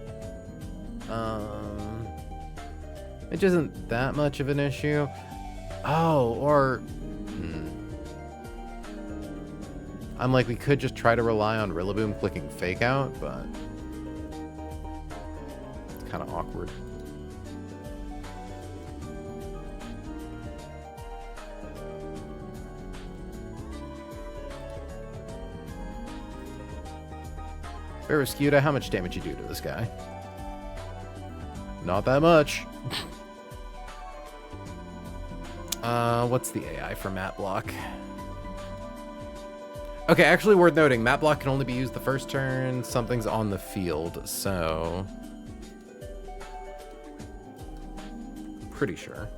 Which isn't that much of an issue. Oh, or... I'm like, we could just try to rely on Rillaboom clicking Fake Out, but... it's kind of awkward. Barrascuda, how much damage you do to this guy? Not that much. What's the AI for Map Block? Okay, actually worth noting, Map Block can only be used the first turn something's on the field, so... pretty sure.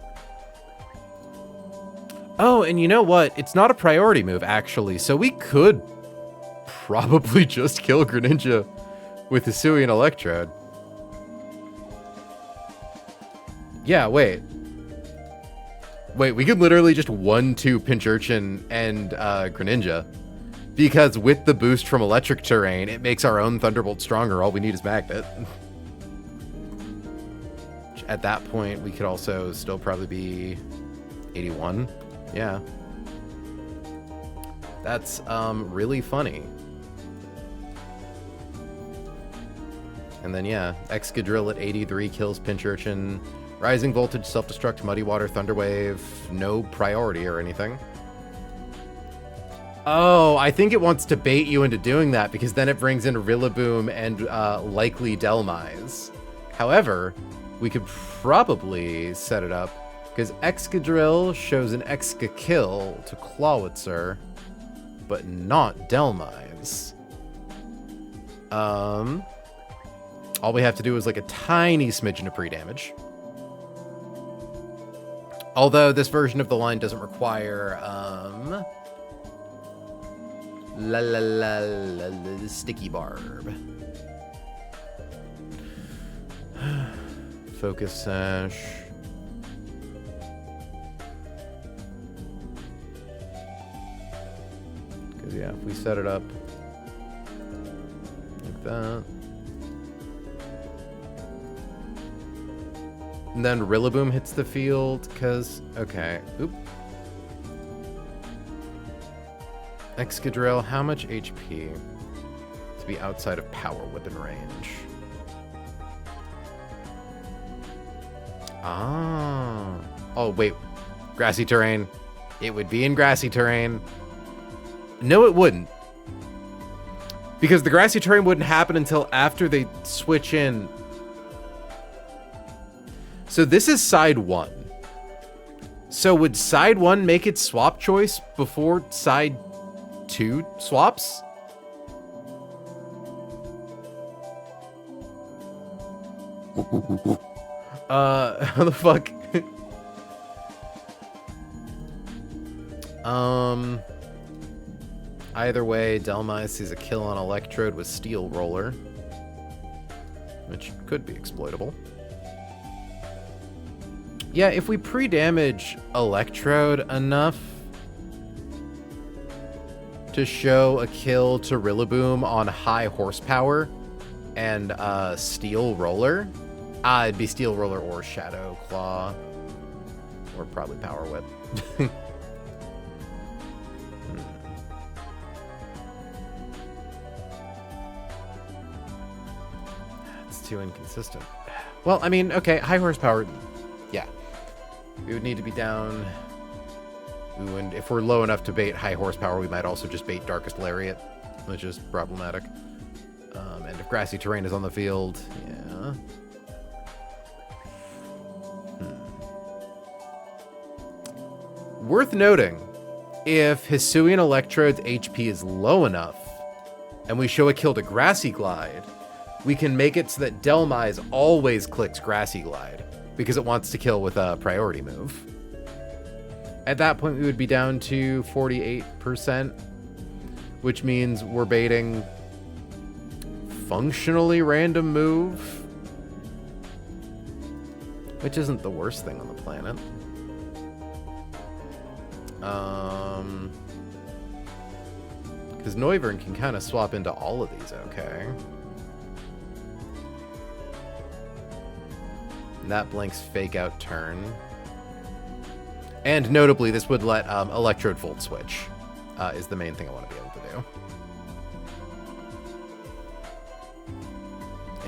Oh, and you know what? It's not a priority move, actually, so we could probably just kill Greninja with Hisuian Electrode. Yeah, wait. Wait, we could literally just 1-2 Pincurchin and Greninja. Because with the boost from Electric Terrain, it makes our own Thunderbolt stronger. All we need is Magnet. At that point, we could also still probably be 81. Yeah. That's really funny. And then, yeah, Excadrill at 83 kills Pincurchin. Rising Voltage, Self-Destruct, Muddy Water, Thunder Wave. No priority or anything. Oh, I think it wants to bait you into doing that because then it brings in Rillaboom and likely Delmise. However, we could probably set it up because Excadrill shows an Exca-kill to Clawitzer, but not Delmise. All we have to do is like a tiny smidgen of pre-damage. Although this version of the line doesn't require Sticky Barb. Focus Sash. Because yeah, if we set it up like that. And then Rillaboom hits the field, because... okay. Oop. Excadrill, how much HP to be outside of Power Whipping range? Ah. Oh, wait. Grassy terrain. It would be in grassy terrain. No, it wouldn't. Because the grassy terrain wouldn't happen until after they switch in. So this is side 1. So would side 1 make its swap choice before side 2 swaps? How the fuck? Either way, Delmise sees a kill on Electrode with Steel Roller, which could be exploitable. Yeah, if we pre-damage Electrode enough to show a kill to Rillaboom on high horsepower and Steel Roller, it'd be Steel Roller or Shadow Claw, or probably Power Whip. It's too inconsistent. Well, I mean, okay, high horsepower, yeah. We would need to be down. Ooh, and if we're low enough to bait high horsepower, we might also just bait Darkest Lariat, which is problematic. And if grassy terrain is on the field, yeah. Worth noting, if Hisuian Electrode's HP is low enough and we show a kill to Grassy Glide, we can make it so that Delmise always clicks Grassy Glide because it wants to kill with a priority move. At that point, we would be down to 48%, which means we're baiting functionally random move, which isn't the worst thing on the planet. Because Noivern can kind of swap into all of these, okay. And that blanks fake out turn. And notably, this would let Electrode Volt switch, is the main thing I want to be able to do.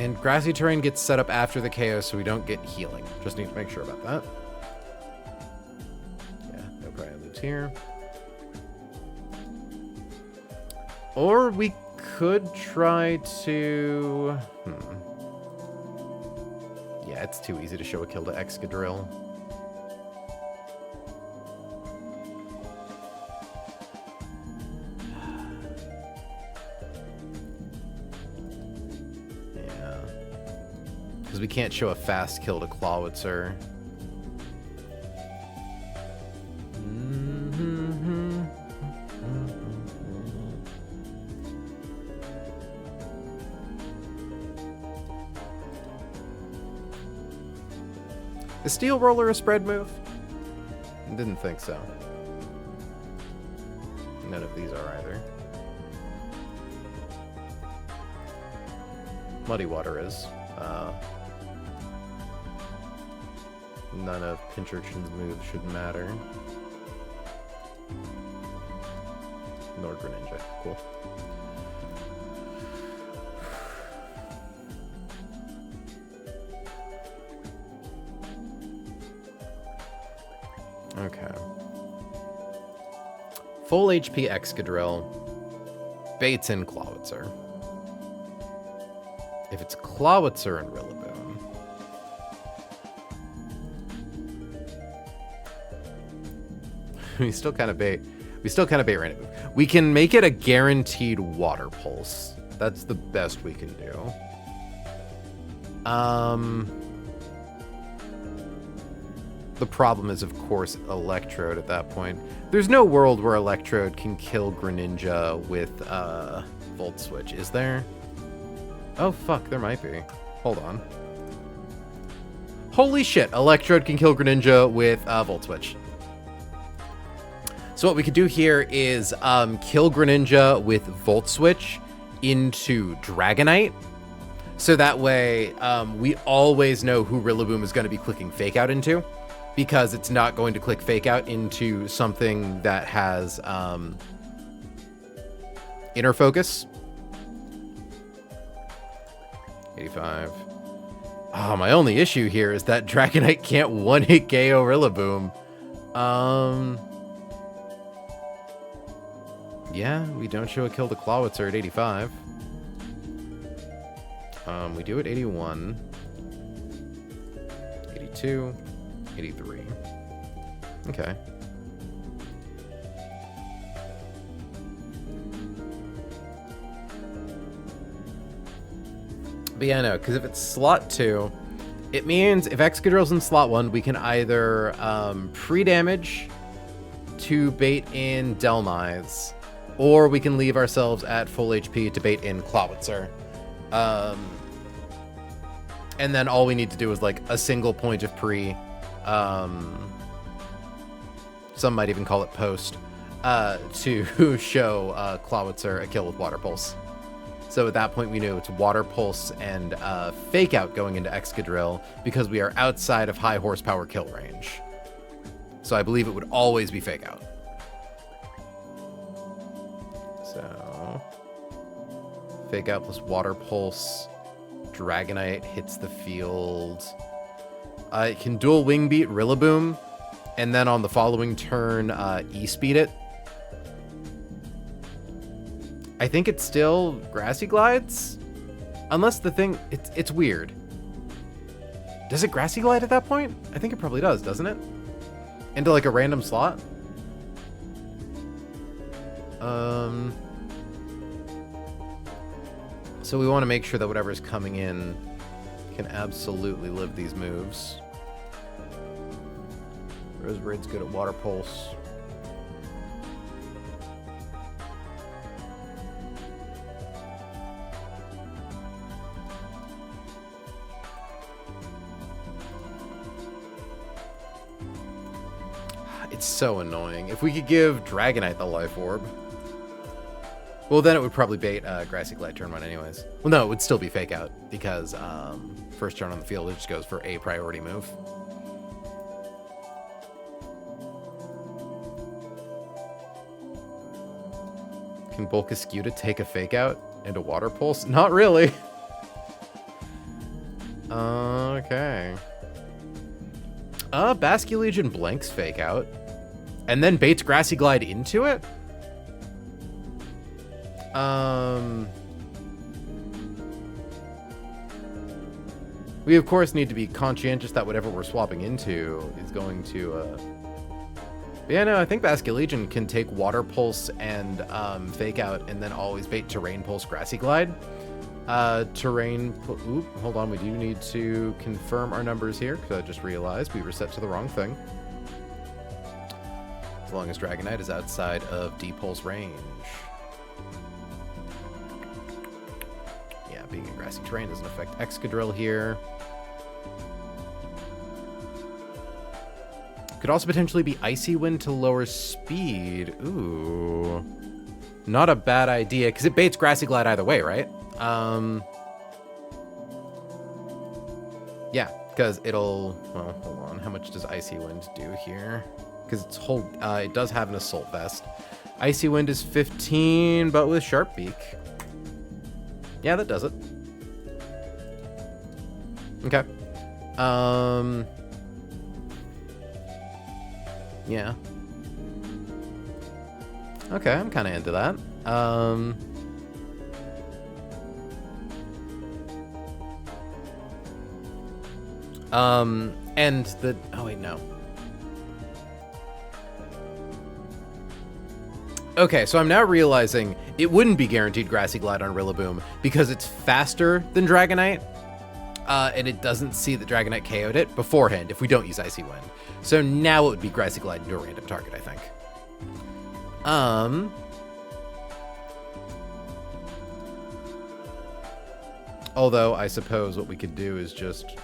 And Grassy Terrain gets set up after the KO, so we don't get healing. Just need to make sure about that. Yeah, no Preludes here. Or we could try to... Yeah, it's too easy to show a kill to Excadrill. Yeah. Because we can't show a fast kill to Clawitzer. Is Steel Roller a spread move? Didn't think so. None of these are either. Muddy Water is. None of Pinchurchin's moves should matter. Nor Greninja. Cool. Okay. Full HP Excadrill. Baits in Clawitzer. If it's Clawitzer and Rillaboom. We still kind of bait random move. We can make it a guaranteed Water Pulse. That's the best we can do. The problem is, of course, Electrode at that point. There's no world where Electrode can kill Greninja with Volt Switch, is there? Oh, fuck, there might be. Hold on. Holy shit, Electrode can kill Greninja with Volt Switch. So what we could do here is kill Greninja with Volt Switch into Dragonite. So that way, we always know who Rillaboom is going to be clicking Fake Out into, because it's not going to click Fake Out into something that has Inner Focus. 85. Oh, my only issue here is that Dragonite can't one-hit KO Rillaboom. Yeah, we don't show a kill to Clawitzer at 85. We do at 81. 82. 83. Okay. But yeah, no, because if it's slot 2, it means if Excadrill's in slot 1, we can either pre-damage to bait in Delmise, or we can leave ourselves at full HP to bait in Clawitzer. And then all we need to do is like a single point of pre. Some might even call it post, to show Clawitzer a kill with Water Pulse. So at that point, we knew it's Water Pulse and Fake Out going into Excadrill because we are outside of high horsepower kill range. So I believe it would always be Fake Out. So Fake Out plus Water Pulse. Dragonite hits the field. It can dual Wing Beat Rillaboom, and then on the following turn, E-Speed it. I think it's still Grassy Glides, unless the thing, it's weird. Does it Grassy Glide at that point? I think it probably does, doesn't it? Into like a random slot. So we want to make sure that whatever's coming in can absolutely live these moves. Roserade's good at Water Pulse. It's so annoying. If we could give Dragonite the Life Orb, well, then it would probably bait Grassy Glide turn 1 anyways. Well, no, it would still be Fake Out because first turn on the field, it just goes for a priority move. Can Bulkascuta take a Fake Out into Water Pulse? Not really. Okay. Basculegion blanks Fake Out and then baits Grassy Glide into it? We of course need to be conscientious that whatever we're swapping into is going to, yeah, no, I think Basculegion can take Water Pulse and Fake Out and then always bait Terrain Pulse Grassy Glide. Oop, hold on, we do need to confirm our numbers here, because I just realized we were set to the wrong thing. As long as Dragonite is outside of D-Pulse range. Yeah, being in grassy terrain doesn't affect Excadrill here. Could also potentially be Icy Wind to lower speed. Ooh. Not a bad idea, because it baits Grassy Glide either way, right? Yeah, because it'll... Well, hold on. How much does Icy Wind do here? Because it's it does have an Assault Vest. Icy Wind is 15, but with Sharp Beak. Yeah, that does it. Okay. Yeah. Okay, I'm kind of into that. And the... Oh, wait, no. Okay, so I'm now realizing it wouldn't be guaranteed Grassy Glide on Rillaboom because it's faster than Dragonite, and it doesn't see that Dragonite KO'd it beforehand if we don't use Icy Wind. So now it would be Grassy Glide into a random target, I think. Although I suppose what we could do is just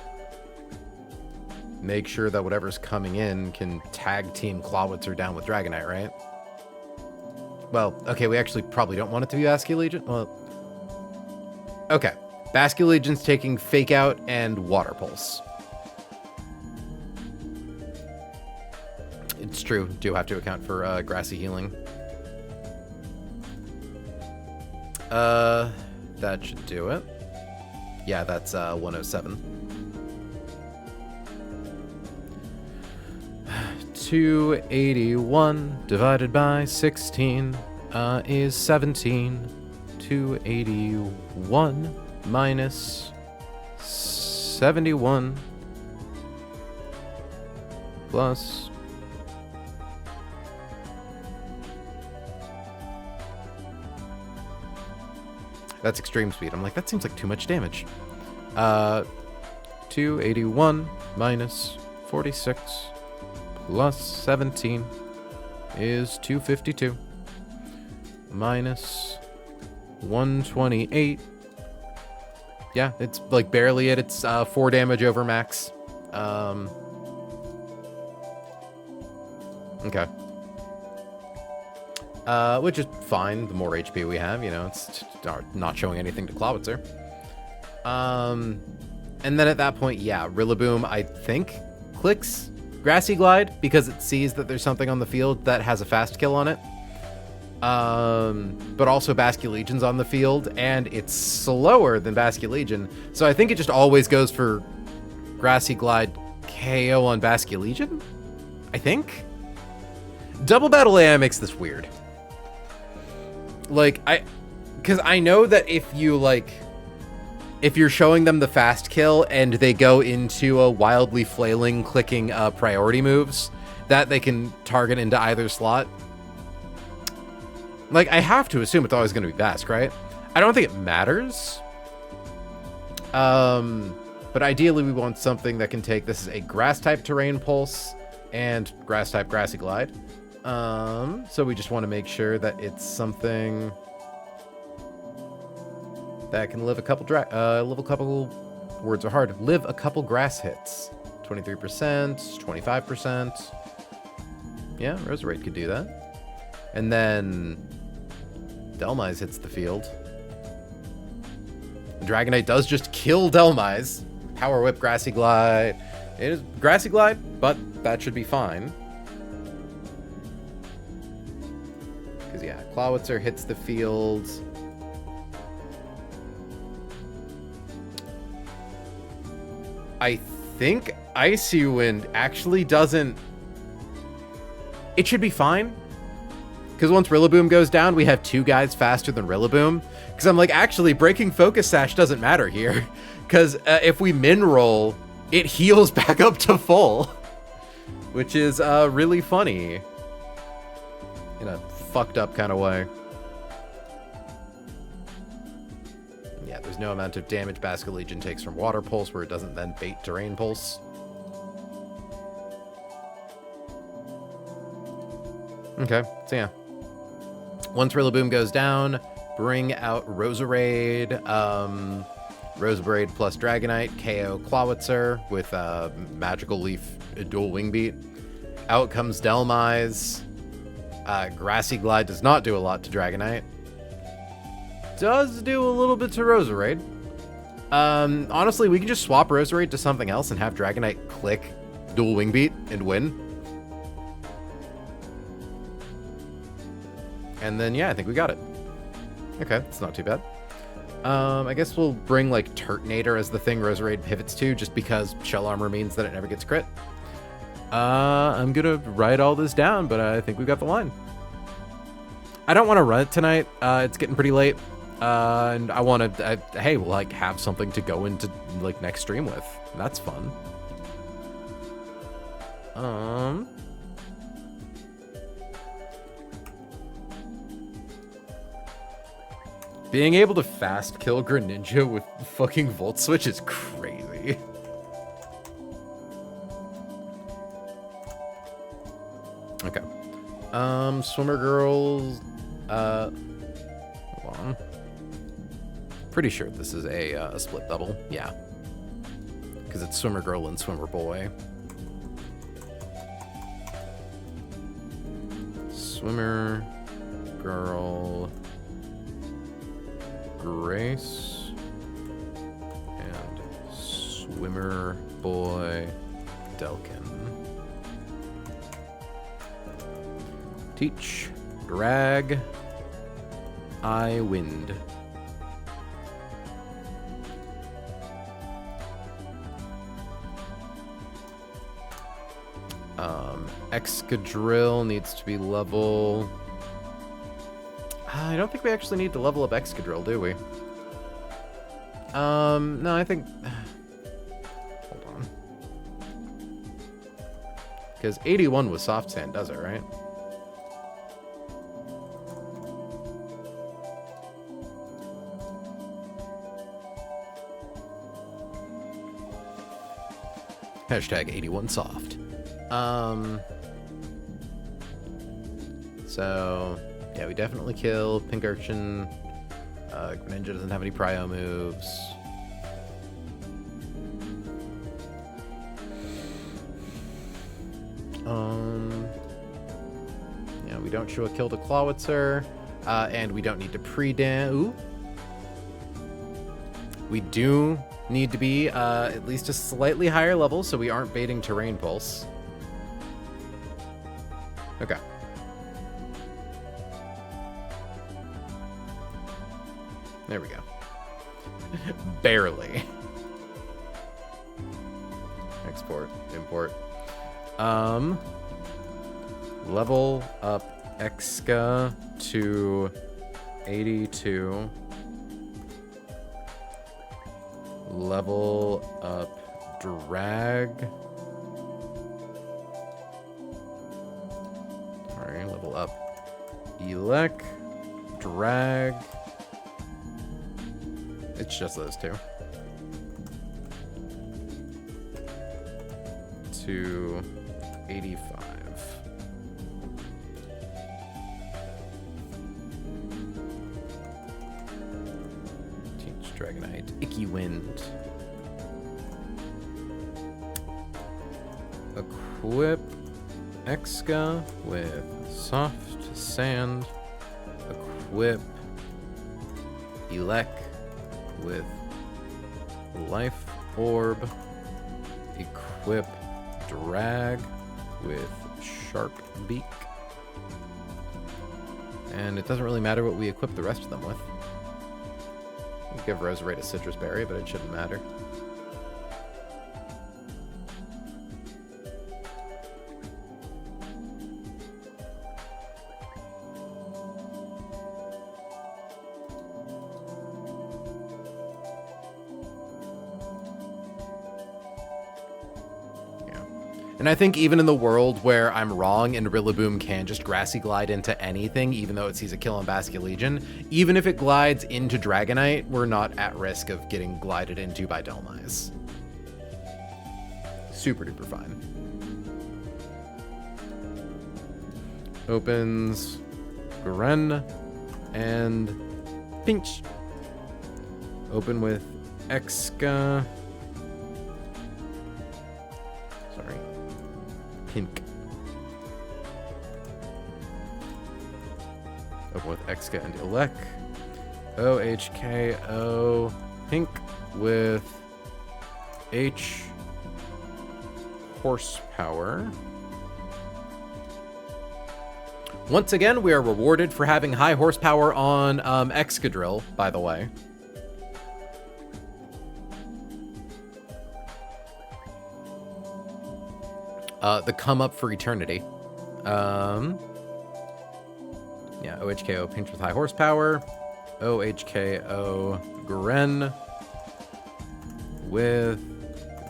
make sure that whatever's coming in can tag team Clawitzer down with Dragonite, right? Well, okay, we actually probably don't want it to be Basculegion. Well, okay. Basculegion's taking Fake Out and Water Pulse. It's true, do have to account for Grassy Healing. That should do it. Yeah, that's 107. 281 divided by 16 is 17. 281 minus 71 plus... That's extreme speed. I'm like, that seems like too much damage. 281 minus 46 plus 17 is 252. Minus 128. Yeah, it's like barely at its 4 damage over max. Okay. Which is fine. The more HP we have, you know, it's not showing anything to Clawitzer. And then at that point, yeah, Rillaboom, I think, clicks Grassy Glide because it sees that there's something on the field that has a fast kill on it. But also Basculegion's on the field, and it's slower than Basculegion. So I think it just always goes for Grassy Glide KO on Basculegion, I think. Double Battle AI makes this weird. Like, because I know that if you're showing them the fast kill and they go into a wildly flailing clicking priority moves, that they can target into either slot. Like, I have to assume it's always going to be Bask, right? I don't think it matters, But ideally we want something that can take, this is a grass-type terrain pulse and grass-type grassy glide. So we just want to make sure that it's something that can live a couple words are hard. Live a couple grass hits. 23%, 25%. Yeah, Roserade could do that. And then Delmise hits the field. Dragonite does just kill Delmise. Power Whip, Grassy Glide. It is Grassy Glide, but that should be fine. Because, yeah, Clawitzer hits the field. I think Icy Wind actually doesn't... It should be fine. Because once Rillaboom goes down, we have 2 guys faster than Rillaboom. Because I'm like, actually, breaking Focus Sash doesn't matter here. Because if we min roll, it heals back up to full. Which is really funny. In a fucked up kind of way. Yeah, there's no amount of damage Basket Legion takes from Water Pulse where it doesn't then bait Terrain Pulse. Okay, so yeah. Once Rillaboom goes down, bring out Roserade. Roserade plus Dragonite, KO Clawitzer with Magical Leaf dual Wing Beat. Out comes Delmise. Grassy Glide does not do a lot to Dragonite. Does do a little bit to Roserade. Honestly, we can just swap Roserade to something else and have Dragonite click dual Wing Beat and win. And then, yeah, I think we got it. Okay, it's not too bad. I guess we'll bring, like, Turtonator as the thing Roserade pivots to, just because Shell Armor means that it never gets crit. I'm gonna write all this down, but I think we got the line. I don't want to run it tonight. It's getting pretty late. And I want to, hey, we'll, like, have something to go into, like, next stream with. That's fun. Being able to fast kill Greninja with fucking Volt Switch is crazy. Okay. Swimmer Girls. Hold on. Pretty sure this is a split double. Yeah. Because it's Swimmer Girl and Swimmer Boy. Swimmer Girl Grace and Swimmer Boy Delkin. Teach, drag, I wind. Excadrill needs to be level. I don't think we actually need to level up Excadrill, do we? No, I think... Hold on. Because 81 was Soft Sand Desert, right? Hashtag 81 soft. So, yeah, we definitely kill Pink Urchin. Greninja doesn't have any Prio moves. Yeah, we don't show a kill to Clawitzer. And we don't need to pre-dam. Ooh. We do need to be at least a slightly higher level so we aren't baiting Terrain Pulse. Okay. There we go. Barely. Export, import. Level up Exca to 82. Level up drag. Sorry, level up elec, drag. It's just those two. to 85. Teach Dragonite. Icky Wind. Equip Exca with Soft Sand. Equip Elec with Life Orb. Equip Drag with Sharp Beak. And it doesn't really matter what we equip the rest of them with. We'll give Roserade a Citrus Berry, but it shouldn't matter. And I think even in the world where I'm wrong and Rillaboom can just Grassy Glide into anything, even though it sees a kill on Basculegion, even if it glides into Dragonite, we're not at risk of getting glided into by Delmise. Super duper fine. Opens Gren and Pinch. Open with Exca. Sorry. Pink. Open with Exca and Elec. OHKO. Pink with H. Horsepower. Once again, we are rewarded for having high horsepower on Excadrill, by the way. The come up for eternity. Yeah, OHKO Pinch with high horsepower. OHKO Gren with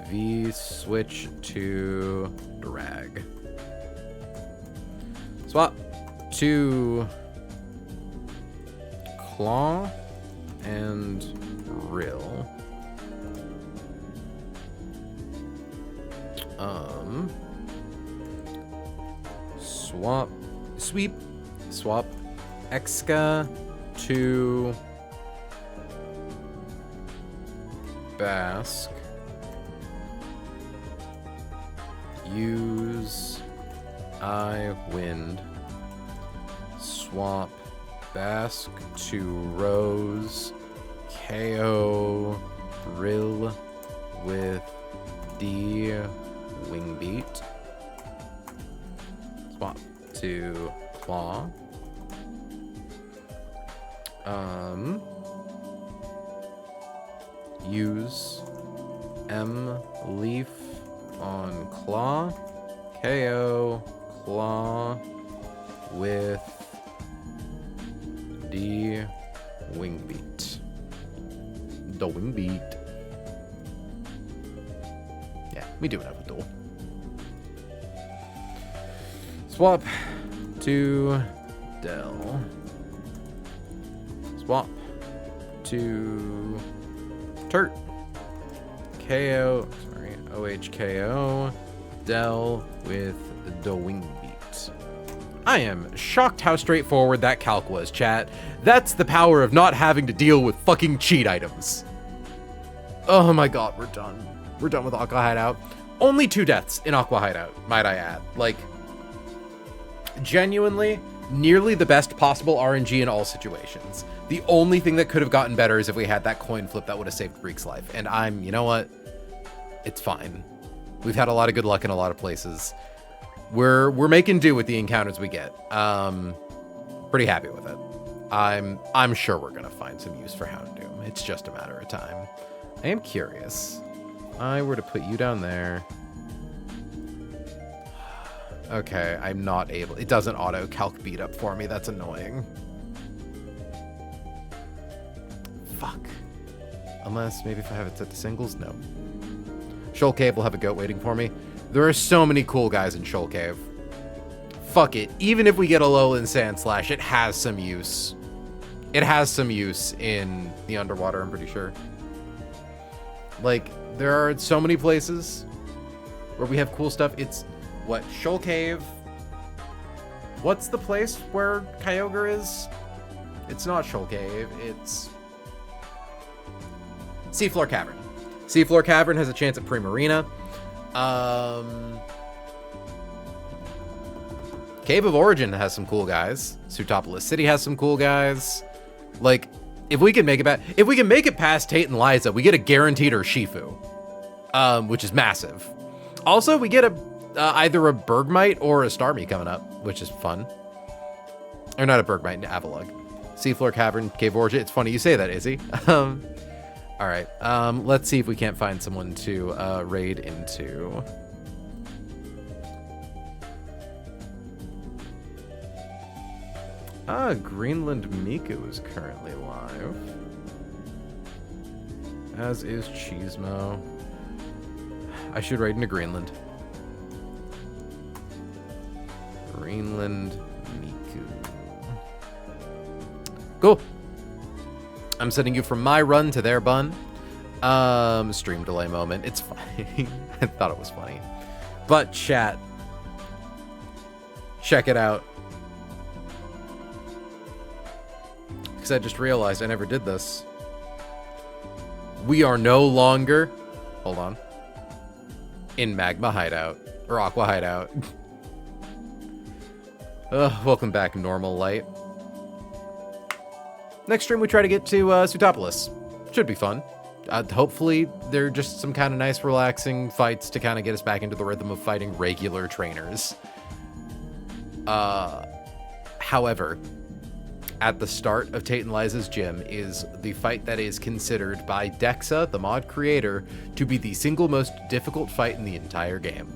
V switch to drag. Swap to Claw and Rill. Swap Exca to Bask. Use Wind. Swap Bask to Rose. KO Rill with D Wingbeat. Swap to Claw. Use M Leaf on Claw. KO Claw with D Wingbeat. The Wingbeat. Yeah, we do have a duel. Swap to Dell. Swap to Turt. OHKO Dell with the Wingbeat. I am shocked how straightforward that calc was, chat. That's the power of not having to deal with fucking cheat items. Oh my god, we're done. We're done with Aqua Hideout. Only 2 deaths in Aqua Hideout, might I add. Like, genuinely, nearly the best possible RNG in all situations. The only thing that could have gotten better is if we had that coin flip that would have saved Greek's life. And you know what? It's fine. We've had a lot of good luck in a lot of places. We're making do with the encounters we get. Pretty happy with it. I'm sure we're gonna find some use for Houndoom. It's just a matter of time. I am curious. If I were to put you down there. Okay, I'm not able. It doesn't auto calc beat up for me. That's annoying. Fuck. Unless maybe if I have it set to singles, no. Shoal Cave will have a goat waiting for me. There are so many cool guys in Shoal Cave. Fuck it. Even if we get a Alolan Sandslash, it has some use. It has some use in the underwater, I'm pretty sure. Like, there are so many places where we have cool stuff. It's what, Shoal Cave? What's the place where Kyogre is? It's not Shoal Cave, it's Seafloor Cavern. Seafloor Cavern has a chance at Primarina. Cave of Origin has some cool guys. Sootopolis City has some cool guys. Like, if we can make it past Tate and Liza, we get a guaranteed Urshifu, which is massive. Also, we get either a Bergmite or a Starmie coming up, which is fun. Or not a Bergmite, an Avalugg. Seafloor Cavern, Cave of Origin. It's funny you say that, Izzy. All right, let's see if we can't find someone to raid into. Greenland Miku is currently live. As is Cheesemo. I should raid into Greenland. Greenland Miku. Cool. I'm sending you from my run to their bun. Stream delay moment. It's funny. I thought it was funny. But chat, check it out. Because I just realized I never did this. We are no longer, hold on, in Magma Hideout, or Aqua Hideout. Welcome back, Normal Light. Next stream we try to get to Sootopolis. Should be fun. Hopefully they're just some kind of nice relaxing fights to kind of get us back into the rhythm of fighting regular trainers. However, at the start of Tate and Liza's gym is the fight that is considered by Dexa, the mod creator, to be the single most difficult fight in the entire game.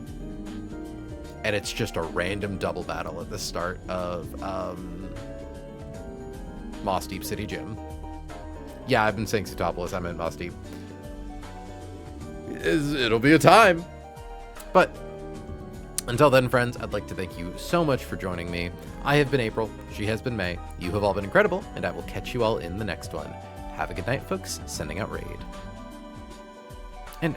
And it's just a random double battle at the start of Moss Deep City Gym. Yeah, I've been saying Sootopolis, I meant Moss Deep. It'll be a time. But until then, friends, I'd like to thank you so much for joining me. I have been April, she has been May, you have all been incredible, and I will catch you all in the next one. Have a good night, folks. Sending out raid. And